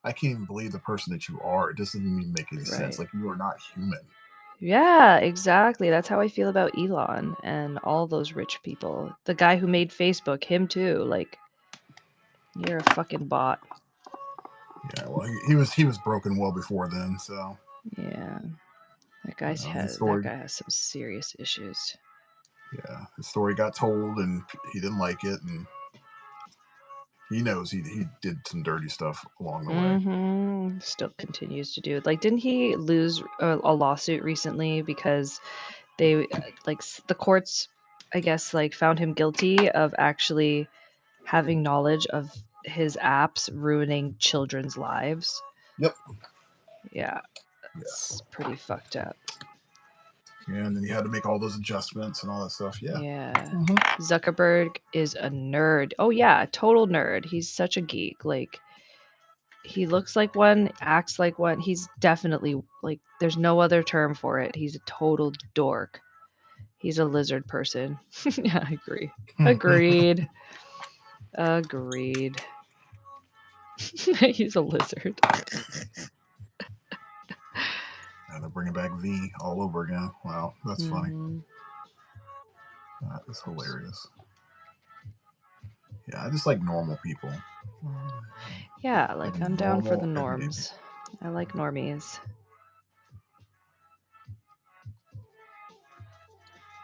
I can't even believe the person that you are. It doesn't even make any sense. Right. Like you are not human. Yeah, exactly. That's how I feel about Elon and all those rich people. The guy who made Facebook, him too. Like, you're a fucking bot. Yeah, well, he was broken well before then. So Yeah. his That story, guy has some serious issues. yeah, his story got told, and he didn't like it, and he knows he did some dirty stuff along the way. Still continues to do it. Like, didn't he lose a lawsuit recently because they the courts, I guess, like found him guilty of actually having knowledge of his apps ruining children's lives? Yep. Yeah, Yes. it's pretty fucked up. Yeah, and then you had to make all those adjustments and all that stuff. Yeah. Yeah. Mm-hmm. Zuckerberg is a nerd. Oh yeah, a total nerd. He's such a geek. Like he looks like one, acts like one. He's definitely like there's no other term for it. He's a total dork. He's a lizard person. Yeah, I agree. Agreed. Agreed. He's a lizard. And they're bringing back V all over again. Wow, that's funny. Mhm. That is hilarious. Yeah, I just like normal people. Yeah, like I'm down for the Normal, everyday norms. people. I like normies.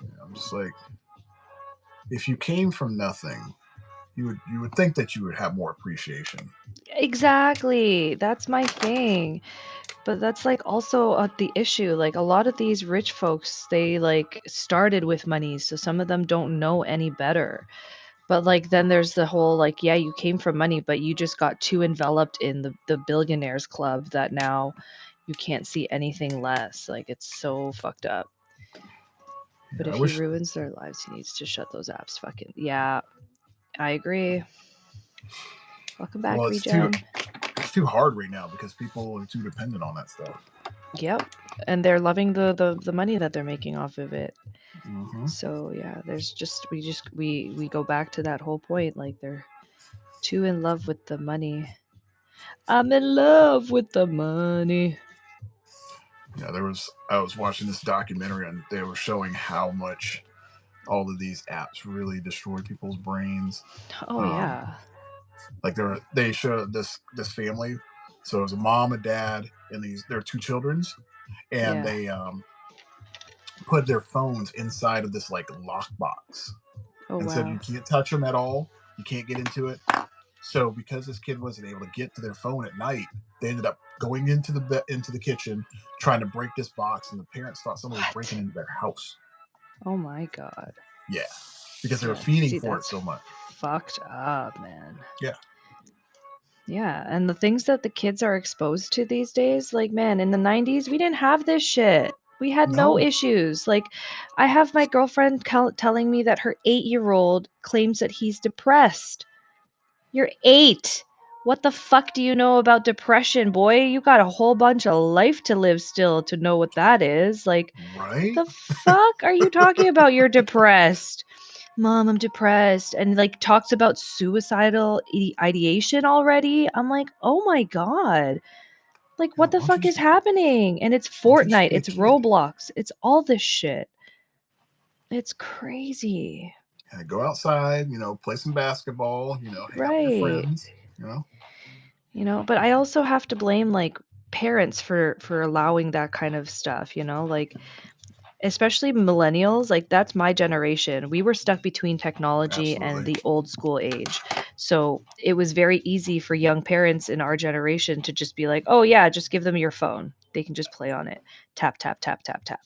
Yeah, I'm just like, if you came from nothing, you would think that you would have more appreciation. Exactly. That's my thing. But that's like also the issue. Like a lot of these rich folks, they like started with money, so some of them don't know any better. But like then there's the whole like, yeah, you came from money, but you just got too enveloped in the billionaires club that now you can't see anything less. Like it's so fucked up. But Yeah, I if he wish. ruins their lives, he needs to shut those apps fucking. Yeah, I agree. Welcome back, Well, Regen. it's too hard right now because people are too dependent on that stuff. Yep. And they're loving the money that they're making off of it. Mm-hmm. So yeah, there's we go back to that whole point. Like they're too in love with the money. I'm in love with the money. Yeah, I was watching this documentary and they were showing how much all of these apps really destroy people's brains. Oh Um, yeah. like they showed this family, so it was a mom, a dad, and their two childrens, and Yeah. they put their phones inside of this like lockbox Oh and said wow. you can't touch them at all, you can't get into it, So because this kid wasn't able to get to their phone at night, they ended up going into the kitchen trying to break this box, and the parents thought someone was What? breaking into their house. Oh my god. Yeah, because they were Yeah. feeding See, for it that's so much. fucked up, man. Yeah. Yeah, and the things that the kids are exposed to these days, like, man, in the 90s, we didn't have this shit. We had no No. issues. Like, I have my girlfriend telling me that her 8-year-old claims that he's depressed. You're 8. What the fuck do you know about depression, boy? You got a whole bunch of life to live still to know what that is. Like, Right? the fuck are you talking about? You're depressed. Mom, I'm depressed. And like talks about suicidal ideation already. I'm like, oh my God. Like, Yeah, what the fuck is happening? And it's why don't you just Fortnite, be a it's kid? Roblox, it's all this shit. It's crazy. Yeah, go outside, play some basketball, hang out with your Right. friends, you know. But I also have to blame like parents for allowing that kind of stuff, like especially millennials, like that's my generation. We were stuck between technology and Absolutely. the old school age. So it was very easy for young parents in our generation to just be like, oh, yeah, just give them your phone. They can just play on it. Tap, tap, tap, tap, tap,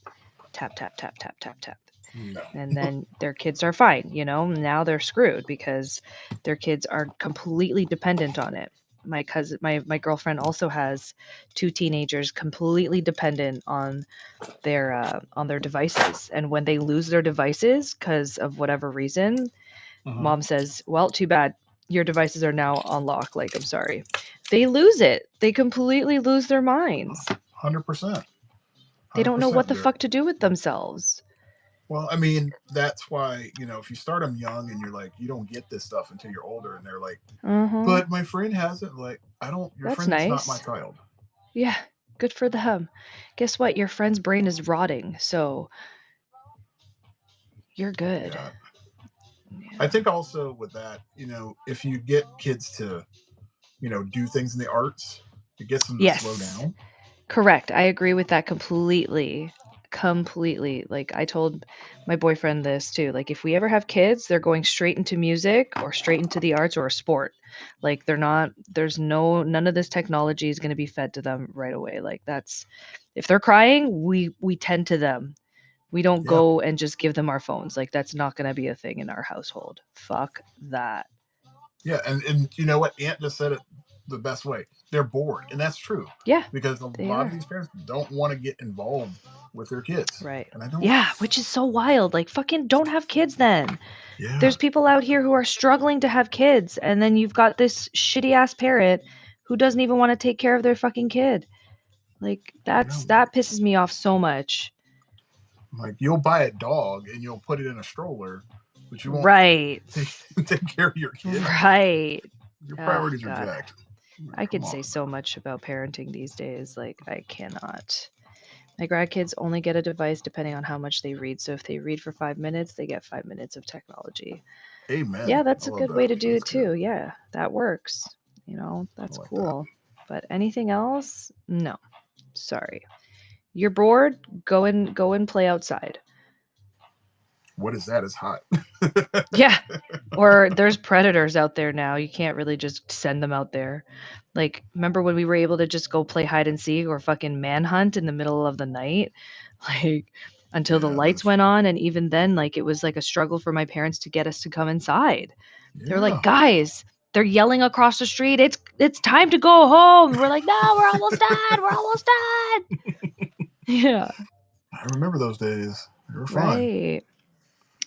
tap, tap, tap, tap, tap, tap. No. And then their kids are fine. Now they're screwed because their kids are completely dependent on it. My girlfriend also has 2 teenagers completely dependent on their devices, and when they lose their devices because of whatever reason, Uh-huh. mom says, well, too bad, your devices are now on lock, like, I'm sorry. They lose it, they completely lose their minds. 100%. They don't know what 100%. the fuck to do with themselves. Well, I mean, that's why, if you start them young and you're like, you don't get this stuff until you're older, and they're like, Mm-hmm. but my friend has it. Like, your That's friend's not my nice. child. Yeah, good for them. Guess what, your friend's brain is rotting, so you're good. Yeah. I Yeah. think also with that, if you get kids to, do things in the arts, it gets them to slow Yes. down. Correct. I agree with that completely. Completely. Like, I told my boyfriend this too. Like, if we ever have kids, they're going straight into music or straight into the arts or a sport. Like, none of this technology is going to be fed to them right away. Like, if they're crying, we tend to them. We don't Yeah. go and just give them our phones. Like, that's not going to be a thing in our household. Fuck that. Yeah. And you know what? Aunt just said it the best way. They're bored. And that's true. Yeah, Because a they lot of are. these parents don't want to get involved with their kids. Right. And I don't. Yeah, which is so wild. Like, fucking don't have kids then. Yeah. There's people out here who are struggling to have kids, and then you've got this shitty ass parent who doesn't even want to take care of their fucking kid. Like, I know. that pisses me off so much. Like, you'll buy a dog and you'll put it in a stroller, but you won't Right. take care of your kid. Right. Your Oh, priorities are God. jacked. I could say so much about parenting these days. Like, I cannot. My grandkids only get a device depending on how much they read. So if they read for 5 minutes, they get 5 minutes of technology. Amen. Yeah, that's I a love good way that. to do That's it good. too. Yeah, that works. I That's like that. cool. But anything else? No. Sorry. You're bored? Go and play outside. What is that? It's hot. Yeah. Or there's predators out there now. You can't really just send them out there. Like, remember when we were able to just go play hide and seek or fucking manhunt in the middle of the night? Like, until the Yeah, lights went on, and even then, like, it was like a struggle for my parents to get us to come inside. They were like, yeah. "Guys, they're yelling across the street. It's time to go home." And we're like, "No, we're almost done. We're almost done." Yeah. I remember those days. They were fun. Right.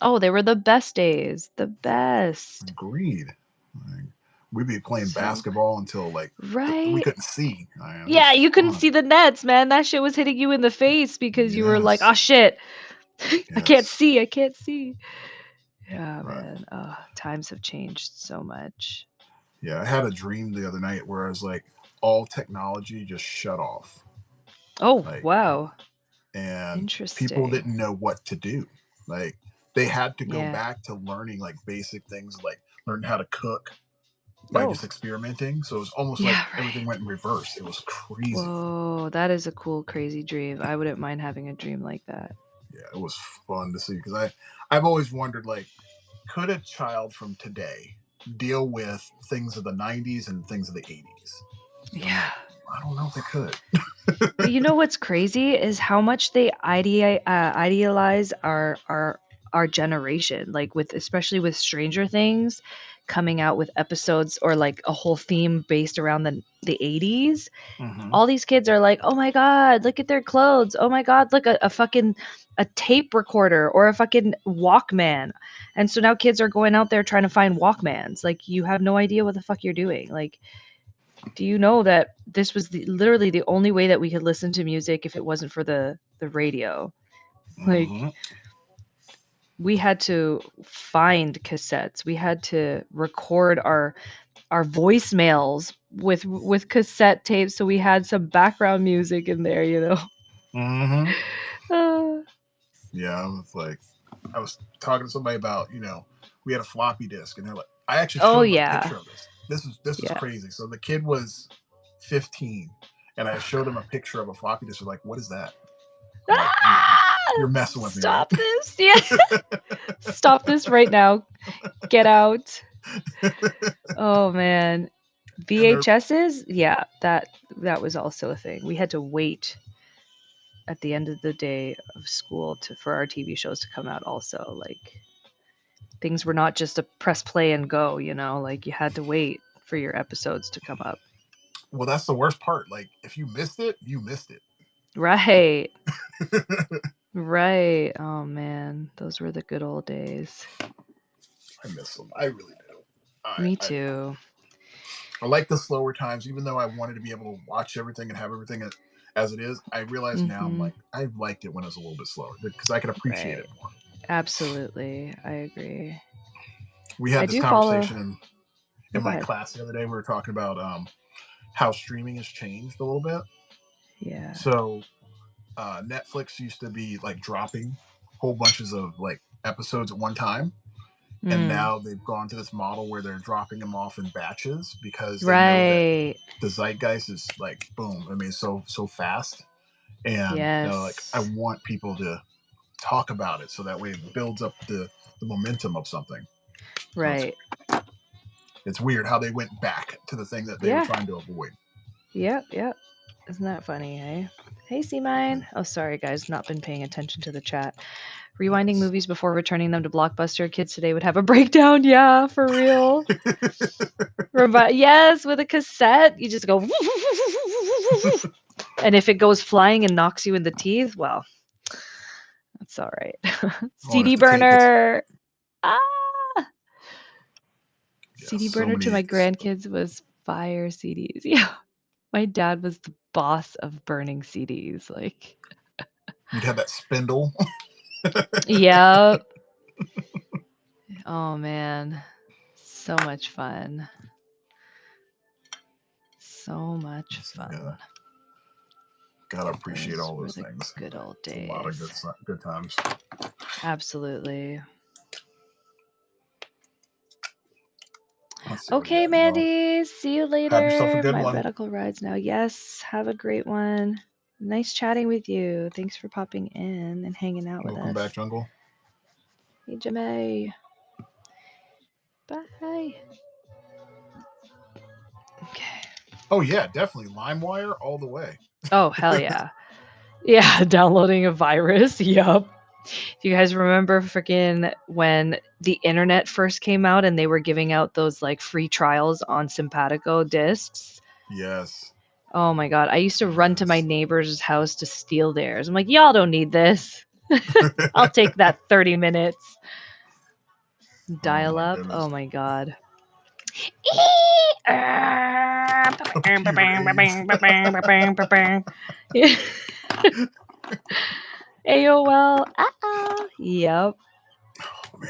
Oh, they were the best days. The best. Agreed. Like, we'd be playing So basketball until we right. couldn't see. It Yeah, was you couldn't fun. see the nets, man. That shit was hitting you in the face because you were like, Yes. "Oh shit. I can't Yes. see. I can't see." Yeah, Right. man. Times have changed so much. Yeah, I had a dream the other night where I was like, all technology just shut off. Oh, Like, wow. and people Interesting. didn't know what to do. Like, they had to go Yeah. back to learning like basic things, like learn how to cook by Oh, just experimenting. So it was almost like yeah, everything right. went in reverse. It was crazy. Whoa, that is a cool, crazy dream. I wouldn't mind having a dream like that. Yeah, it was fun to see because I've always wondered, like, could a child from today deal with things of the 90s and things of the 80s. Yeah. I don't know if they could. But you know what's crazy is how much they idealize our generation, like with especially with Stranger Things coming out with episodes or like a whole theme based around the 80s. Mm-hmm. All these kids are like, oh my god, look at their clothes. Oh my god, look a fucking a tape recorder or a fucking Walkman. And so now kids are going out there trying to find Walkmans. Like, you have no idea what the fuck you're doing. Like, do you know that this was literally the only way that we could listen to music if it wasn't for the radio? Like, Mm-hmm. we had to find cassettes. We had to record our voicemails with cassette tapes, so we had some background music in there, you know. Mm-hmm. Uh, Yeah, I was talking to somebody about, we had a floppy disk, and they're like, I actually showed oh them a yeah, picture of this. This is yeah. crazy. So the kid was 15, and I showed him a picture of a floppy disk. They're like, what is that? I'm like, you're messing with Stop me, right? this! Yeah, stop this right now. Get out. Oh man, VHSs. Yeah, that was also a thing. We had to wait at the end of the day of school for our TV shows to come out. Also, like, things were not just a press play and go. You know, like you had to wait for your episodes to come up. Well, that's the worst part. Like, if you missed it, you missed it. Right. Right. Oh man, those were the good old days. I miss them. I really do. Me too. I like the slower times, even though I wanted to be able to watch everything and have everything as it is. I realize now I'm like, I liked it when it was a little bit slower because I could appreciate it more. Absolutely, I agree. We had this conversation in my class the other day. We were talking about how streaming has changed a little bit. Yeah. So Netflix used to be like dropping whole bunches of like episodes at one time. And now they've gone to this model where they're dropping them off in batches because they know that the zeitgeist is like boom. I mean, so fast, and like I want people to talk about it so that way it builds up the momentum of something. Right. So it's weird how they went back to the thing that they were trying to avoid. Yep. Isn't that funny, eh? Hey, C-Mine. Oh, sorry, guys. Not been paying attention to the chat. Rewinding movies before returning them to Blockbuster. Kids today would have a breakdown. Yeah, for real. Yes, with a cassette, you just go. And if it goes flying and knocks you in the teeth, well, that's all right. CD burner. CD burner to my grandkids was fire CDs. Yeah. My dad was the boss of burning CDs. Like, you'd have that spindle. Yep. Oh man, so much fun. So much fun. Yeah. Gotta appreciate all those things. Good old days. A lot of good times. Absolutely. Okay, Mandy. See you later. Have yourself a good one. My medical rides now. Yes. Have a great one. Nice chatting with you. Thanks for popping in and hanging out with us. Welcome back, Jungle. Hey, Jemay. Bye. Okay. Oh yeah, definitely LimeWire all the way. Oh hell yeah. Yeah, downloading a virus. Yup. Do you guys remember freaking when the internet first came out and they were giving out those like free trials on Simpatico discs? Yes. Oh my god. I used to run to my neighbor's house to steal theirs. I'm like, y'all don't need this. I'll take that 30 minutes. Dial up. Oh my god. AOL. Yep.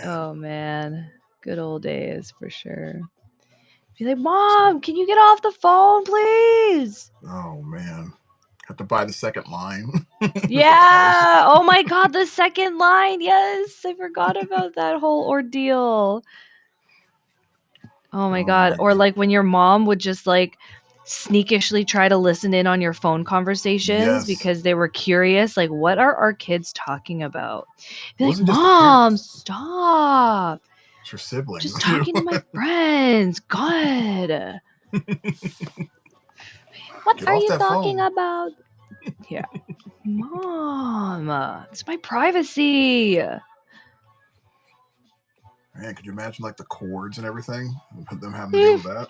Oh man. Good old days for sure. Be like, Mom, can you get off the phone, please? Oh man. Have to buy the second line. Yeah. Oh my god, the second line. Yes. I forgot about that whole ordeal. Oh my god. Or like when your mom would just like sneakishly try to listen in on your phone conversations because they were curious, like, what are our kids talking about? Be like, Mom, stop. It's your siblings. Just talking to my friends. God. What Get are off you that talking phone. about? Yeah. Mom, it's my privacy. Man, could you imagine like the cords and everything? And them having to deal with that.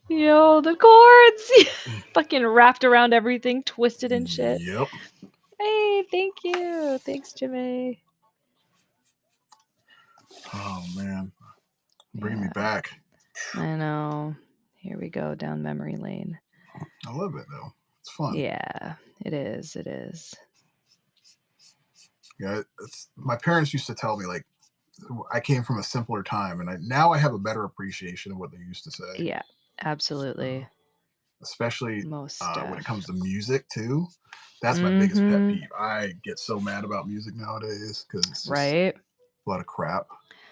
Yo, the cords. Fucking wrapped around everything, twisted and shit. Yep. Hey, thank you. Thanks, Jimmy. Oh man, bringing me Yeah, back. I know. Here we go down memory lane. I love it though. It's fun. Yeah, it is. It is. Yeah, my parents used to tell me like I came from a simpler time, and now I have a better appreciation of what they used to say. Yeah, absolutely. Especially Most when it def. comes to music too. That's my biggest pet peeve. I get so mad about music nowadays because it's just Right? a lot of crap.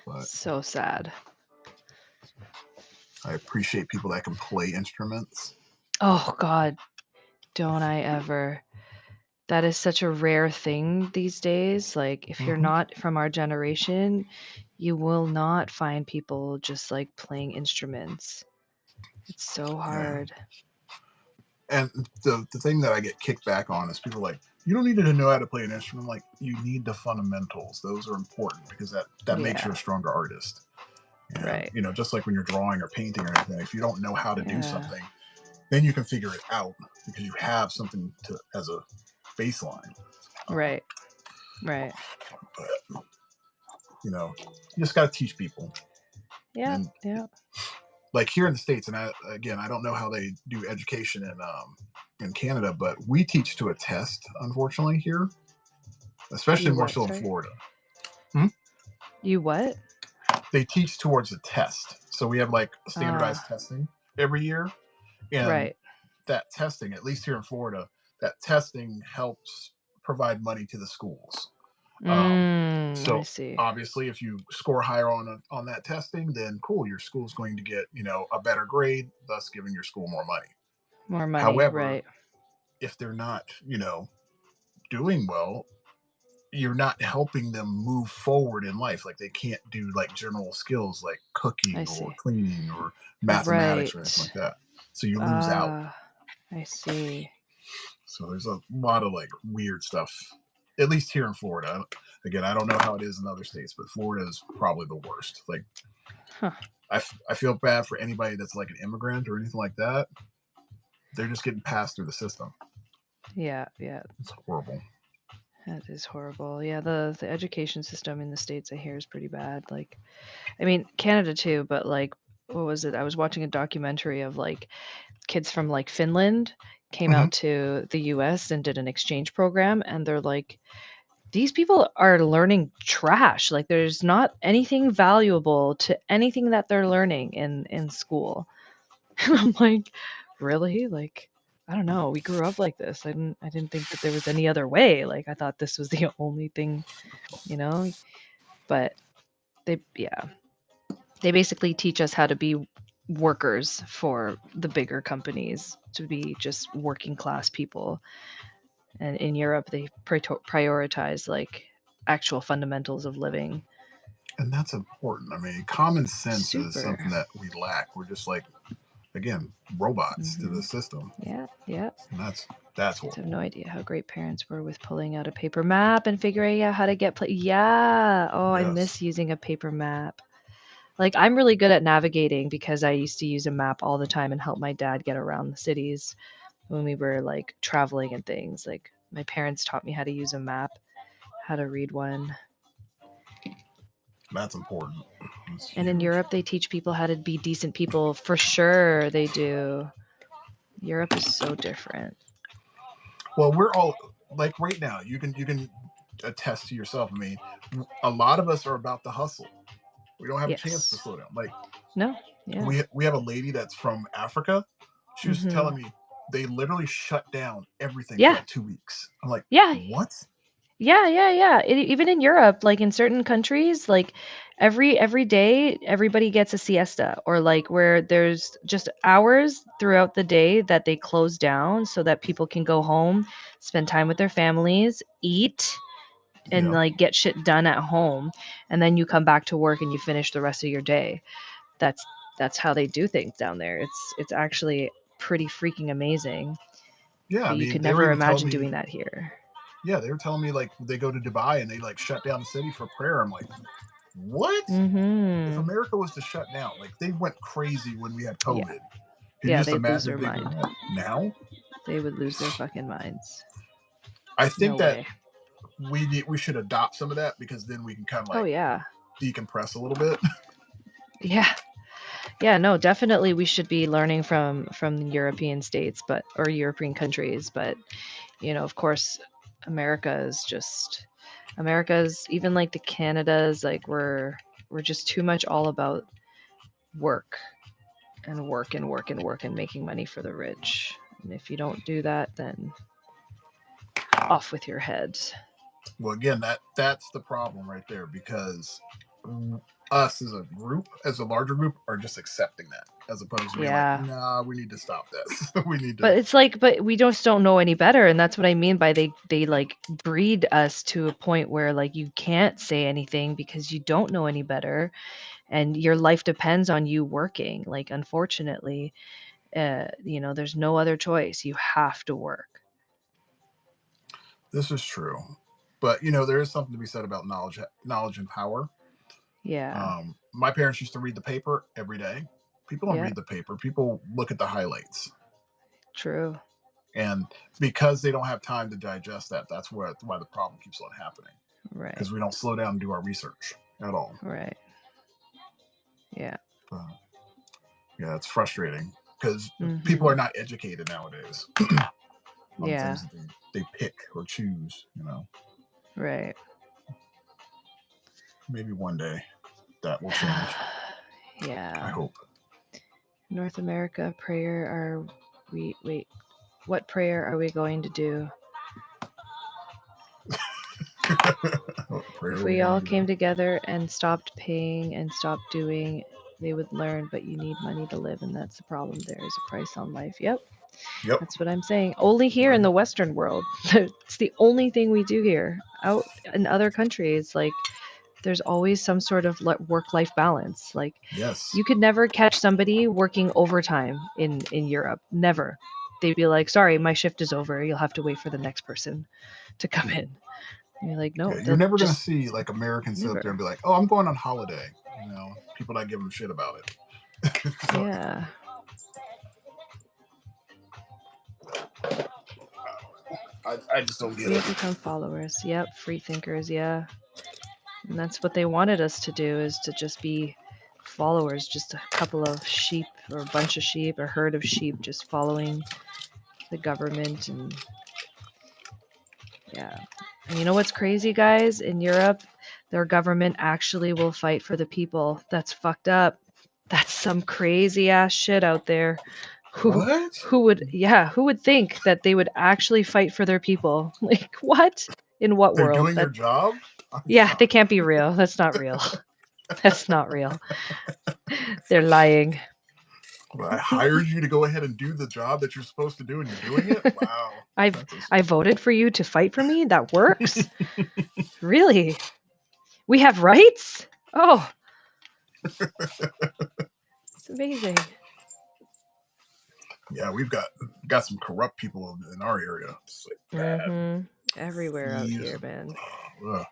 But So sad. I appreciate people that can play instruments. Oh God, don't I ever. That is such a rare thing these days. Like, if you're Mhm. not from our generation, you will not find people just like playing instruments. It's so Yeah. hard. And the thing that I get kicked back on is people like, you don't need to know how to play an instrument. Like, you need the fundamentals. Those are important because that makes you Yeah, a stronger artist. And right. you know, just like when you're drawing or painting or anything, if you don't know how to do Yeah, something, then you can figure it out because you have something to as a baseline. right, right. But you know, you just got to teach people. Yeah, And yeah. like here in the States, and I don't know how they do education in Canada, but we teach to a test, unfortunately, here, especially You more what? so in Sorry. Florida. You what? They teach towards a test. So we have like standardized Ah, testing every year. And right. that testing, at least here in Florida, that testing helps provide money to the schools. I So see. obviously, if you score higher on that testing, then cool, your school's going to get a better grade, thus giving your school more money. More money, However, right? if they're not doing well, you're not helping them move forward in life. Like they can't do like general skills like I cooking or see. cleaning or mathematics or anything Right. like that. So you lose out. Ah, I see. So there's a lot of like weird stuff, at least here in Florida. Again, I don't know how it is in other states, but Florida is probably the worst. Like, Huh. I feel bad for anybody that's like an immigrant or anything like that. They're just getting passed through the system. Yeah, yeah. It's horrible. That is horrible. Yeah, the education system in the States I hear is pretty bad. Like, I mean, Canada too, but like, what was it? I was watching a documentary of like kids from like Finland came Mm-hmm. out to the US and did an exchange program, and they're like, these people are learning trash. Like, there's not anything valuable to anything that they're learning in school. And I'm like, really? Like, I don't know. We grew up like this. I didn't think that there was any other way. Like, I thought this was the only thing, you know? But yeah. They basically teach us how to be workers for the bigger companies, to be just working class people. And in Europe, they prioritize like actual fundamentals of living. And that's important. I mean, common sense is something Super. that we lack. We're just like, again, robots to the Hmm. system. Yeah, yeah. And that's I have horrible. no idea how great parents were with pulling out a paper map and figuring out how to get yeah. Oh, I Yes. miss using a paper map. Like, I'm really good at navigating because I used to use a map all the time and help my dad get around the cities when we were like traveling and things. Like, my parents taught me how to use a map, how to read one. That's important. That's And in huge. Europe, they teach people how to be decent people. For sure, they do. Europe is so different. Well, we're all like right now. You can attest to yourself. I mean, a lot of us are about the hustle. We don't have a chance to Yes. slow down. Like No. Yeah. we have a lady that's from Africa. She was Hmm. telling me they literally shut down everything for Yeah. like 2 weeks. I'm like, Yeah. what? Yeah, yeah, yeah. Even in Europe, like in certain countries, like every day, everybody gets a siesta, or like where there's just hours throughout the day that they close down so that people can go home, spend time with their families, eat, and Yeah. like get shit done at home, and then you come back to work and you finish the rest of your day. That's how they do things down there. It's actually pretty freaking amazing. Yeah. I But you mean, could they were never even telling imagine me, doing that here. yeah, they were telling me like they go to Dubai and they like shut down the city for prayer. I'm like, what? If Mhm. America was to shut down, like they went crazy when we had Yeah. COVID. Can you Yeah, just they'd lose imagine their if they do mind. that now? They would lose their fucking minds. I No think that way. we should adopt some of that because then we can kind of Oh like yeah. decompress a little bit. Yeah. Yeah, no, definitely we should be learning from the European states, but or European countries, but of course America's even like the Canadas, like we're just too much all about work and work and work and work and making money for the rich. And if you don't do that, then off with your head. Well, again, that's the problem right there because us as a group, as a larger group, are just accepting that as opposed to being like, Yeah. nah, we need to stop this. We need to. But it's like, but we just don't know any better, and that's what I mean by they like breed us to a point where like you can't say anything because you don't know any better, and your life depends on you working. Like unfortunately, there's no other choice. You have to work. This is true, but there is something to be said about knowledge and power. Yeah. My parents used to read the paper every day. People don't Yeah. read the paper. People look at the highlights. True. And because they don't have time to digest that, that's why the problem keeps on happening. Right. Because we don't slow down and do our research at all. Right. Yeah. Yeah, it's frustrating because people Mhm. are not educated nowadays on Yeah. things that they pick or choose. Right. Maybe one day that will change. I Yeah. hope. North America prayer are we wait, what prayer are we going to do? If we all came together and stopped paying and stopped doing, they would learn, but you need money to live, and that's the problem. There is a price on life. Yep. Yep. That's what I'm saying. Only here in the Western world. It's the only thing we do here. Out in other countries, like there's always some sort of work-life balance. Like Yes. you could never catch somebody working overtime in Europe. Never. They'd be like, "Sorry, my shift is over. You'll have to wait for the next person to come in." And you're like, "No, Yeah, you're they'll never going to just see like Americans sit up there never." and be like, "Oh, I'm going on holiday." People not giving a shit about it. Yeah. I just don't get We it. have become followers. Yep, free thinkers. Yeah, and that's what they wanted us to do, is to just be followers, just a couple of sheep or a bunch of sheep, a herd of sheep, just following the government. And yeah, and you know what's crazy, guys? In Europe, their government actually will fight for the people. That's fucked up. That's some crazy ass shit out there. What? Who would think that they would actually fight for their people? Like what? In what They're world? doing their job? I'm Yeah, they shocked. can't be real. That's not real. That's not real. They're lying. Well, I hired you to go ahead and do the job that you're supposed to do, and you're doing it? Wow. I voted for you to fight for me. That works? Really? We have rights? Oh, it's amazing. Yeah, we've got some corrupt people in our area. It's like bad. Everywhere out Thieves. here, man. Ugh,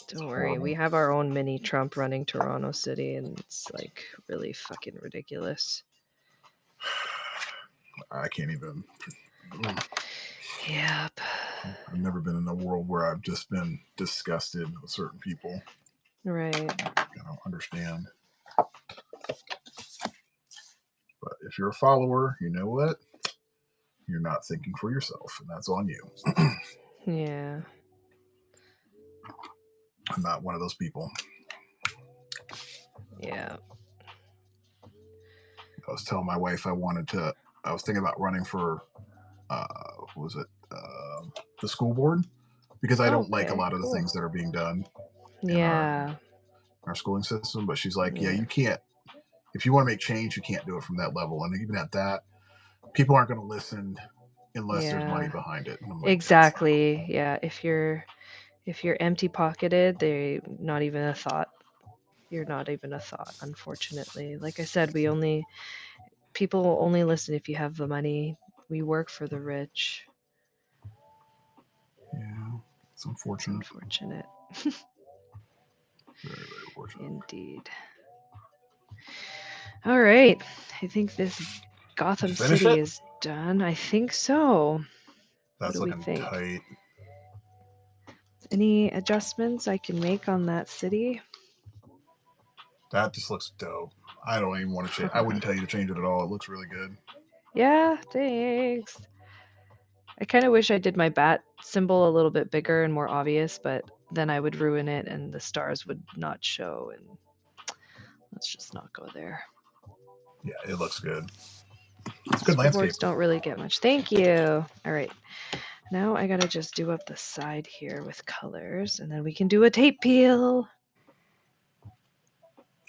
Don't worry. horrible. We have our own mini Trump running Toronto City, and it's like really fucking ridiculous. I can't even. Yep. I've never been in a world where I've just been disgusted with certain people. Right. I don't understand. But if you're a follower, you know what? You're not thinking for yourself, and that's on you. Yeah. I'm not one of those people. Yeah. I was telling my wife I was thinking about running for, what was it, the school board, because I don't like a lot of the things that are being done in our schooling system. But she's like, yeah, you can't. If you want to make change, you can't do it from that level. And even at that, people aren't going to listen unless there's money behind it. Like, exactly. Yeah. If you're If you're empty pocketed, they not even a thought. You're not even a thought, unfortunately. Like I said, people will only listen if you have the money. We work for the rich. Yeah, it's It's unfortunate. unfortunate. Very, very unfortunate. Indeed. All right. I think this Gotham Did you finish City it? is done. I think so. What That's do we looking think? tight. Any adjustments I can make on that city? That just looks dope. I don't even want to change. I wouldn't tell you to change it at all. It looks really good. Yeah, thanks. I kind of wish I did my bat symbol a little bit bigger and more obvious, but then I would ruin it and the stars would not show, and let's just not go there. Yeah, it looks good. It's good School landscape. boards don't really get much. Thank you. All right. Now I gotta just do up the side here with colors, and then we can do a tape peel.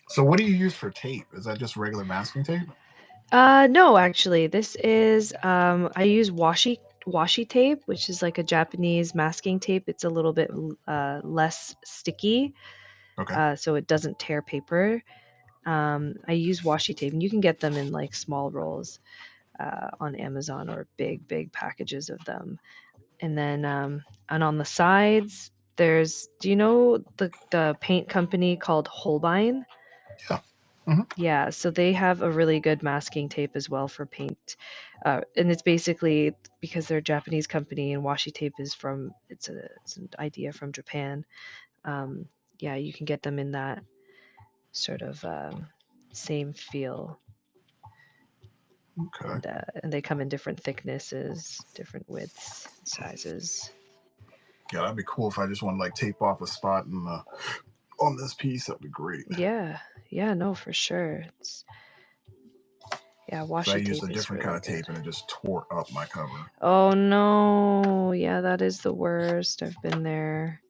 So what do you use for tape? Is that just regular masking tape? No, actually, this is I use washi tape, which is like a Japanese masking tape. It's a little bit less sticky, Okay. so it doesn't tear paper. I use washi tape, and you can get them in like small rolls on Amazon or big packages of them. And then and on the sides, do you know the paint company called Holbein? Yeah. Hmm. Yeah, so they have a really good masking tape as well for paint. And it's basically because they're a Japanese company and washi tape is it's an idea from Japan. Um, yeah, you can get them in that sort of same feel. Okay. And they come in different thicknesses, different widths, sizes. Yeah, that'd be cool if I just want to like tape off a spot and on this piece. That'd be great. Yeah, no, for sure. Yeah, So I washi used tape a is different kind really of good. tape and it just tore up my cover. Oh no, yeah, that is the worst. I've been there.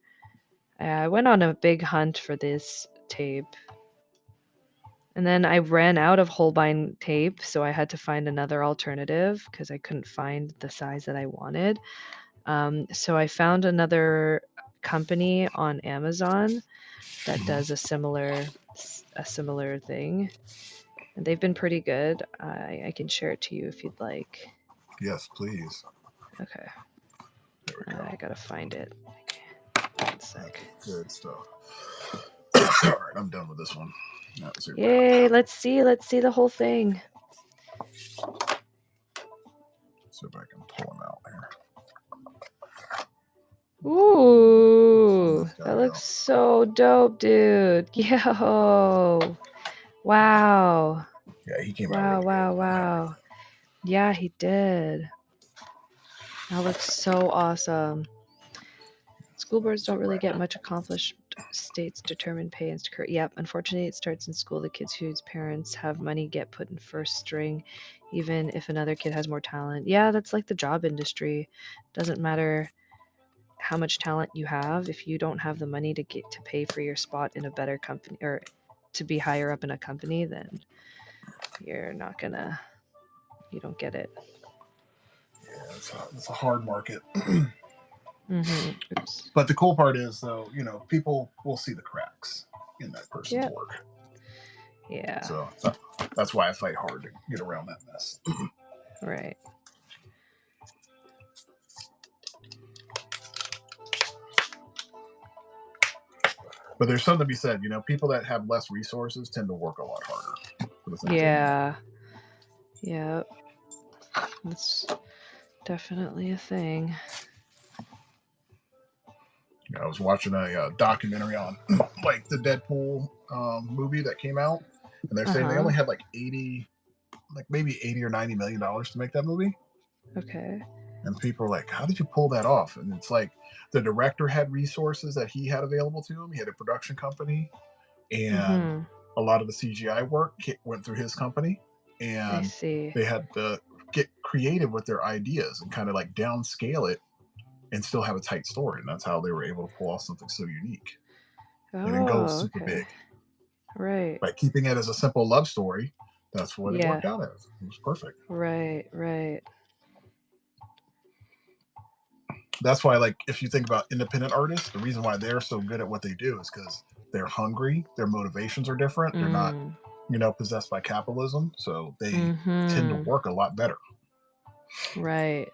I went on a big hunt for this tape. And then I ran out of Holbein tape, so I had to find another alternative because I couldn't find the size that I wanted. So I found another company on Amazon that does a similar thing, and they've been pretty good. I can share it to you if you'd like. Yes, please. Okay, There we go. I gotta find it. One sec. That's good stuff. All right, I'm done with this one. Let's see. Yay! Let's see the whole thing. See if I can pull them out here. Ooh, There that we looks so dope, dude. Yo, wow, Yeah, he came out really good. wow. Yeah, he did. That looks so awesome. School boards don't really get much accomplished. States determine pay and yep, unfortunately, it starts in school. The kids whose parents have money get put in first string, even if another kid has more talent. Yeah, that's like the job industry. Doesn't matter how much talent you have if you don't have the money to get to pay for your spot in a better company or to be higher up in a company, then you're not gonna you don't get it. Yeah, it's a hard market. Oops. But the cool part is, though, people will see the cracks in that person's work. Yeah. So that's why I fight hard to get around that mess. Right. But there's something to be said. People that have less resources tend to work a lot harder for the things they Yeah. Yeah. That's definitely a thing. I was watching a documentary on like the Deadpool movie that came out, and they're saying they only had like maybe $80 or $90 million to make that movie. Okay. And people are like, "How did you pull that off?" And it's like the director had resources that he had available to him. He had a production company, and a lot of the CGI work went through his company, and they had to get creative with their ideas and kind of like downscale it and still have a tight story. And that's how they were able to pull off something so unique. They didn't go super big. Right. By keeping it as a simple love story, that's what it worked out as. It was perfect. Right. That's why, like, if you think about independent artists, the reason why they're so good at what they do is because they're hungry. Their motivations are different. They're not, Mm. possessed by capitalism. So they tend to Mm-hmm. work a lot better. Right.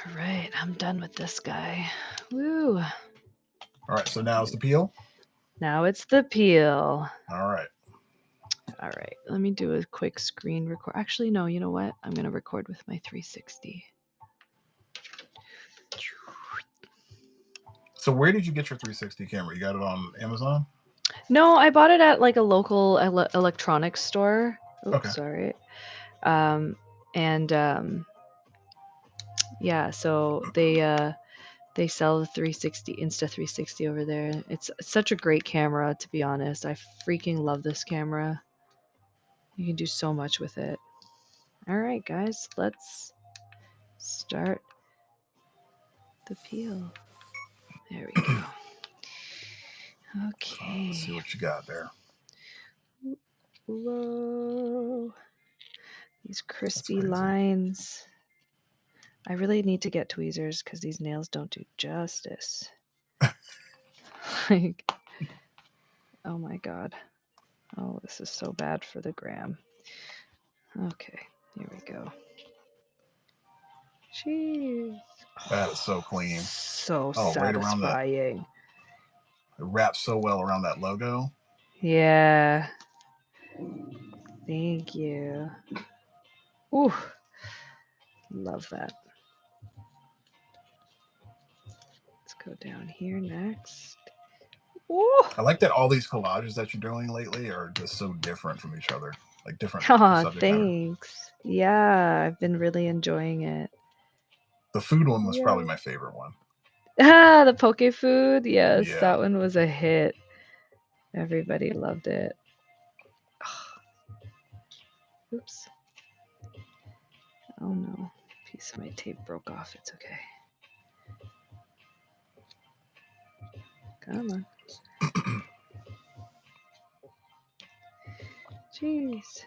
All right, I'm done with this guy. Woo. All right. So now it's the peel. Now it's the peel. All right. All right, let me do a quick screen record. Actually, no, you know what? I'm going to record with my 360. So where did you get your 360 camera? You got it on Amazon? No, I bought it at like a local electronics store. Oops, Okay. sorry. Yeah, so they sell the 360 Insta360 over there. It's such a great camera, to be honest. I freaking love this camera. You can do so much with it. All right, guys, let's start the peel. There we go. Okay. Let's see what you got there. Whoa. These crispy crazy. lines. I really need to get tweezers because these nails don't do justice. Like, oh my god. Oh, this is so bad for the gram. Okay, here we go. Jeez. That is so clean. So Oh, right around that. satisfying. It wraps so well around that logo. Yeah. Thank you. Ooh. Love that. Let's go down here next. Ooh. I like that all these collages that you're doing lately are just so different from each other. Like different Aw, subject matter. thanks. Yeah, I've been really enjoying it. The food one was Yeah. probably my favorite one. Ah, the poke food. Yes, Yeah. that one was a hit. Everybody loved it. Oops. Oh no, a piece of my tape broke off. It's okay. Come on. Jeez.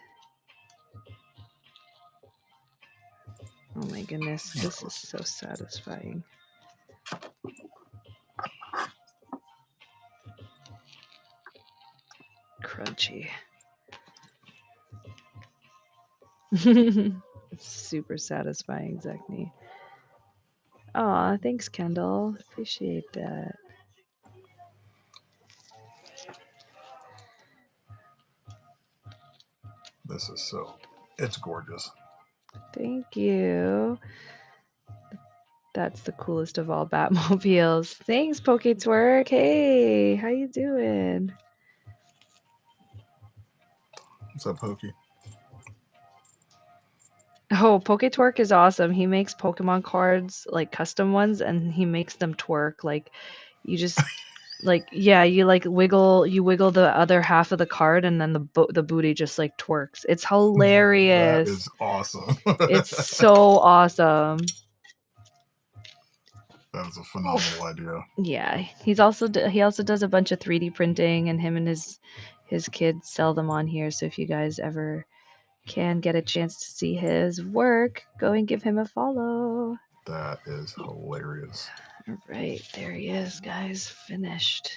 Oh my goodness, this is so satisfying. Crunchy. It's super satisfying, Zachny. Aw, thanks, Kendall. Appreciate that. This is it's gorgeous. Thank you. That's the coolest of all Batmobiles. Thanks, Poketwerk. Hey, how you doing? What's up, Pokey? Oh, Poketwerk is awesome. He makes Pokemon cards, like custom ones, and he makes them twerk. Like, you just, like, yeah, you like wiggle the other half of the card, and then the booty just like twerks. It's hilarious. That is awesome. It's so awesome. That is a phenomenal idea. Yeah, he also does a bunch of 3D printing, and him and his kids sell them on here. So if you guys ever can get a chance to see his work, go and give him a follow. That is hilarious. All right, there he is, guys. Finished.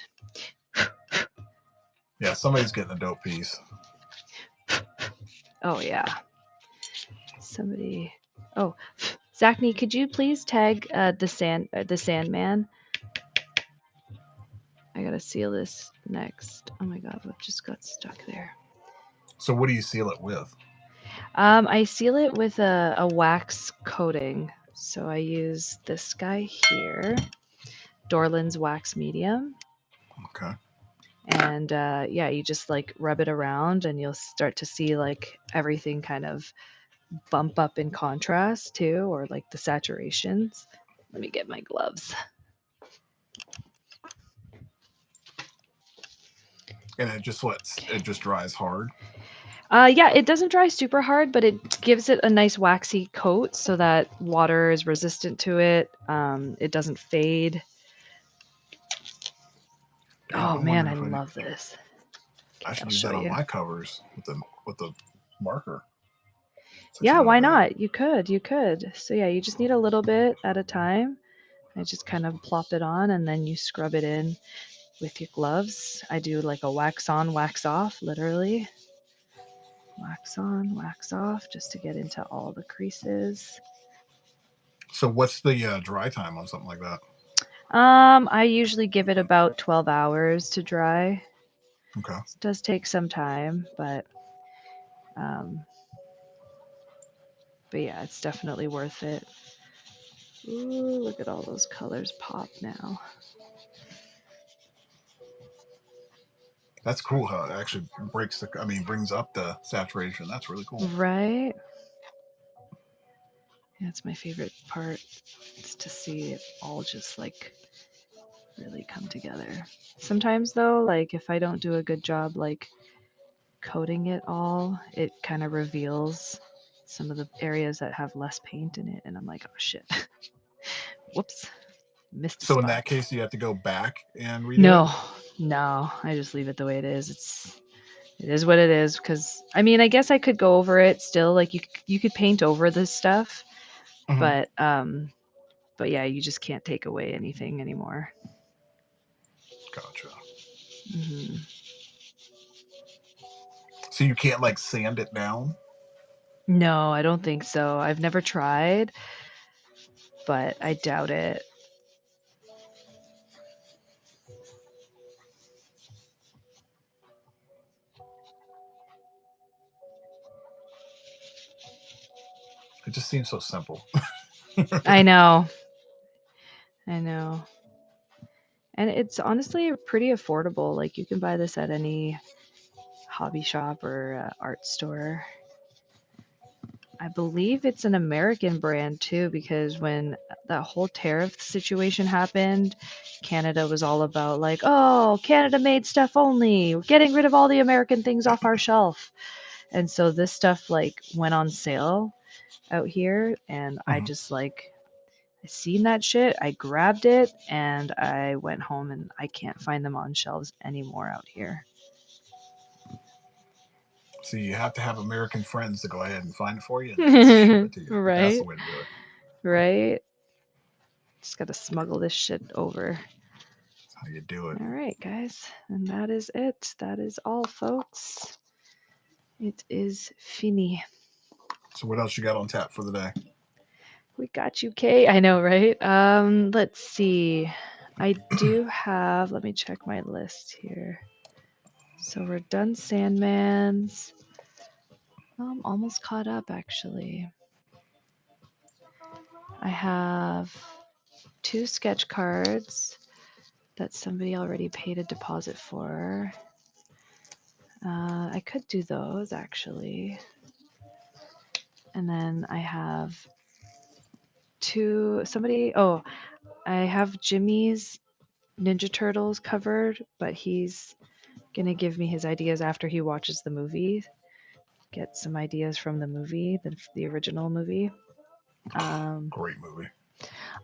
Yeah, somebody's getting a dope piece. Oh yeah. Somebody. Oh, Zachny, could you please tag the Sandman? I gotta seal this next. Oh my god, what just got stuck there? So what do you seal it with? I seal it with a wax coating. So I use this guy here, Dorland's Wax Medium. Okay. And yeah, you just like rub it around and you'll start to see like everything kind of bump up in contrast too, or like the saturations. Let me get my gloves. And it just dries hard? Yeah, it doesn't dry super hard, but it gives it a nice waxy coat so that water is resistant to it. It doesn't fade. Oh man, I love this. I should use that on my covers with the marker. It's actually Yeah, not why bad. not? You could. So yeah, you just need a little bit at a time. I just kind of plop it on and then you scrub it in with your gloves. I do like a wax on, wax off, literally. Wax on, wax off, just to get into all the creases. So what's the dry time on something like that? I usually give it about 12 hours to dry. Okay. It does take some time, um, but yeah, it's definitely worth it. Ooh, look at all those colors pop now. That's cool how it actually brings up the saturation. That's really cool. Right? Yeah, it's my favorite part. Is to see it all just like really come together. Sometimes though, like if I don't do a good job like coating it all, it kind of reveals some of the areas that have less paint in it and I'm like, oh shit. Whoops. Missed a So in spot. that case, you have to go back and redo it. No, I just leave it the way it is. It is what it is because I mean, I guess I could go over it still. Like you could paint over this stuff, Mhm. but yeah, you just can't take away anything anymore. Gotcha. Hmm. So you can't like sand it down. No, I don't think so. I've never tried, but I doubt it. It just seems so simple. I know. I know. And it's honestly pretty affordable. Like you can buy this at any hobby shop or art store. I believe it's an American brand too, because when that whole tariff situation happened, Canada was all about like, oh, Canada made stuff only. We're getting rid of all the American things off our shelf. And so this stuff like went on sale out here and I Mhm. just like I seen that shit, I grabbed it and I went home and I can't find them on shelves anymore out here. So you have to have American friends to go ahead and find it for you and then ship it to you. That's the Right? way to do it. Right? Just got to smuggle this shit over. That's how you do it. All right, guys. And that is it. That is all, folks. It is fini. So what else you got on tap for the day? We got you, Kay. I know, right? Let's see. I do have, let me check my list here. So we're done Sandmans. I'm almost caught up actually. I have 2 sketch cards that somebody already paid a deposit for. I could do those actually. And then I have I have Jimmy's Ninja Turtles covered, but he's gonna give me his ideas after he watches the movie. Get some ideas from the movie, the original movie. Great movie.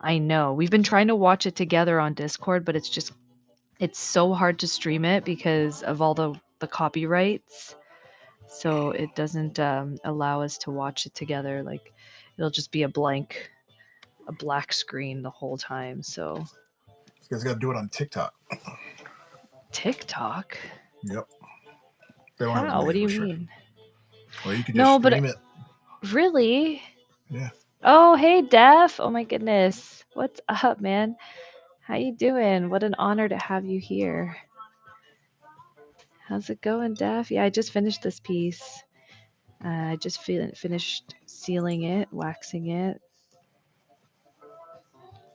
I know we've been trying to watch it together on Discord, but it's so hard to stream it because of all the copyrights. So it doesn't allow us to watch it together. Like it'll just be a black screen the whole time. So You guys got to do it on TikTok. TikTok? Yep. They don't have as How? What many do you restrictions. mean? Well, you can just No, but stream it. really? Yeah. Oh, hey, Def. Oh my goodness. What's up, man? How you doing? What an honor to have you here. How's it going, Def? Yeah, I just finished this piece. I just finished sealing it, waxing it.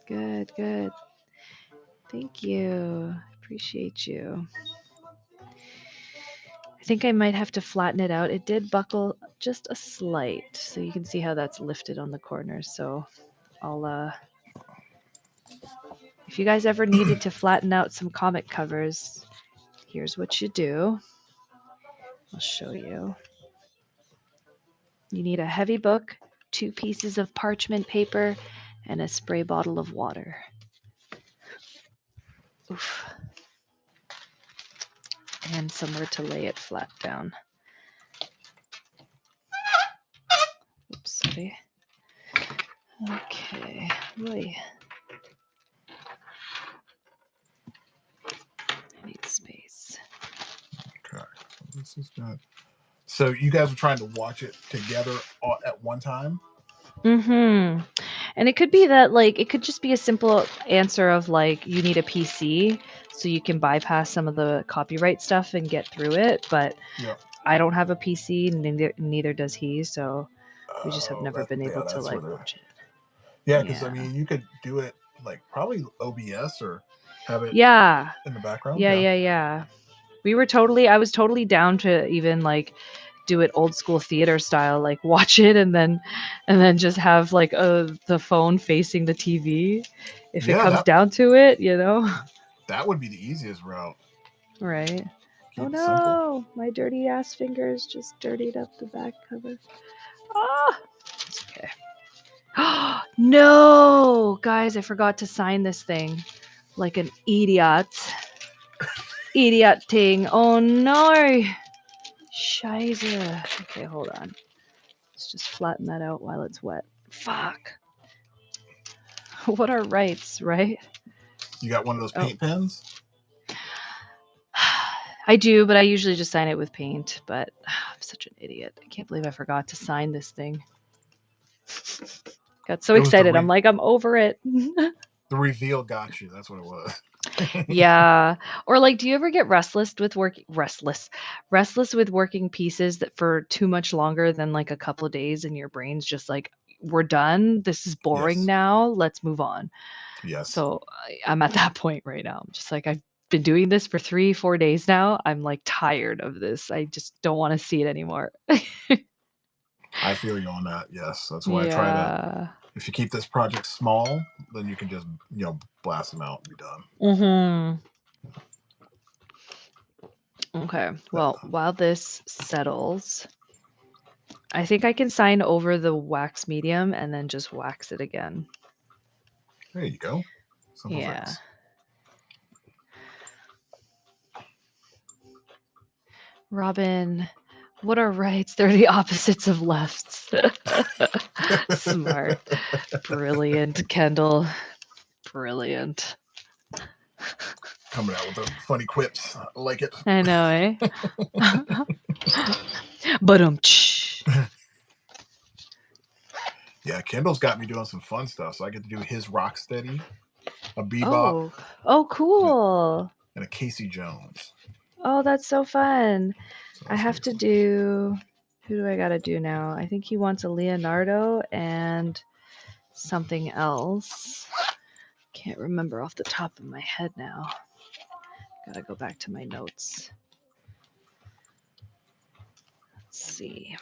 Good, good. Thank you. Appreciate you. I think I might have to flatten it out. It did buckle just a slight, so you can see how that's lifted on the corners. So I'll if you guys ever needed to flatten out some comic covers, here's what you do. I'll show you. You need a heavy book, 2 pieces of parchment paper, and a spray bottle of water. Oof. And somewhere to lay it flat down. everybody. Okay. Boy. I need space. Okay. This is good. So you guys were trying to watch it together at one time? Mm-hmm. And it could be that, like, it could just be a simple answer of, like, you need a PC so you can bypass some of the copyright stuff and get through it. But Yeah. I don't have a PC, neither does he, so we just have never been able to, that's like, where watch it. Yeah, because I Yeah. mean, you could do it like probably OBS or have it Yeah. in the background. Yeah. I was totally down to even, like, do it old school theater style, like watch it and then just have like the phone facing the TV if it Yeah, comes down to it, you know. that would be the easiest route. Right. Keep Oh it simple. no, my dirty ass fingers just dirtied up the back cover. Ah, it's okay. No, guys, I forgot to sign this thing like an idiot. Idiot thing. Oh no. Scheiße. Okay, hold on. Let's just flatten that out while it's wet. Fuck. What are rights, right? You got one of those paint pens? I do, but I usually just sign it with paint. But I'm such an idiot. I can't believe I forgot to sign this thing. Got so excited. I'm like, I'm over it. The reveal got you. That's what it was. Yeah. Or like, do you ever get restless with working pieces that for too much longer than like a couple of days and your brain's just like, we're done. This is boring now. Let's move on. Yes. So I'm at that point right now. I'm just like, I've been doing this for 3-4 days now. I'm like tired of this. I just don't want to see it anymore. I feel you on that. Yes. That's why I try to, if you keep this project small, then you can just, blast them out and be done. Okay. Well, while this settles, I think I can sign over the wax medium and then just wax it again. There you go. Simple Yeah. things. Robin, what are rights? They're the opposites of lefts. Smart. Brilliant, Kendall. Brilliant. Coming out with the funny quips. I like it. I know, eh? But Yeah, Kendall's got me doing some fun stuff. So I get to do his Rocksteady, a Bebop. Oh, cool. And a Casey Jones. Oh, that's so fun. So I have to do. Who do I got to do now? I think he wants a Leonardo and something else. Can't remember off the top of my head now. Gotta go back to my notes. Let's see.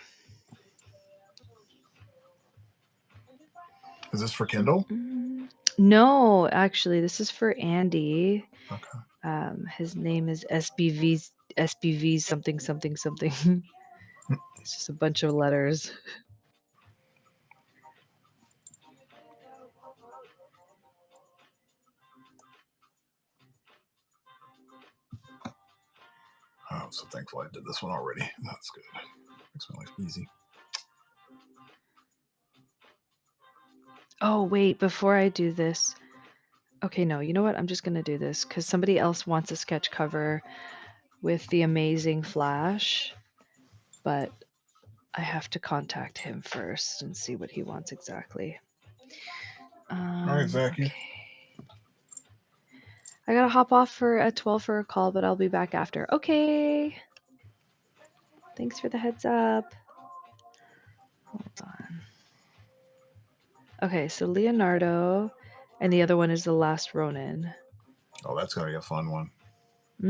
Is this for Kendall? No, actually, this is for Andy. Okay. His name is SBV something something something. It's just a bunch of letters. Oh, I'm so thankful I did this one already. That's good. Makes my life easy. Oh, wait, before I do this. Okay, no, you know what? I'm just going to do this because somebody else wants a sketch cover with the amazing Flash, but I have to contact him first and see what he wants exactly. All right, Zachy. Okay. I gotta hop off at 12 for a call, but I'll be back after. Okay. Thanks for the heads up. Hold on. Okay, so Leonardo, and the other one is The Last Ronin. Oh, that's gonna be a fun one. I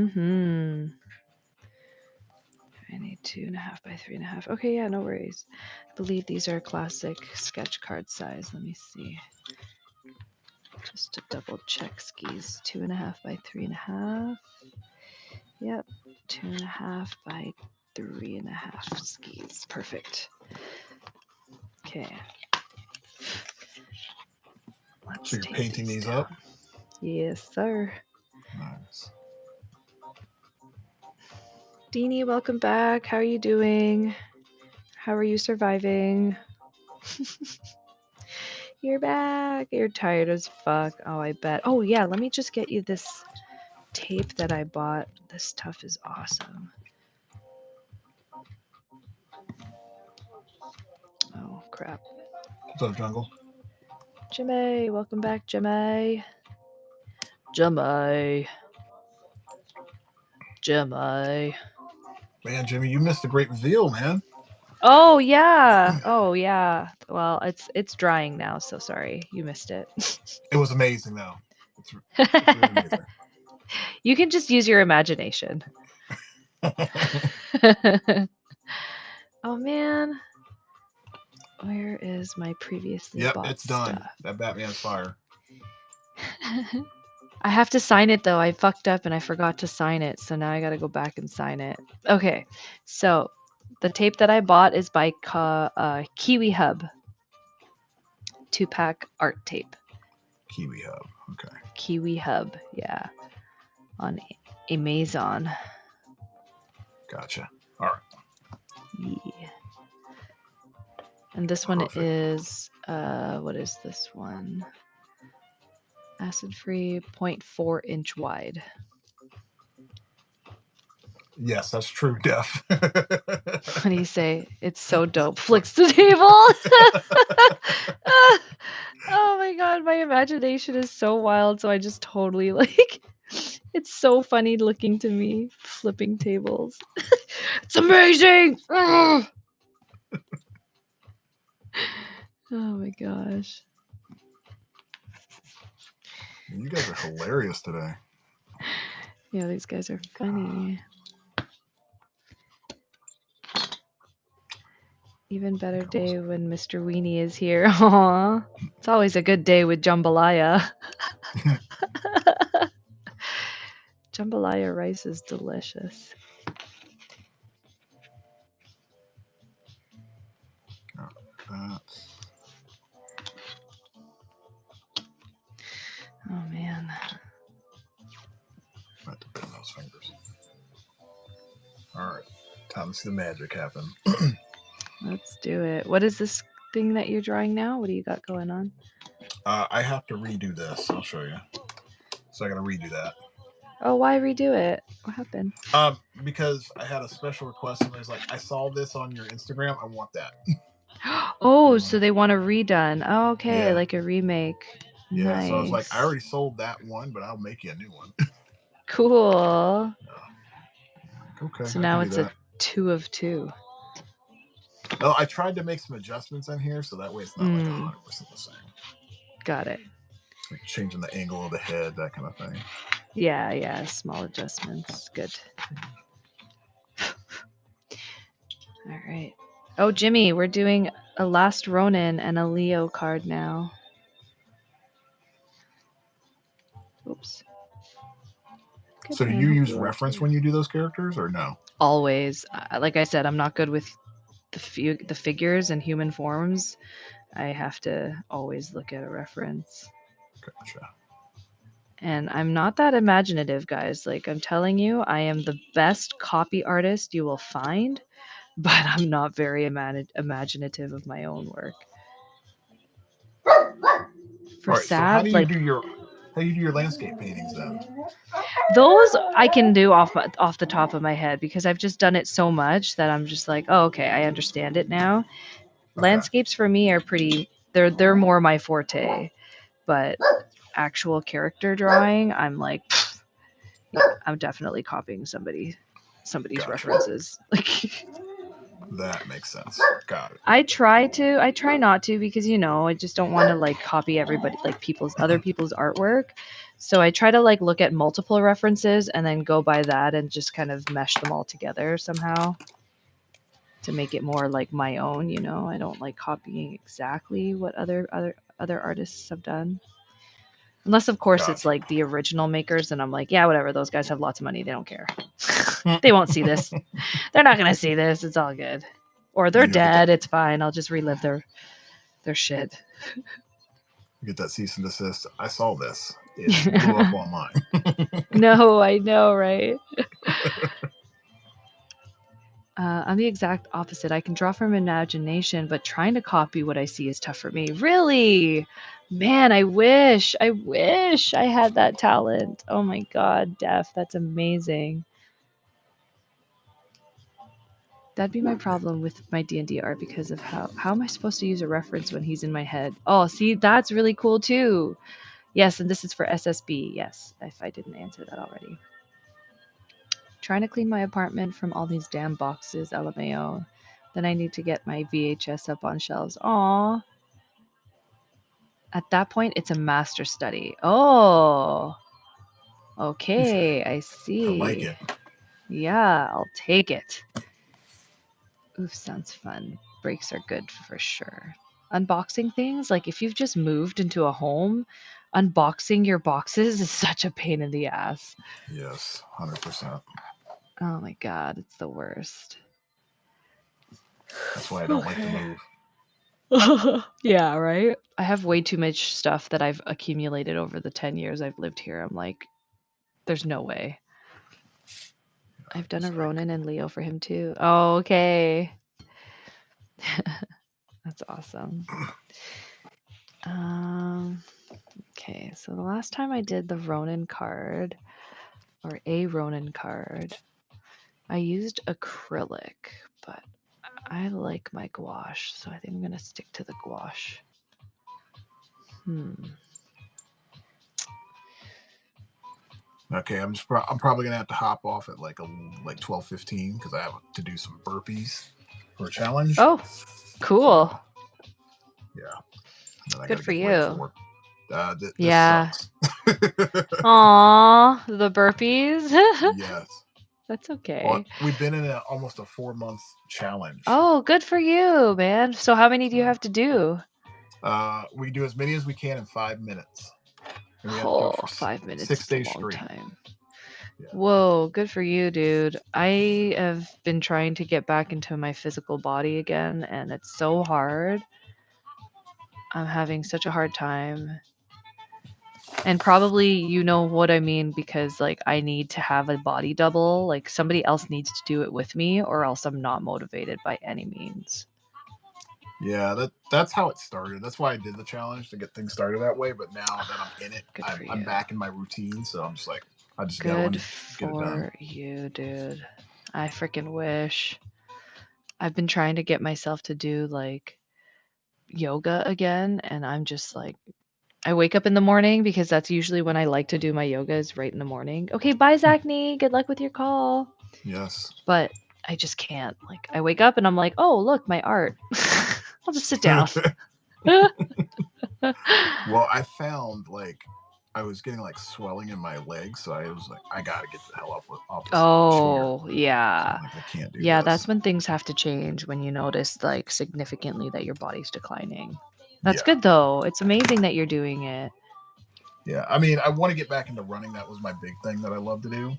need 2.5 by 3.5. Okay, yeah, no worries. I believe these are classic sketch card size. Let me see. Just to double check skis. 2.5 by 3.5. Yep, 2.5 by 3.5 skis. Perfect. Okay. So you're painting these up? Yes, sir. Nice. Deanie, welcome back. How are you doing? How are you surviving? You're back. You're tired as fuck. Oh, I bet. Oh, yeah. Let me just get you this tape that I bought. This stuff is awesome. Oh, crap. What's up, Jungle? Jimmy, welcome back, Jimmy. Jimmy. Jimmy. Man, Jimmy, you missed a great reveal, man. Oh yeah. Oh yeah. Well, it's drying now, so sorry. You missed it. It was amazing, though. It's really amazing. You can just use your imagination. Oh man. Where is my previously Yep, bought it's done. stuff? That Batman's fire. I have to sign it though. I fucked up and I forgot to sign it, so now I got to go back and sign it. Okay. So, the tape that I bought is by Kiwi Hub. 2-pack art tape. Kiwi Hub. Okay. Kiwi Hub. Yeah. On Amazon. Gotcha. All right. Yeah. And this one Perfect. is what is this one? Acid free, 0.4 inch wide. Yes, that's true, Def. What do you say? It's so dope. Flicks the table. Oh my god, my imagination is so wild. So I just totally like. It's so funny looking to me, flipping tables. It's amazing. Ugh. Oh my gosh. You guys are hilarious today. Yeah, these guys are funny. Even better day when Mr. Weenie is here. Aww. It's always a good day with Jambalaya. Jambalaya rice is delicious. Oh man. I have to bend those fingers. All right. Time to see the magic happen. Let's do it. What is this thing that you're drawing now? What do you got going on? I have to redo this. I'll show you. So I got to redo that. Oh, why redo it? What happened? Because I had a special request. Somebody was like, I saw this on your Instagram. I want that. Oh, so they want a redone. Oh, okay, Yeah. like a remake. Yeah. Nice. So I was like, I already sold that one, but I'll make you a new one. Cool. Okay. So now it's a 2 of 2. No, I tried to make some adjustments in here, so that way it's not like 100% the same. Got it. Like changing the angle of the head, that kind of thing. Yeah, small adjustments. Good. All right. Oh, Jimmy, we're doing a Last Ronin and a Leo card now. Oops. So do you use reference when you do those characters, or no? Always. Like I said, I'm not good with the figures and human forms. I have to always look at a reference. Gotcha. And I'm not that imaginative, guys. Like I'm telling you, I am the best copy artist you will find, but I'm not very imaginative of my own work. For All right, Sav, so how do you do your landscape paintings then? Those I can do off the top of my head because I've just done it so much that I'm just like, oh, okay, I understand it now. Okay. Landscapes for me are pretty. They're more my forte, but actual character drawing, I'm like, I'm definitely copying somebody's gotcha. References. That makes sense. Got it. I try not to because I just don't want to like copy everybody like other people's artwork. So I try to like look at multiple references and then go by that and just kind of mesh them all together somehow to make it more like my own, I don't like copying exactly what other artists have done. Unless of course it's like the original makers and I'm like, yeah, whatever, those guys have lots of money, they don't care. They won't see this. They're not going to see this. It's all good. Or they're dead. It's fine. I'll just relive their shit. You get that cease and desist. I saw this. It blew up on mine. No, I know, right? I'm the exact opposite. I can draw from imagination, but trying to copy what I see is tough for me. Really? Man, I wish I had that talent. Oh my god, Def, that's amazing. That'd be my problem with my D&D art because of how am I supposed to use a reference when he's in my head? Oh, see, that's really cool too. Yes, and this is for SSB. Yes, if I didn't answer that already. Trying to clean my apartment from all these damn boxes, LMAO. Then I need to get my VHS up on shelves. Aw. At that point, it's a master study. Oh. Okay, I I see. like it. Yeah, I'll take it. Oof, sounds fun. Breaks are good for sure. Unboxing things, like if you've just moved into a home, unboxing your boxes is such a pain in the ass. Yes, 100%. Oh my god, it's the worst. That's why I don't like to move. Yeah, right? I have way too much stuff that I've accumulated over the 10 years I've lived here. I'm like, there's no way. I've done a Ronin and Leo for him too. Oh, okay. That's awesome. Okay, so the last time I did the Ronin card, or a Ronin card, I used acrylic, but I like my gouache, so I think I'm gonna stick to the gouache. Okay, I'm probably gonna have to hop off at like 12:15 because I have to do some burpees for a challenge. Oh, cool. So, yeah. Good for you. This Yeah. sucks. Aw, the burpees. Yes. That's okay. Well, we've been in almost a 4-month challenge. Oh, good for you, man. So how many do you have to do? We do as many as we can in 5 minutes. And we have to do Oh, it for 5 minutes 6 is days a long straight. time. Yeah. Whoa, good for you, dude. I have been trying to get back into my physical body again, and it's so hard. I'm having such a hard time. And probably you know what I mean because like I need to have a body double, like somebody else needs to do it with me or else I'm not motivated by any means. Yeah, that's how it started. That's why I did the challenge to get things started that way. But now that I'm in it, I'm back in my routine. So I'm just like, I just go and get it done. Good for you, dude. I freaking wish. I've been trying to get myself to do like yoga again, and I'm just like, I wake up in the morning because that's usually when I like to do my yoga is right in the morning. Okay, bye, Zachney. Good luck with your call. Yes. But I just can't. Like, I wake up and I'm like, oh, look, my art. I'll just sit down. Well, I found like I was getting like swelling in my legs, so I was like, I gotta get the hell off this Oh, chair. yeah. So like, I can't do Yeah, this. that's when things have to change when you notice like significantly that your body's declining. That's good though. It's amazing that you're doing it. Yeah, I mean, I want to get back into running. That was my big thing that I love to do.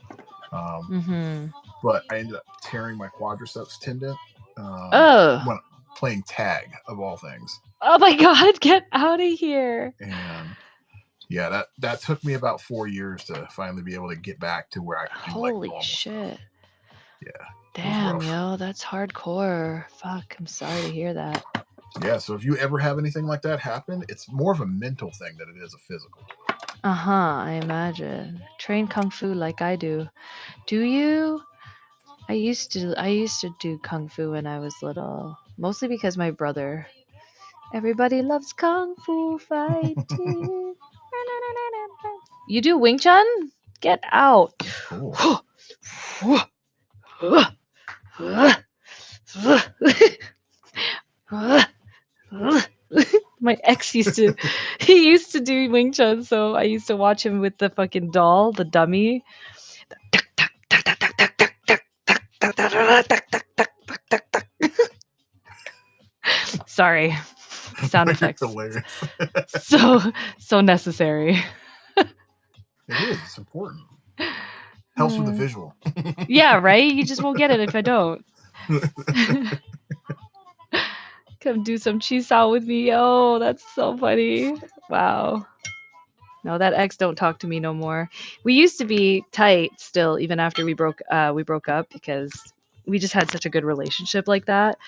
But I ended up tearing my quadriceps tendon when playing tag, of all things. Oh my god, get out of here. And yeah, that took me about 4 years to finally be able to get back to where I could do like normal shit stuff. Yeah. Damn, yo, that's hardcore. Fuck, I'm sorry to hear that. Yeah, so if you ever have anything like that happen, it's more of a mental thing than it is a physical. I imagine. Train kung fu like I do. Do you? I used to do kung fu when I was little, mostly because my brother. Everybody loves kung fu fighting. You do Wing Chun? Get out. Cool. My ex he used to do Wing Chun, so I used to watch him with the fucking doll, the dummy. Sorry. Sound effects. So necessary. It is. It's important. Helps with the visual. Yeah, right? You just won't get it if I don't. Come do some chisao with me. Oh, that's so funny. Wow. No, that ex don't talk to me no more. We used to be tight still, even after we broke up because we just had such a good relationship like that.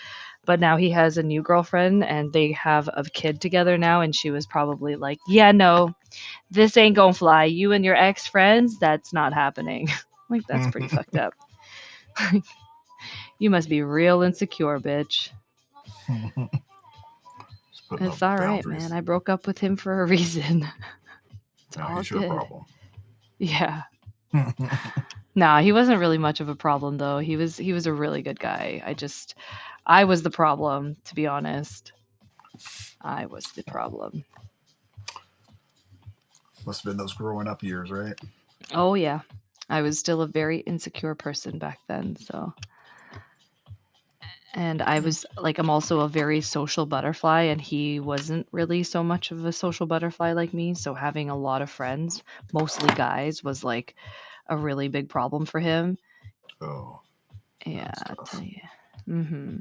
But now he has a new girlfriend and they have a kid together now, and she was probably like, "Yeah, no, this ain't gonna fly. You and your ex friends, that's not happening." Like, that's pretty fucked up. You must be real insecure, bitch. Just putting It's up all right, boundaries. man. I broke up with him for a reason. It's Now all he's your good. problem. Yeah. Nah, he wasn't really much of a problem though. He was a really good guy. I was the problem, to be honest. I was the problem. Must have been those growing up years, right? Oh yeah. I was still a very insecure person back then, so. And I was like, I'm also a very social butterfly, and he wasn't really so much of a social butterfly like me. So having a lot of friends, mostly guys, was like a really big problem for him. Oh, Yeah, that's I tough. tell you. Mm-hmm.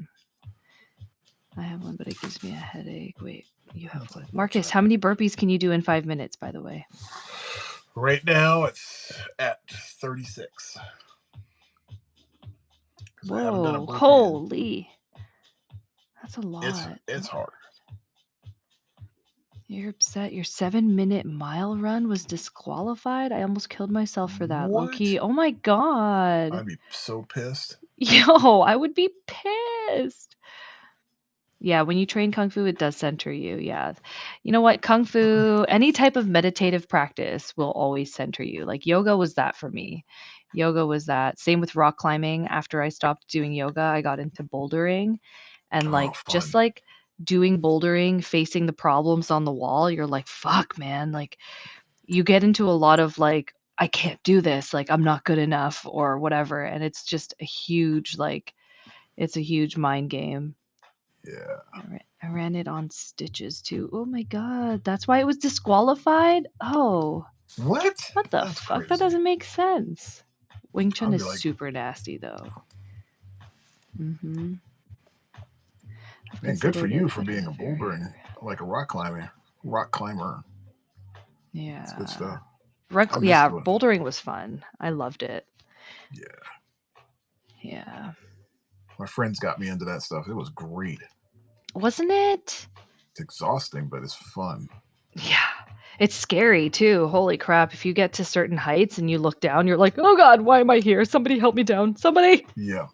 I have one, but it gives me a headache. Wait, you have That's what? unfortunate. Marcus, how many burpees can you do in 5 minutes, by the way? Right now, it's at 36. 'Cause I haven't done a Whoa, burpee in- holy. That's a It's lot. hard. You're upset. Your 7-minute mile run was disqualified? I almost killed myself for that, low What? key. Oh my god. I'd be so pissed. Yo, I would be pissed. Yeah, when you train Kung Fu, it does center you. Yeah. You know what? Kung Fu, any type of meditative practice will always center you. Like yoga was that for me. Yoga was that. Same with rock climbing. After I stopped doing yoga, I got into bouldering. And Oh, like, just fun. like doing bouldering, facing the problems on the wall, you're like, fuck, man. Like, you get into a lot of like, I can't do this. Like, I'm not good enough or whatever. And it's just a huge, like, it's a huge mind game. Yeah. I ran it on stitches too. Oh my god, that's why it was disqualified? Oh, What? what the That's fuck? That crazy. doesn't make sense. Wing Chun I'd is be like, super nasty though. Mm-hmm. I've man, good for considered you it, for but being a bouldering, like a rock climber. yeah. It's good stuff. I miss Yeah, doing it. bouldering was fun. I loved it. Yeah. Yeah. My friends got me into that stuff. It was great. Wasn't it? It's exhausting, but it's fun. Yeah. It's scary too. Holy crap. If you get to certain heights and you look down, you're like, oh God, why am I here? Somebody help me down. Somebody. Yeah.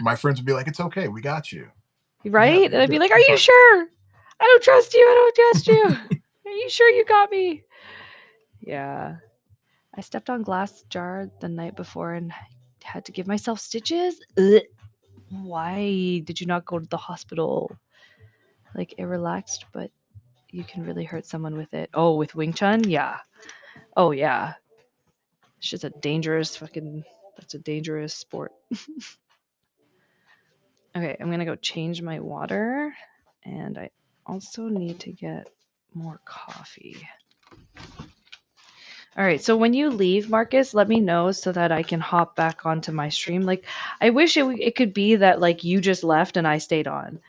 My friends would be like, it's okay. We got you. Yeah, Right? And you're I'd be good. like, are You're you fine. sure? I don't trust you. I don't trust you. Are you sure you got me? Yeah. I stepped on glass jar the night before and had to give myself stitches. Ugh. Why did you not go to the hospital? Like, it relaxed, but you can really hurt someone with it. Oh, with Wing Chun? Yeah. Oh, yeah. It's just a dangerous fucking. That's a dangerous sport. Okay, I'm gonna go change my water, and I also need to get more coffee. All right, so when you leave, Marcus, let me know so that I can hop back onto my stream. Like, I wish it could be that like you just left and I stayed on.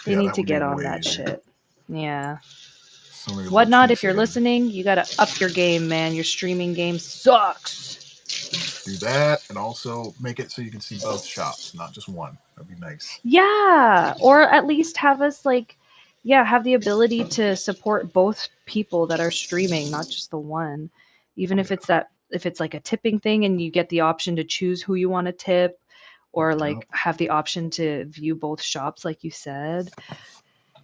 They Yeah, need that to would be get on way that easier. shit. Yeah. So many little Whatnot, tweaks if you're I gotta listening, you gotta up your game, man. Your streaming game sucks. do that, and also make it so you can see both shops, not just one. That'd be nice. Yeah, or at least have us like, yeah, have the ability to support both people that are streaming, not just the one. Even if Yeah. if it's like a tipping thing and you get the option to choose who you want to tip, or like Yep. have the option to view both shops, like you said,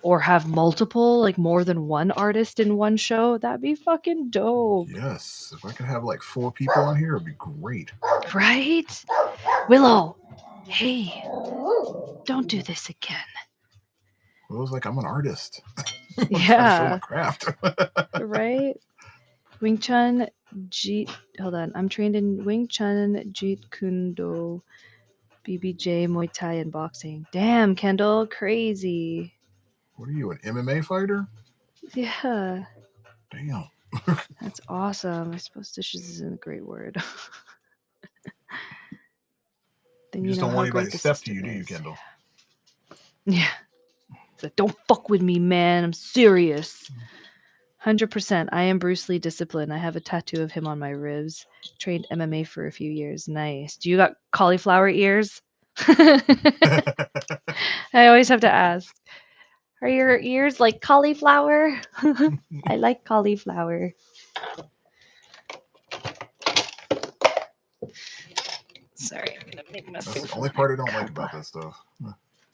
or have multiple, like more than one artist in one show, that'd be fucking dope. Yes. If I could have like 4 people on here, it'd be great. Right? Willow, hey, don't do this again. Well, it was like I'm an artist. I'm trying to show my Yeah. craft. Right? Wing Chun, Jeet. Hold on. I'm trained in Wing Chun, Jeet Kune Do, BBJ, Muay Thai, and boxing. Damn, Kendall, crazy. What are you, an MMA fighter? Yeah, Damn. that's awesome. I suppose dishes isn't a great word. Then You you just know don't how want anybody great to the step to system you, do you, is. Kendall? Yeah. It's like, don't fuck with me, man. I'm serious. 100%. I am Bruce Lee disciplined. I have a tattoo of him on my ribs. Trained MMA for a few years. Nice. Do you got cauliflower ears? I always have to ask, are your ears like cauliflower? I like cauliflower. Sorry, I'm gonna make That's messing the for only my part I don't like cuppa. about this stuff.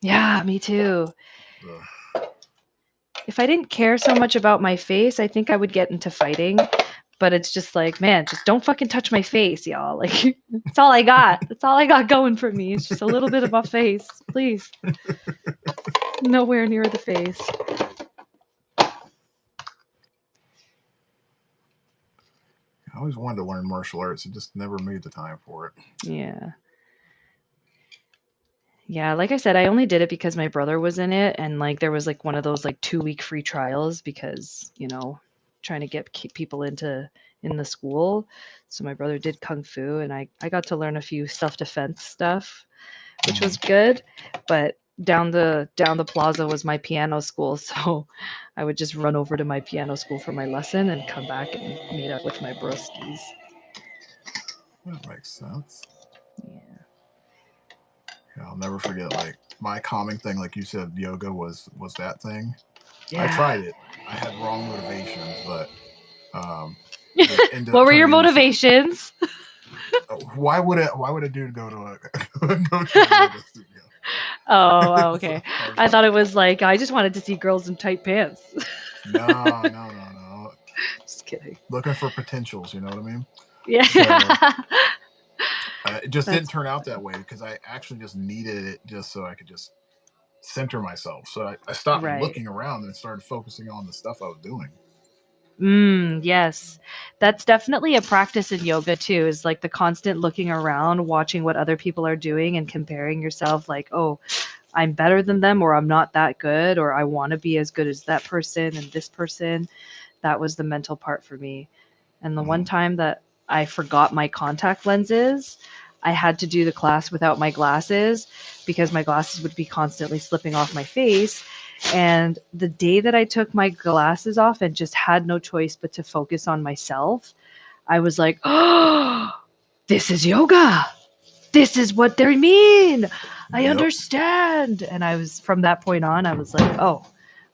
Yeah, me too. Ugh. If I didn't care so much about my face, I think I would get into fighting. But it's just like, man, just don't fucking touch my face, y'all. Like, that's all I got. That's all I got going for me. It's just a little bit of my face, please. Nowhere near the face. I always wanted to learn martial arts. I just never made the time for it. Yeah. Yeah, like I said, I only did it because my brother was in it, and like there was like one of those like 2-week free trials because, trying to keep people in the school. So my brother did kung fu, and I got to learn a few self-defense stuff, which was good. But down the plaza was my piano school, so I would just run over to my piano school for my lesson and come back and meet up with my broskies. That makes sense. Yeah. Yeah, I'll never forget. Like my calming thing, like you said, yoga was that thing. I Yeah. tried it. I had wrong motivations, but it ended What up were your turning into motivations? why would a dude go to a yoga studio? Oh, okay. I was I thought like, it was like I just wanted to see girls in tight pants. no. Just kidding. Looking for potentials, you know what I mean? Yeah. So it just didn't That's turn out that way because I actually just needed it just so I could just center myself. So I stopped right. looking around and started focusing on the stuff I was doing. Yes. That's definitely a practice in yoga too, is like the constant looking around, watching what other people are doing and comparing yourself like, oh, I'm better than them, or I'm not that good, or I want to be as good as that person and this person. That was the mental part for me. And the one time that I forgot my contact lenses, I had to do the class without my glasses because my glasses would be constantly slipping off my face. And the day that I took my glasses off and just had no choice but to focus on myself, I was like, oh, this is yoga. This is what they mean. I Yep. understand. And I was, from that point on, I was like, oh,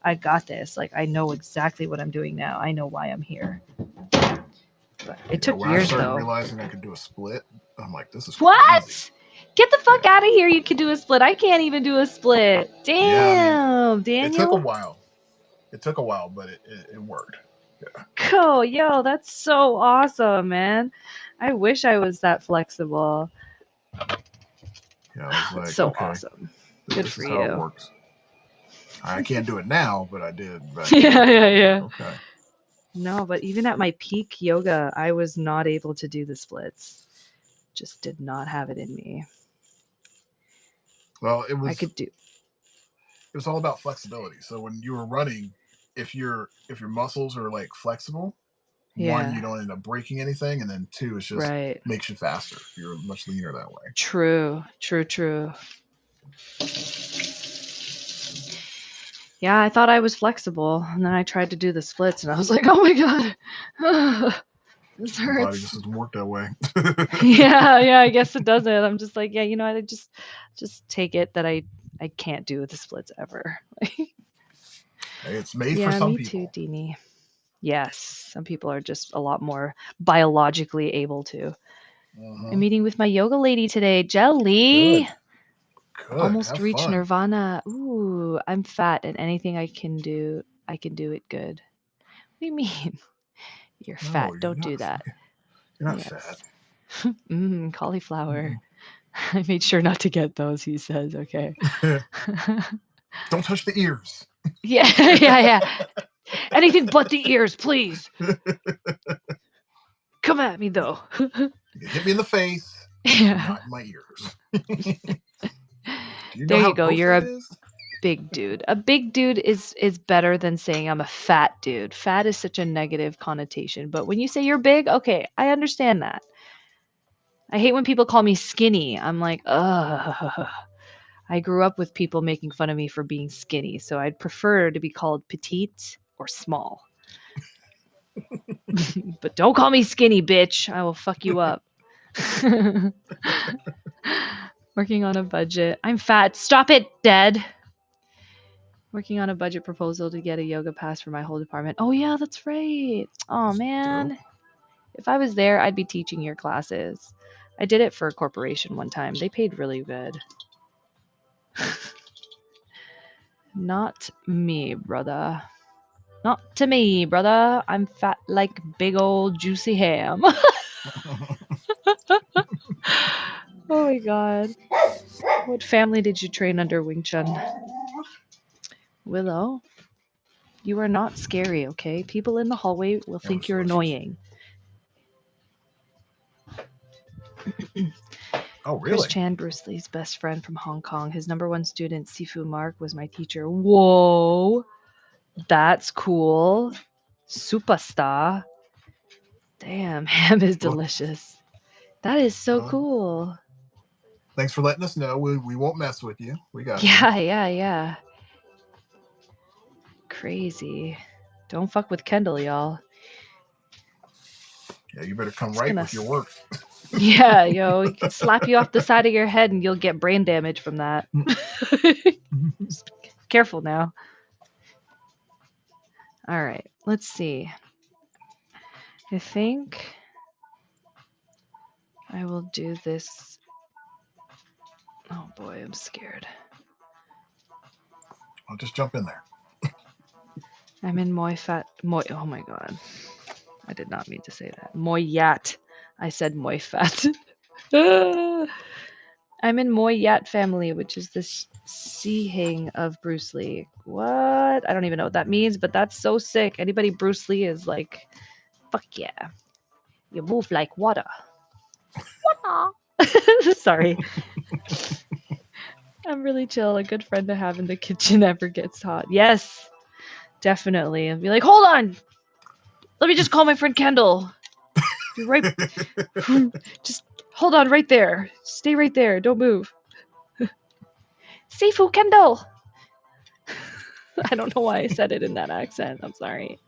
I got this. Like, I know exactly what I'm doing now. I know why I'm here. But it took when years, I started though. realizing I could do a split, I'm like, this is What? crazy. Get the fuck out of here. You can do a split. I can't even do a split. Damn, Yeah, I mean, Daniel. it took a while. But it worked. Yeah. Cool. Yo, that's so awesome, man. I wish I was that flexible. Yeah, I was like, So okay, awesome. Good this for is how it you. works. I can't do it now, but I did back Yeah, then. yeah. Okay. No, but even at my peak yoga, I was not able to do the splits. Just did not have it in me. Well, I could do. it was all about flexibility. So when you were running, if your muscles are like flexible, one, you Yeah. don't end up breaking anything, and then two, it's just Right. makes you faster. You're much leaner that way. True. Yeah, I thought I was flexible, and then I tried to do the splits, and I was like, "Oh my god, this Your body hurts." just doesn't work that way. Yeah, I guess it doesn't. I'm just like, yeah, I just take it that I can't do the splits ever. Hey, it's made for Yeah, some me too, people. Deanie. Yes, some people are just a lot more biologically able to. I'm meeting with my yoga lady today, Jelly. Good. Almost Have reached fun. nirvana. Ooh, I'm fat, and anything I can do it good. What do you mean? You're fat. No, you're Don't do not. that. You're not fat. Yes. Cauliflower. Mm-mm. I made sure not to get those, he says. Okay. Don't touch the ears. Yeah. Anything but the ears, please. Come at me, though. You hit me in the face, Yeah. not in my ears. Do you know There how you go. gross You're that a is? big dude. A big dude is better than saying I'm a fat dude. Fat is such a negative connotation. But when you say you're big, okay, I understand that. I hate when people call me skinny. I'm like, ugh. I grew up with people making fun of me for being skinny, so I'd prefer to be called petite or small. But don't call me skinny, bitch. I will fuck you up. Working on a budget. I'm fat. Stop it, Dad. Working on a budget proposal to get a yoga pass for my whole department. Oh yeah, that's right. Oh man. If I was there, I'd be teaching your classes. I did it for a corporation one time. They paid really good. Not me, brother. Not to me, brother. I'm fat like big old juicy ham. Oh my god. What family did you train under, Wing Chun? Willow, you are not scary, okay? People in the hallway will think you're annoying. Oh, Chris really? Chan, Bruce Lee's best friend from Hong Kong. His #1 student, Sifu Mark, was my teacher. Whoa. That's cool. Superstar. Damn, ham is Well, delicious. That is so cool. Thanks for letting us know. We won't mess with you. We got you. Yeah. Crazy. Don't fuck with Kendall, y'all. Yeah, you better come It's right gonna with your work. Yeah, yo, he can slap you off the side of your head and you'll get brain damage from that. Just careful now. All right, let's see. I think I will do this. Oh boy, I'm scared. I'll just jump in there. I'm in Moy. Oh my god. I did not mean to say that. Moyat. I said Moy Fat. I'm in Moy Yat family, which is this Sihing of Bruce Lee. What? I don't even know what that means, but that's so sick. Anybody Bruce Lee is like, fuck yeah. You move like water. Sorry. I'm really chill. A good friend to have in the kitchen never gets hot. Yes, definitely. And be like, hold on. Let me just call my friend Kendall. Be right. Just hold on right there. Stay right there. Don't move. Sifu Kendall. I don't know why I said it in that accent. I'm sorry.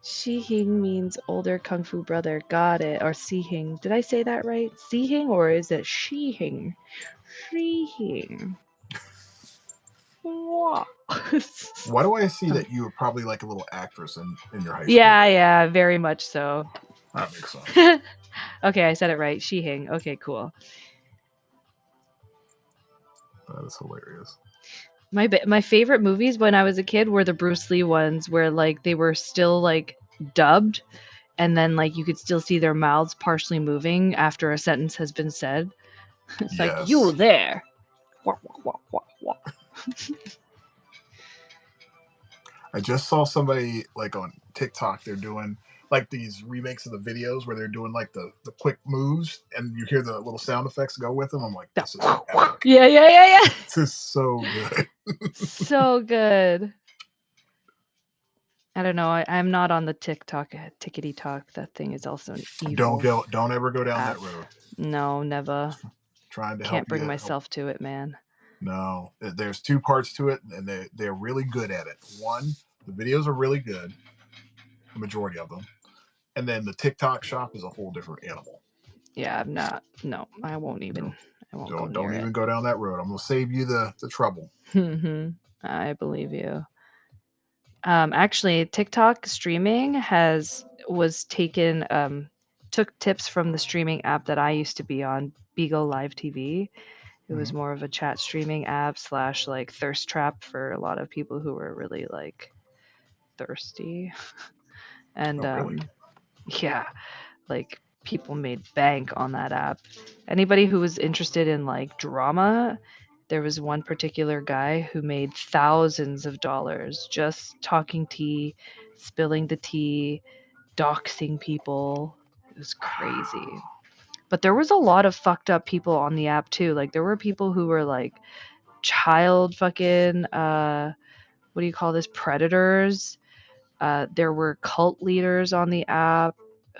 Shihing means older kung fu brother. Got it. Or Sihing. Did I say that right? Sihing or is it Shihing? Shihing. Why do I see that you were probably like a little actress in your high school? Yeah, very much so. That makes sense. Okay, I said it right. Shihing. Okay, cool. That is hilarious. My favorite movies when I was a kid were the Bruce Lee ones where like they were still like dubbed and then like you could still see their mouths partially moving after a sentence has been said. It's like, you there. Wah, wah, wah, wah. I just saw somebody like on TikTok, they're doing like these remakes of the videos where they're doing like the quick moves and you hear the little sound effects go with them. I'm like, this is epic. Yeah. This is so good. So good. I don't know. I'm not on the TikTok tickety talk. That thing is also an evil. Don't ever go down app. that road. No, never. Trying to Can't bring myself to it, man. No, there's two parts to it, and they're really good at it. One, the videos are really good, the majority of them, and then the TikTok shop is a whole different animal. Yeah, I'm not. No, I won't even. No. I won't go near Don't even go down that road. I'm gonna save you the trouble. I believe you. Actually, TikTok streaming took tips from the streaming app that I used to be on, Beagle Live TV. It was more of a chat streaming app / like thirst trap for a lot of people who were really like thirsty. And really? Yeah, like people made bank on that app. Anybody who was interested in like drama, there was one particular guy who made thousands of dollars just talking tea, spilling the tea, doxing people. It was crazy. But there was a lot of fucked up people on the app too. Like there were people who were like child fucking what do you call this, predators. There were cult leaders on the app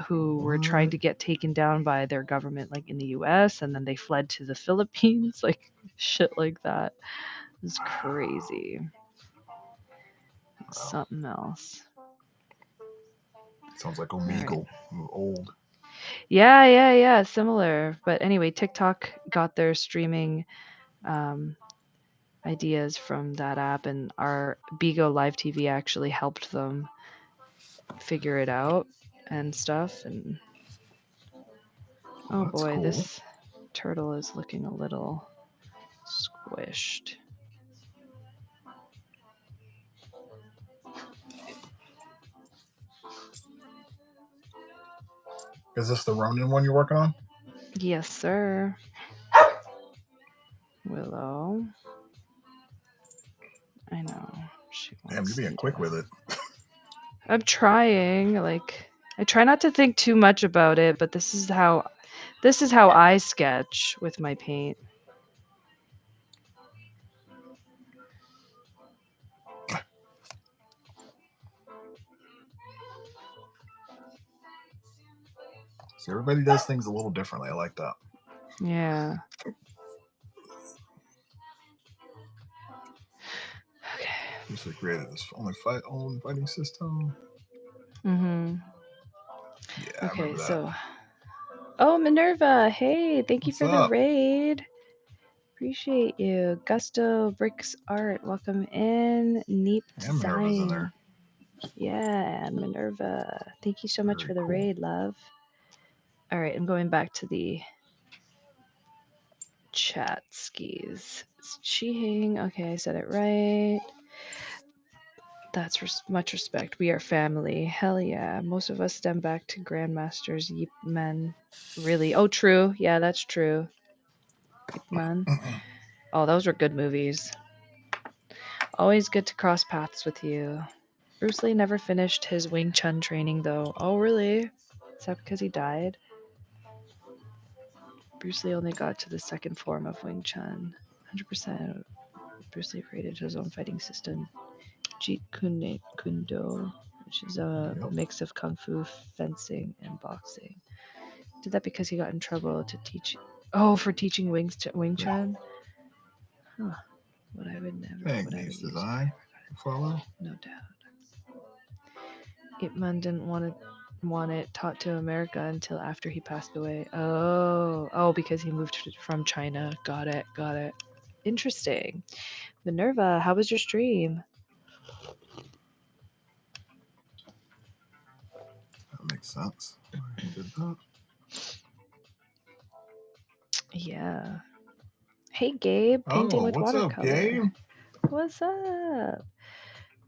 who were trying to get taken down by their government, like in the US, and then they fled to the Philippines, like shit like that. It was crazy. Something else. Sounds like Omegle, old. Yeah, similar. But anyway, TikTok got their streaming ideas from that app, and our Bigo Live TV actually helped them figure it out and stuff. And oh That's boy, cool. this turtle is looking a little squished. Is this the Ronin one you're working on? Yes, sir. Willow. I know. She Damn, wants you're being to quick do- with it. I'm trying. Like, I try not to think too much about it, but this is how I sketch with my paint. So everybody does things a little differently. I like that. Yeah. Okay. Just created this only own fighting system. Mm-hmm. Yeah, I Okay, remember that. so oh, Minerva, hey, thank you What's for the up? raid. Appreciate you. Gusto Bricks Art, welcome in. Neep And Minerva's in Design. there. Yeah, Minerva. Thank you so much Very for the cool. raid, love. All right, I'm going back to the chat skis. It's Chihing. Okay, I said it right. That's much respect. We are family. Hell yeah. Most of us stem back to Grandmasters, Yip Men. Really? Oh, true. Yeah, that's true. Yip Man. Oh, those were good movies. Always good to cross paths with you. Bruce Lee never finished his Wing Chun training, though. Oh, really? Is that because he died? Bruce Lee only got to the second form of Wing Chun. 100% Bruce Lee created his own fighting system, Jeet Kune Kundo, which is a mix of kung fu, fencing, and boxing. Did that because he got in trouble to teach. Oh, for teaching Wing Chun? Huh. What I would never. What I would use. Design. Follow. No doubt. Ip Man didn't want it taught to America until after he passed away. Oh, because he moved from China. Got it. Interesting. Minerva, how was your stream? That makes sense. Why did that? Yeah. Hey, Gabe, painting with what's watercolor. up, Gabe? What's up?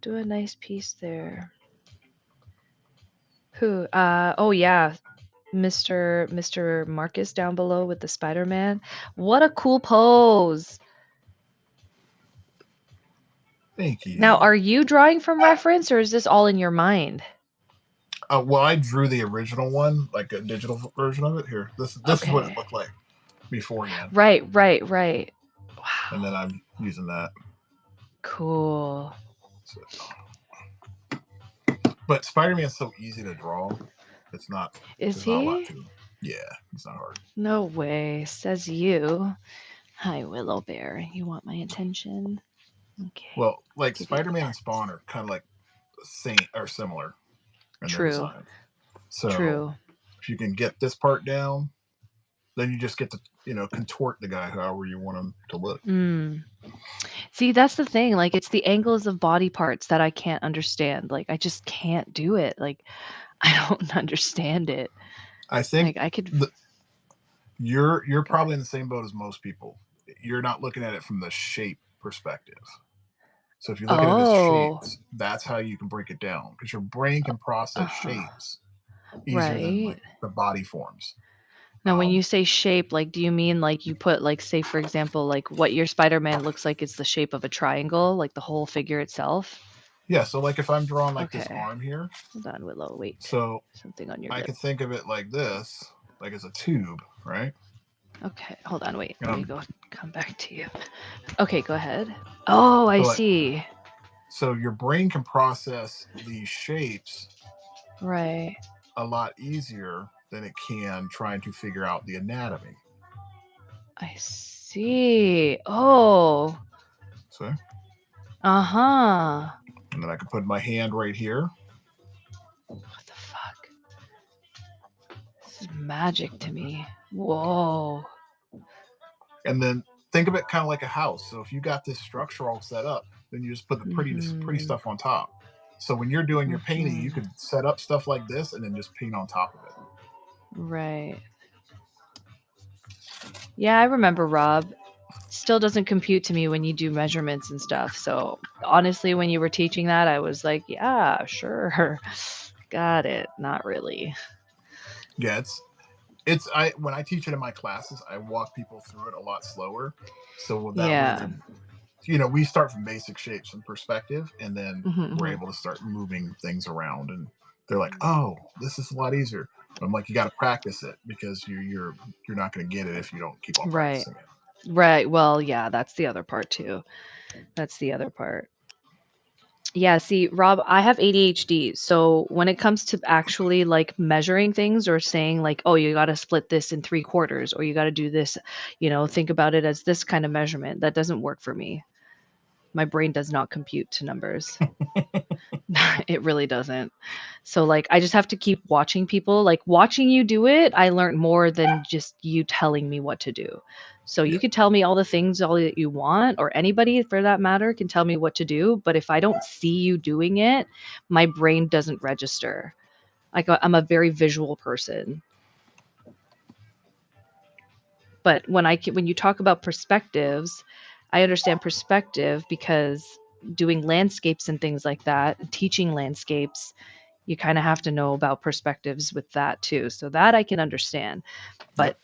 Do a nice piece there. Who? Oh yeah, Mr. Marcus down below with the Spider-Man. What a cool pose. Thank you. Now, are you drawing from reference, or is this all in your mind? Well, I drew the original one, like a digital version of it. Here, this is what it looked like beforehand. Right. Wow. And then I'm using that. Cool. So, but Spider-Man's so easy to draw. It's not. Is he? Not a lot to him. Yeah, it's not hard. No way, says you. Hi, Willow Bear. You want my attention? Okay. Well, like Spider-Man and Spawn are kind of like similar in their design. So True. If you can get this part down, then you just get to contort the guy however you want him to look. See, that's the thing. Like, it's the angles of body parts that I can't understand. Like, I just can't do it. Like, I don't understand it. I think like I could. You're probably in the same boat as most people. You're not looking at it from the shape perspective. So if you look at it as shapes, that's how you can break it down, because your brain can process shapes easier than like the body forms. Now, when you say shape, like, do you mean like you put, like, say, for example, like what your Spider-Man looks like is the shape of a triangle, like the whole figure itself? Yeah. So like if I'm drawing like this arm here. Hold on, Willow. Wait. So something on your I could think of it like this, like as a tube, right? Okay, hold on, wait. Let me come back to you. Okay, go ahead. Oh, I see. So your brain can process these shapes right a lot easier than it can trying to figure out the anatomy. I see. Oh. See? Uh-huh. And then I can put my hand right here. What the fuck? This is magic to me. Whoa. And then think of it kind of like a house. So if you got this structure all set up, then you just put the pretty Mm-hmm. stuff on top. So when you're doing your painting, you Mm-hmm. could set up stuff like this and then just paint on top of it. Right. Yeah, I remember, Rob. Still doesn't compute to me when you do measurements and stuff. So honestly, when you were teaching that, I was like, yeah, sure. Got it. Not really. Yeah, it's I when I teach it in my classes, I walk people through it a lot slower. So that way Yeah. they're we start from basic shapes and perspective, and then we're Mm-hmm. able to start moving things around, and they're like, "Oh, this is a lot easier." I'm like, "You got to practice it because you're not going to get it if you don't keep on Right. practicing it." Right. Well, yeah, that's the other part too. That's the other part. Yeah, see, Rob, I have ADHD. So when it comes to actually like measuring things or saying like, oh, you got to split this in 3/4 or you got to do this, think about it as this kind of measurement, that doesn't work for me. My brain does not compute to numbers. It really doesn't. So like I just have to keep watching people. Like watching you do it, I learned more than just you telling me what to do. So Yeah, you could tell me all the things all that you want, or anybody for that matter can tell me what to do, but if I don't see you doing it, my brain doesn't register. Like I'm a very visual person. But when you talk about perspectives, I understand perspective because doing landscapes and things like that, teaching landscapes, you kind of have to know about perspectives with that too. So that I can understand. yep, But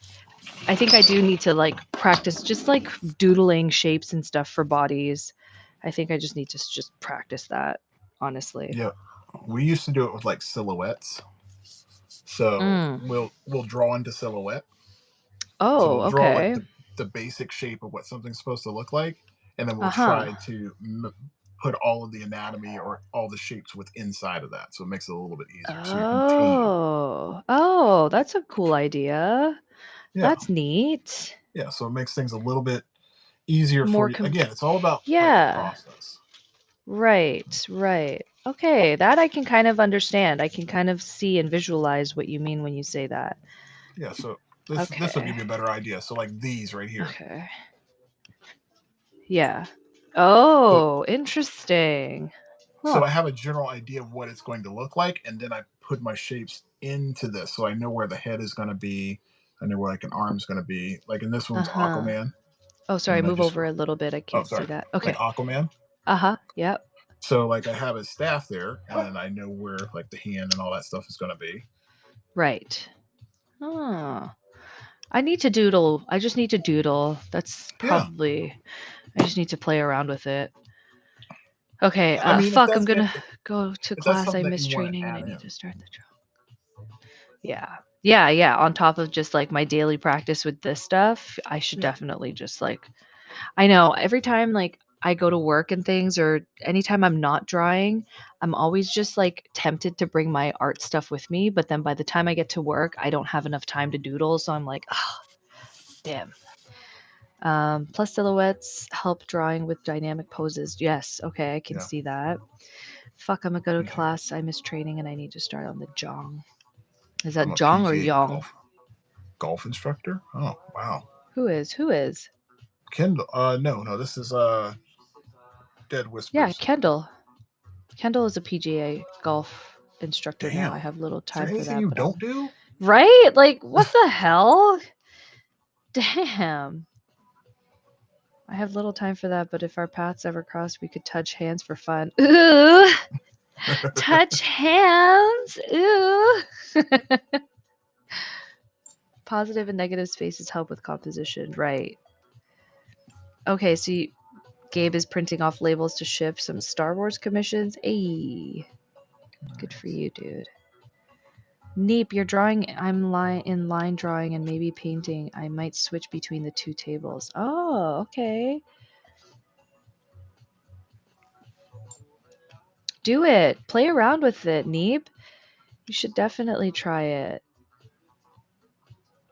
I think I do need to like practice just like doodling shapes and stuff for bodies. I think I just need to just practice that, honestly. yep. We used to do it with like silhouettes. So Mm. we'll draw into silhouette. So Oh, we'll draw like okay. the basic shape of what something's supposed to look like, and then we'll Uh-huh. try to put all of the anatomy or all the shapes with inside of that. So it makes it a little bit easier. So you're contained. Oh. Oh, that's a cool idea. Yeah, That's neat. yeah. So it makes things a little bit easier for More you. Again, it's all about like the Yeah. process. Right, right. Okay, that I can kind of understand. I can kind of see and visualize what you mean when you say that. Yeah. So this will Okay. give you a better idea. So like these right here. Okay. Yeah. So Oh, interesting. so Huh. I have a general idea of what it's going to look like, and then I put my shapes into this, so I know where the head is going to be. I know where like an arm is going to be. Like in this one's Uh-huh. Aquaman, Oh, and sorry, then I move just over a little bit. I oh can't see sorry, that. like Okay. Aquaman. Uh-huh. Yep. So like I have his staff there, and then I know where like the hand and all that stuff is going to be. Right. Oh. I need to doodle. I just need to doodle. That's Yeah, probably I just need to play around with it. Okay, I mean fuck, I'm gonna go to if that's class. I something that missed you want to training and I add need in, to start the job. Yeah. Yeah, yeah. On top of just like my daily practice with this stuff, I should yeah, definitely just like I know every time like I go to work and things or anytime I'm not drawing, I'm always just like tempted to bring my art stuff with me, but then by the time I get to work, I don't have enough time to doodle, so I'm like, oh, damn. Plus silhouettes help drawing with dynamic poses. Yes, okay, I can yeah. see that. Fuck, I'm gonna go to Okay. class. I missed training and I need to start on the Jong. Is I'm that a Jong or PGA Yong? golf instructor. Oh wow, Who is? Who is? Kendall. No, this is Dead Yeah, Whispers. Kendall. Kendall is a PGA golf instructor now. Damn. I have little Is there time for anything that, you but don't do? right? Like, what the hell? Damn. I have little time for that, but if our paths ever cross, we could touch hands for fun. Ooh, touch hands. Ooh. Positive and negative spaces help with composition. Right. Okay, so Gabe is printing off labels to ship some Star Wars commissions. Ayy. Good for you, dude. Neep, you're drawing. I'm in line drawing and maybe painting. I might switch between the two tables. Oh, okay. Do it. Play around with it, Neep. You should definitely try it.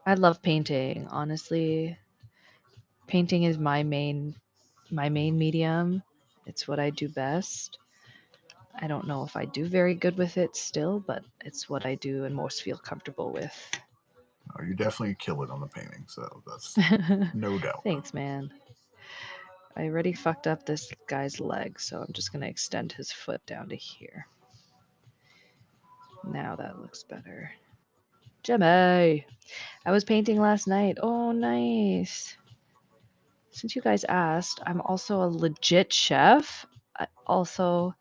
I love painting, honestly. Painting is my main medium. It's what I do best. I don't know if I do very good with it still, but it's what I do and most feel comfortable with. Oh, you definitely kill it on the painting, so that's no doubt. Thanks, man. I already fucked up this guy's leg, so I'm just gonna extend his foot down to here. Now that looks better. Jimmy! I was painting last night. Oh, nice. Since you guys asked, I'm also a legit chef. I also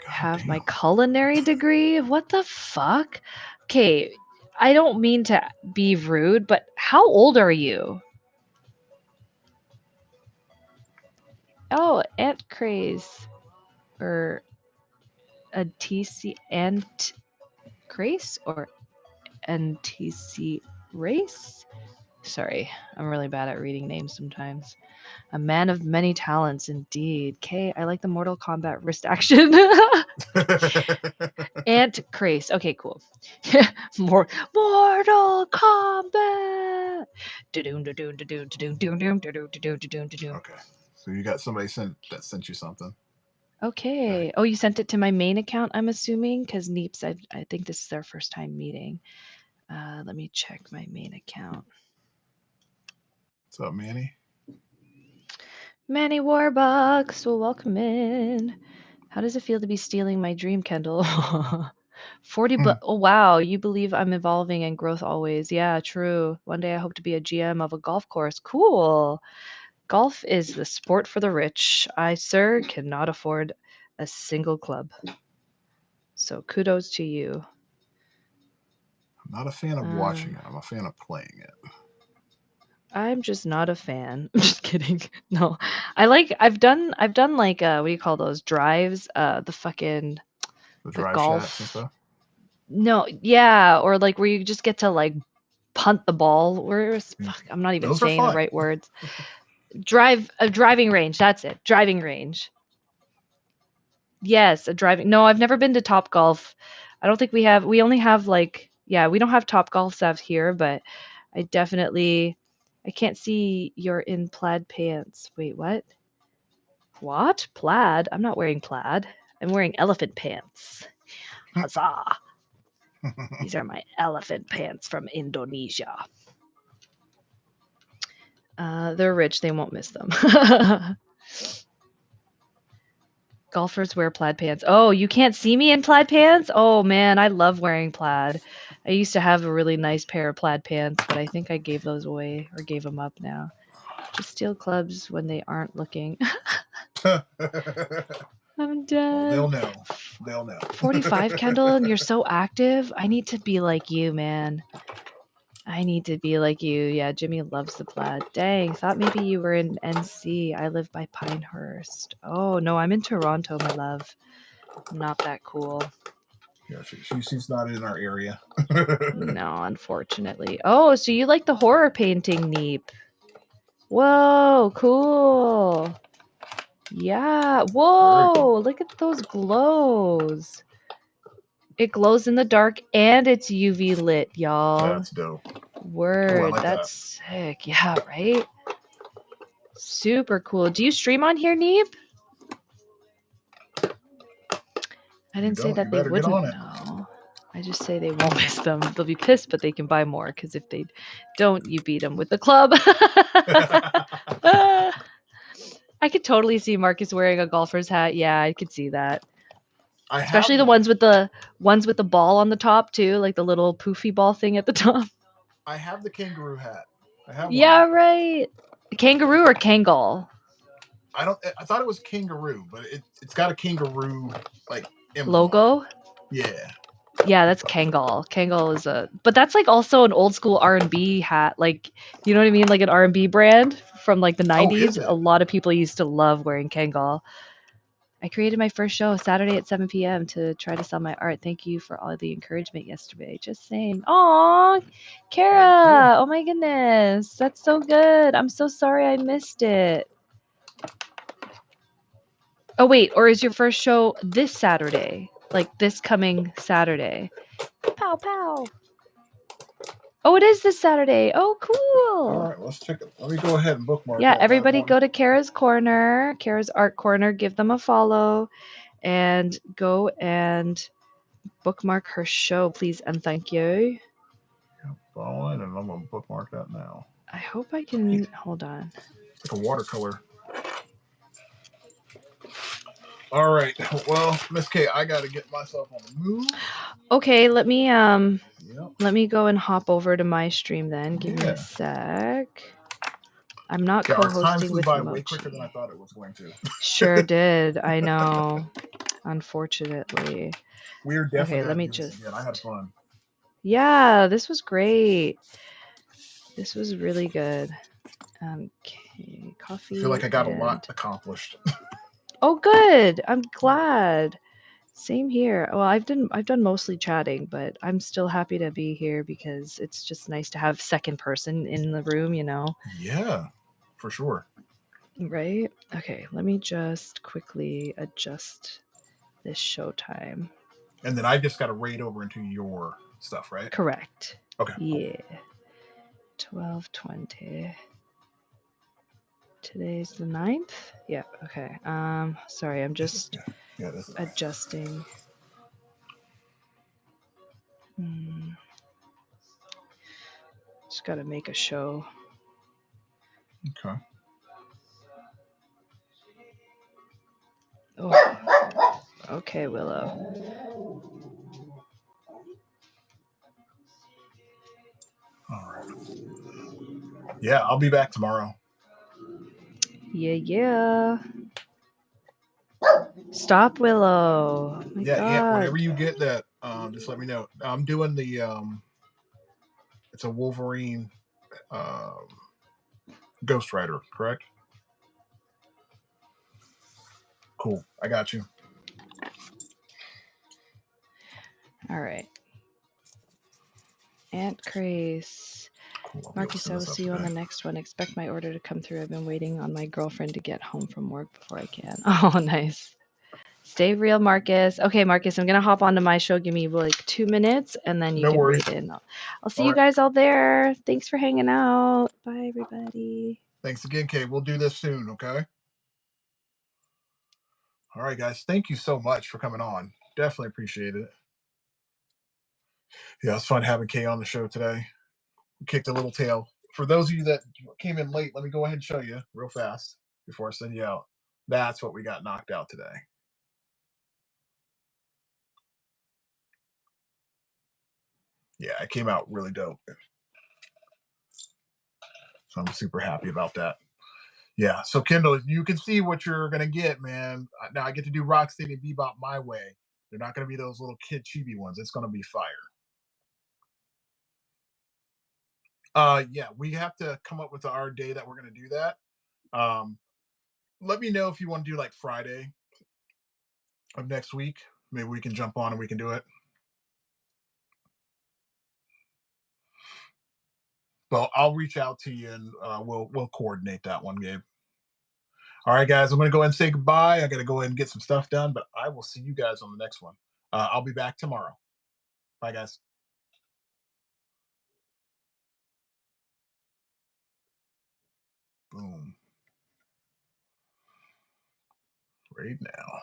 God have my damn. culinary degree. What the fuck? Okay, I don't mean to be rude, but how old are you? Oh, Ant Craze. Or a TC Ant Craze? Or NTC Race? Sorry, I'm really bad at reading names sometimes. A man of many talents, indeed. K, I like the Mortal Kombat wrist action. Ant Craze. Okay, cool. Mortal Kombat. Okay. So you got somebody that sent you something. Okay. Oh, you sent it to my main account, I'm assuming, because Neeps, I think this is their first time meeting. Let me check my main account. What's up, Manny? Manny Warbucks, well, welcome in. How does it feel to be stealing my dream, Kendall? 40 oh wow, you believe I'm evolving and growth always. Yeah, true. One day I hope to be a GM of a golf course. Cool. Golf is the sport for the rich. I, sir, cannot afford a single club. So kudos to you. I'm not a fan of watching it. I'm a fan of playing it. I'm just not a fan. I'm just kidding. No. I've done like what do you call those drives? The fucking The the drive shacks and golf. stuff. No, yeah, or like where you just get to like punt the ball. Fuck, I'm not even Those are saying the fun. right words. A driving range. That's it. Driving range. Yes, a driving. No, I've never been to Top Golf. I don't think we have. We only have like, yeah, we don't have Top Golf stuff here, but I definitely. I can't see you're in plaid pants. Wait, what? What? Plaid? I'm not wearing plaid. I'm wearing elephant pants. Huzzah! These are my elephant pants from Indonesia. They're rich. They won't miss them. Golfers wear plaid pants. Oh, you can't see me in plaid pants? Oh man, I love wearing plaid. I used to have a really nice pair of plaid pants, but I think I gave those away or gave them up now. Just steal clubs when they aren't looking. I'm dead. Well, they'll know. They'll know. 45, Kendall, and you're so active. I need to be like you, man. I need to be like you. Yeah, Jimmy loves the plaid. Dang, thought maybe you were in NC. I live by Pinehurst. Oh, no, I'm in Toronto, my love. Not that cool. Yeah, she's not in our area. No, unfortunately. Oh, so you like the horror painting, Neep. Whoa, cool. Yeah. Whoa, Cool. look at those glows. It glows in the dark and it's UV lit, y'all. That's dope. Word. Ooh, I like That's sick. Yeah, right? Super cool. Do you stream on here, Neep? I didn't say that they wouldn't know. I just say they won't miss them. They'll be pissed, but they can buy more because if they don't, you beat them with the club. I could totally see Marcus wearing a golfer's hat. Yeah, I could see that. Especially the ones with the ball on the top too, like the little poofy ball thing at the top. I have the kangaroo hat. I have one. Yeah, right. Kangaroo or Kangol? I thought it was kangaroo, but it's got a kangaroo like logo. Yeah. Yeah, that's Kangol. Kangol is but that's like also an old school R&B hat. Like, you know what I mean? Like an R&B brand from like the 90s. A lot of people used to love wearing Kangol. I created my first show Saturday at 7 p.m. to try to sell my art. Thank you for all the encouragement yesterday. Just saying. Aw, Kara. Oh my goodness. That's so good. I'm so sorry I missed it. Oh, wait. Or is your first show this Saturday? Like this coming Saturday? Pow, pow. Oh, it is this Saturday. Oh, cool. All right, let's check it. Let me go ahead and bookmark. Yeah, everybody go to Kara's Corner, Kara's Art Corner. Give them a follow and go and bookmark her show, please and thank you. following, and I'm gonna bookmark that now. I hope I can hold on. It's like a watercolor. All right. Well, Miss K, I gotta get myself on the move. Okay, let me Yep. go and hop over to my stream then. Give me Yeah. a sec. I'm not Yeah, our time co-hosting flew with by way quicker than I Mochi. thought it was going to. Sure did. I know. Unfortunately. We're definitely Okay, let gonna me do this just. again. I had fun. Yeah, this was great. This was really good. Okay, coffee. I feel like I got a and... lot accomplished. Oh, good. I'm glad. Same here. Well, I've done mostly chatting, but I'm still happy to be here because it's just nice to have second person in the room, you know. Yeah, for sure. Right? Okay, let me just quickly adjust this show time. And then I just got to raid over into your stuff, right? Correct. Okay. Yeah. 12:20. Today's the 9th? Yeah, okay. Sorry, I'm just Yeah, this is adjusting. Just gotta make a show. okay. Oh, okay, Willow. All right. Yeah, I'll be back tomorrow. Yeah. Stop, Willow. Oh my Yeah, God. Ant, whenever you get that, just let me know. I'm doing the it's a Wolverine Ghost Rider, correct? Cool. I got you. All right. Ant Craze. Cool. Marcus, I will see you on the next one. Expect my order to come through. I've been waiting on my girlfriend to get home from work before I can. Oh, nice. Stay real, Marcus. Okay, Marcus, I'm going to hop onto my show. Give me like 2 minutes and then you No can worries. read in. I'll see you guys all there. Thanks for hanging out. Bye, everybody. Thanks again, Kay. We'll do this soon, okay? All right, guys. Thank you so much for coming on. Definitely appreciate it. Yeah, it's fun having Kay on the show today. We kicked a little tail. For those of you that came in late, let me go ahead and show you real fast before I send you out. That's what we got knocked out today. Yeah, it came out really dope. So I'm super happy about that. Yeah, so Kendall, you can see what you're gonna get, man. Now I get to do Rocksteady and Bebop my way. They're not gonna be those little kid chibi ones. It's gonna be fire. Yeah, we have to come up with our day that we're gonna do that. Let me know if you want to do like Friday of next week. Maybe we can jump on and we can do it. Well, I'll reach out to you and we'll coordinate that one, Gabe. All right, guys, I'm gonna go ahead and say goodbye. I gotta go ahead and get some stuff done, but I will see you guys on the next one. I'll be back tomorrow. Bye, guys. Boom. Right now.